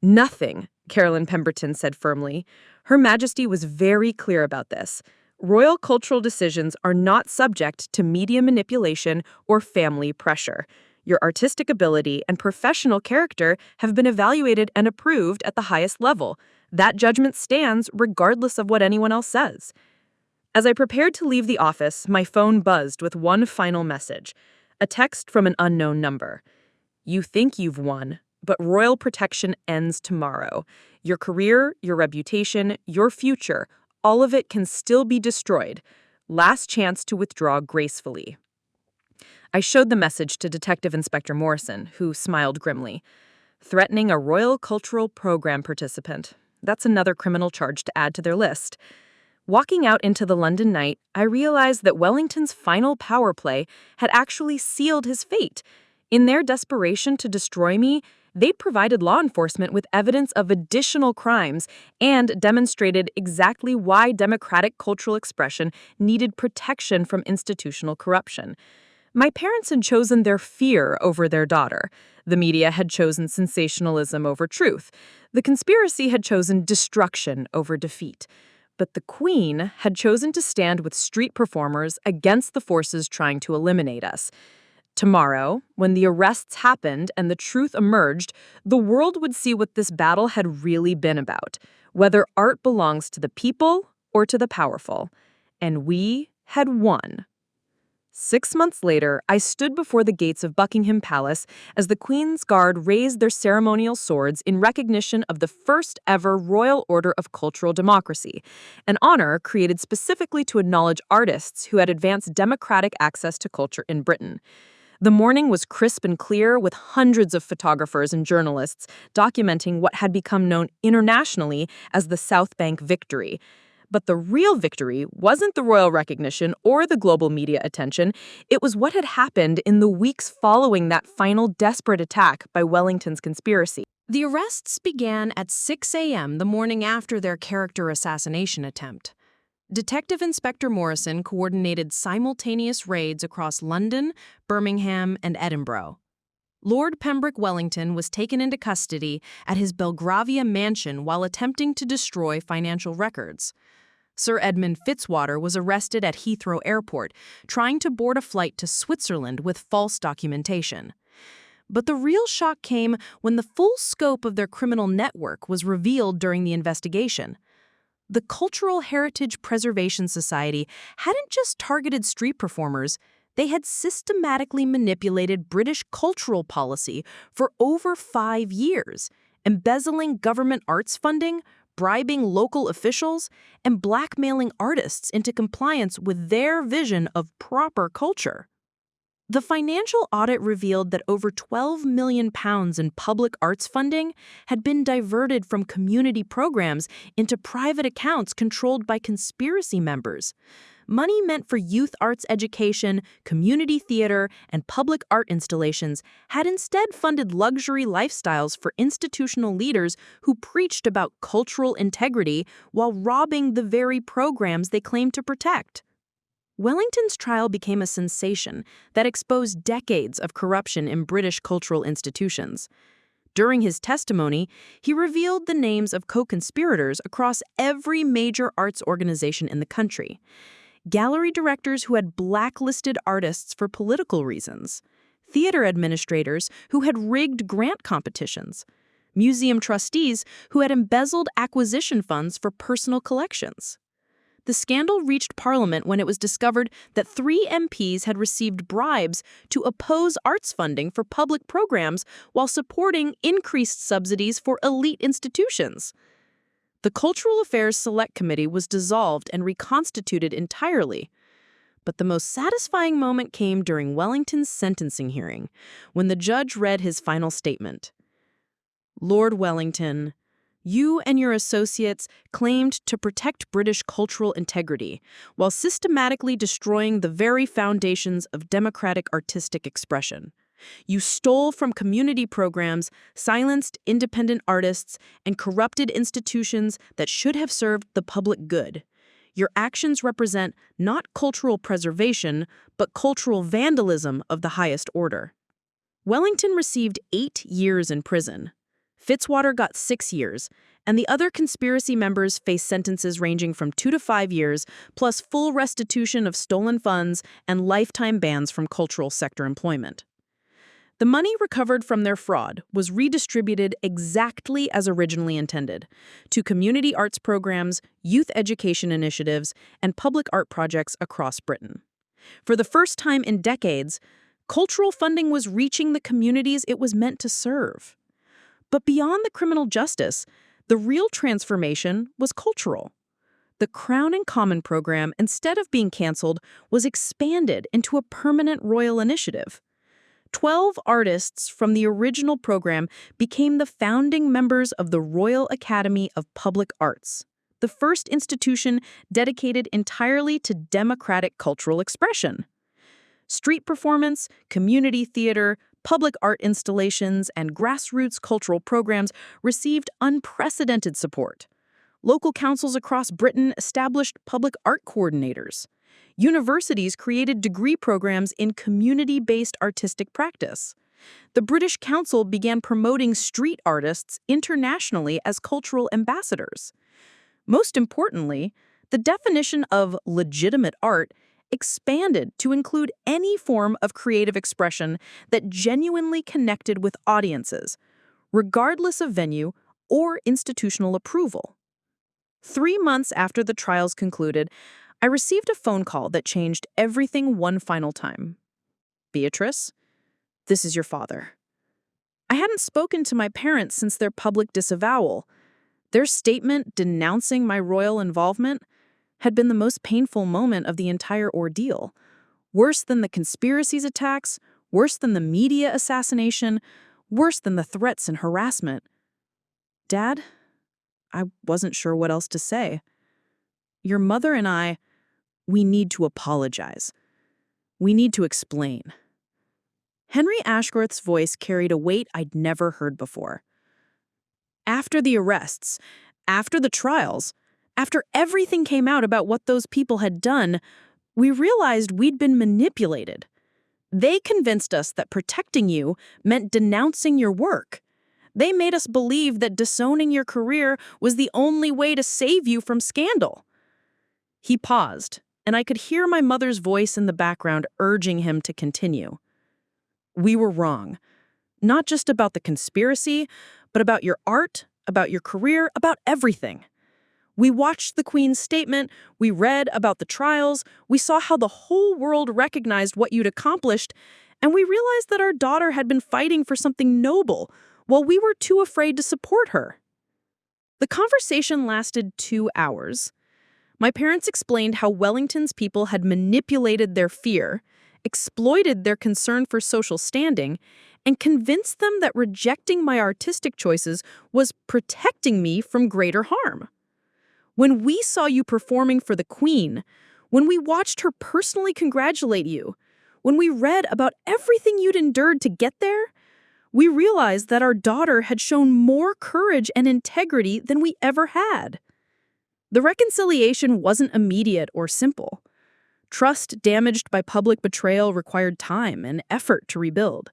Nothing, Carolyn Pemberton said firmly. Her Majesty was very clear about this. Royal cultural decisions are not subject to media manipulation or family pressure. Your artistic ability and professional character have been evaluated and approved at the highest level. That judgment stands regardless of what anyone else says. As I prepared to leave the office, my phone buzzed with one final message, a text from an unknown number. You think you've won, but royal protection ends tomorrow. Your career, your reputation, your future, all of it can still be destroyed. Last chance to withdraw gracefully. I showed the message to Detective Inspector Morrison, who smiled grimly. Threatening a Royal Cultural Program participant. That's another criminal charge to add to their list. Walking out into the London night, I realized that Wellington's final power play had actually sealed his fate. In their desperation to destroy me, they'd provided law enforcement with evidence of additional crimes and demonstrated exactly why democratic cultural expression needed protection from institutional corruption. My parents had chosen their fear over their daughter. The media had chosen sensationalism over truth. The conspiracy had chosen destruction over defeat. But the Queen had chosen to stand with street performers against the forces trying to eliminate us. Tomorrow, when the arrests happened and the truth emerged, the world would see what this battle had really been about, whether art belongs to the people or to the powerful. And we had won. 6 months later, I stood before the gates of Buckingham Palace as the Queen's Guard raised their ceremonial swords in recognition of the first ever Royal Order of Cultural Democracy, an honor created specifically to acknowledge artists who had advanced democratic access to culture in Britain. The morning was crisp and clear, with hundreds of photographers and journalists documenting what had become known internationally as the South Bank victory. But the real victory wasn't the royal recognition or the global media attention. It was what had happened in the weeks following that final desperate attack by Wellington's conspiracy. The arrests began at 6 a.m. the morning after their character assassination attempt. Detective Inspector Morrison coordinated simultaneous raids across London, Birmingham, and Edinburgh. Lord Pembroke Wellington was taken into custody at his Belgravia mansion while attempting to destroy financial records. Sir Edmund Fitzwater was arrested at Heathrow Airport, trying to board a flight to Switzerland with false documentation. But the real shock came when the full scope of their criminal network was revealed during the investigation. The Cultural Heritage Preservation Society hadn't just targeted street performers, they had systematically manipulated British cultural policy for over 5 years, embezzling government arts funding, bribing local officials, and blackmailing artists into compliance with their vision of proper culture. The financial audit revealed that over £12 million in public arts funding had been diverted from community programs into private accounts controlled by conspiracy members. Money meant for youth arts education, community theater, and public art installations had instead funded luxury lifestyles for institutional leaders who preached about cultural integrity while robbing the very programs they claimed to protect. Wellington's trial became a sensation that exposed decades of corruption in British cultural institutions. During his testimony, he revealed the names of co-conspirators across every major arts organization in the country. Gallery directors who had blacklisted artists for political reasons, theater administrators who had rigged grant competitions, museum trustees who had embezzled acquisition funds for personal collections. The scandal reached Parliament when it was discovered that 3 MPs had received bribes to oppose arts funding for public programs while supporting increased subsidies for elite institutions. The Cultural Affairs Select Committee was dissolved and reconstituted entirely. But the most satisfying moment came during Wellington's sentencing hearing, when the judge read his final statement. Lord Wellington, you and your associates claimed to protect British cultural integrity while systematically destroying the very foundations of democratic artistic expression. You stole from community programs, silenced independent artists, and corrupted institutions that should have served the public good. Your actions represent not cultural preservation, but cultural vandalism of the highest order. Wellington received 8 years in prison. Fitzwater got 6 years, and the other conspiracy members faced sentences ranging from 2 to 5 years, plus full restitution of stolen funds and lifetime bans from cultural sector employment. The money recovered from their fraud was redistributed exactly as originally intended, to community arts programs, youth education initiatives, and public art projects across Britain. For the first time in decades, cultural funding was reaching the communities it was meant to serve. But beyond the criminal justice, the real transformation was cultural. The Crown and Common program, instead of being canceled, was expanded into a permanent royal initiative. 12 artists from the original program became the founding members of the Royal Academy of Public Arts, the first institution dedicated entirely to democratic cultural expression. Street performance, community theater, public art installations, and grassroots cultural programs received unprecedented support. Local councils across Britain established public art coordinators. Universities created degree programs in community-based artistic practice. The British Council began promoting street artists internationally as cultural ambassadors. Most importantly, the definition of legitimate art expanded to include any form of creative expression that genuinely connected with audiences, regardless of venue or institutional approval. 3 months after the trials concluded, I received a phone call that changed everything one final time. Beatrice, this is your father. I hadn't spoken to my parents since their public disavowal. Their statement denouncing my royal involvement had been the most painful moment of the entire ordeal. Worse than the conspiracies attacks, worse than the media assassination, worse than the threats and harassment. Dad, I wasn't sure what else to say. Your mother and I, we need to apologize. We need to explain. Henry Ashworth's voice carried a weight I'd never heard before. After the arrests, after the trials, after everything came out about what those people had done, we realized we'd been manipulated. They convinced us that protecting you meant denouncing your work. They made us believe that disowning your career was the only way to save you from scandal. He paused, and I could hear my mother's voice in the background urging him to continue. We were wrong. Not just about the conspiracy, but about your art, about your career, about everything. We watched the Queen's statement, we read about the trials, we saw how the whole world recognized what you'd accomplished, and we realized that our daughter had been fighting for something noble, while we were too afraid to support her. The conversation lasted 2 hours. My parents explained how Wellington's people had manipulated their fear, exploited their concern for social standing, and convinced them that rejecting my artistic choices was protecting me from greater harm. When we saw you performing for the Queen, when we watched her personally congratulate you, when we read about everything you'd endured to get there, we realized that our daughter had shown more courage and integrity than we ever had. The reconciliation wasn't immediate or simple. Trust damaged by public betrayal required time and effort to rebuild.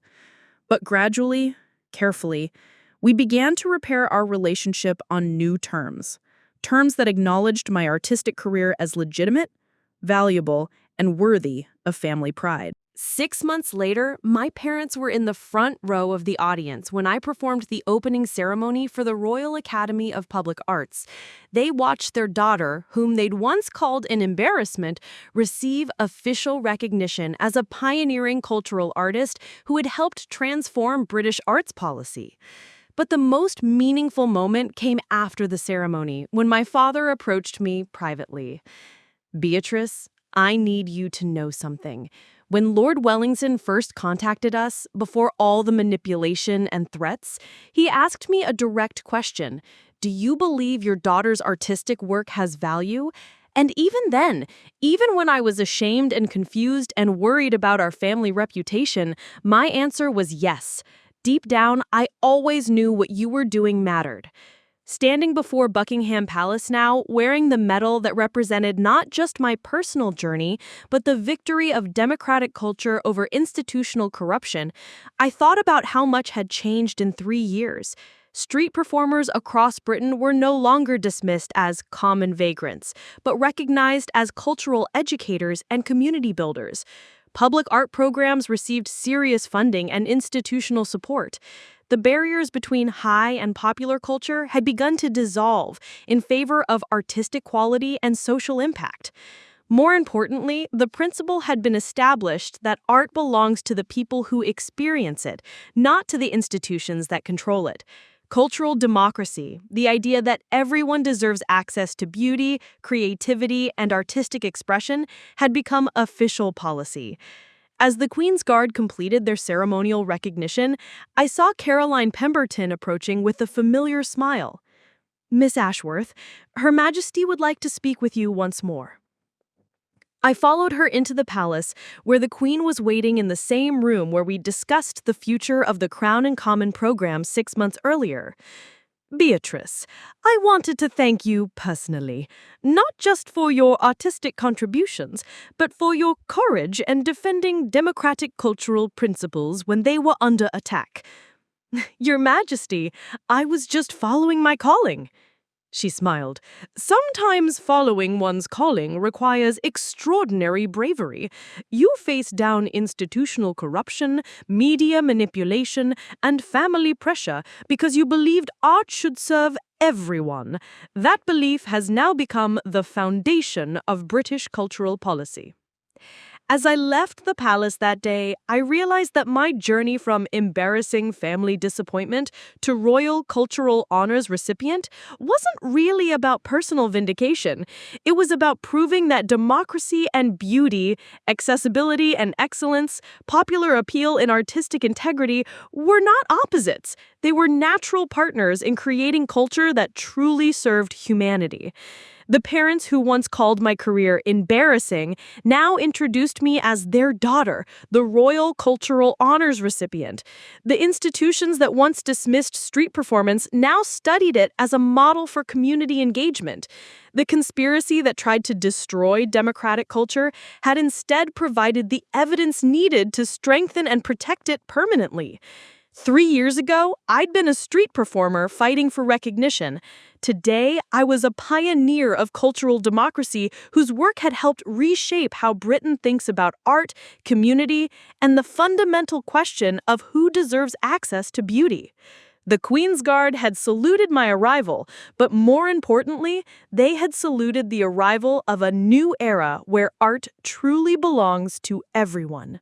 But gradually, carefully, we began to repair our relationship on new terms. Terms that acknowledged my artistic career as legitimate, valuable, and worthy of family pride. 6 months later, my parents were in the front row of the audience when I performed the opening ceremony for the Royal Academy of Public Arts. They watched their daughter, whom they'd once called an embarrassment, receive official recognition as a pioneering cultural artist who had helped transform British arts policy. But the most meaningful moment came after the ceremony, when my father approached me privately. "Beatrice, I need you to know something. When Lord Wellington first contacted us, before all the manipulation and threats, he asked me a direct question. Do you believe your daughter's artistic work has value? And even then, even when I was ashamed and confused and worried about our family reputation, my answer was yes. Deep down, I always knew what you were doing mattered." Standing before Buckingham Palace now, wearing the medal that represented not just my personal journey, but the victory of democratic culture over institutional corruption, I thought about how much had changed in 3 years. Street performers across Britain were no longer dismissed as common vagrants, but recognized as cultural educators and community builders. Public art programs received serious funding and institutional support. The barriers between high and popular culture had begun to dissolve in favor of artistic quality and social impact. More importantly, the principle had been established that art belongs to the people who experience it, not to the institutions that control it. Cultural democracy, the idea that everyone deserves access to beauty, creativity, and artistic expression, had become official policy. As the Queen's Guard completed their ceremonial recognition, I saw Caroline Pemberton approaching with a familiar smile. "Miss Ashworth, Her Majesty would like to speak with you once more." I followed her into the palace, where the Queen was waiting in the same room where we discussed the future of the Crown and Common program 6 months earlier. "Beatrice, I wanted to thank you personally, not just for your artistic contributions, but for your courage in defending democratic cultural principles when they were under attack." "Your Majesty, I was just following my calling." She smiled. "Sometimes following one's calling requires extraordinary bravery. You faced down institutional corruption, media manipulation, and family pressure because you believed art should serve everyone. That belief has now become the foundation of British cultural policy." As I left the palace that day, I realized that my journey from embarrassing family disappointment to royal cultural honors recipient wasn't really about personal vindication. It was about proving that democracy and beauty, accessibility and excellence, popular appeal and artistic integrity were not opposites. They were natural partners in creating culture that truly served humanity. The parents who once called my career embarrassing now introduced me as their daughter, the Royal Cultural Honors recipient. The institutions that once dismissed street performance now studied it as a model for community engagement. The conspiracy that tried to destroy democratic culture had instead provided the evidence needed to strengthen and protect it permanently. 3 years ago, I'd been a street performer fighting for recognition. Today, I was a pioneer of cultural democracy whose work had helped reshape how Britain thinks about art, community, and the fundamental question of who deserves access to beauty. The Queen's Guard had saluted my arrival, but more importantly, they had saluted the arrival of a new era where art truly belongs to everyone.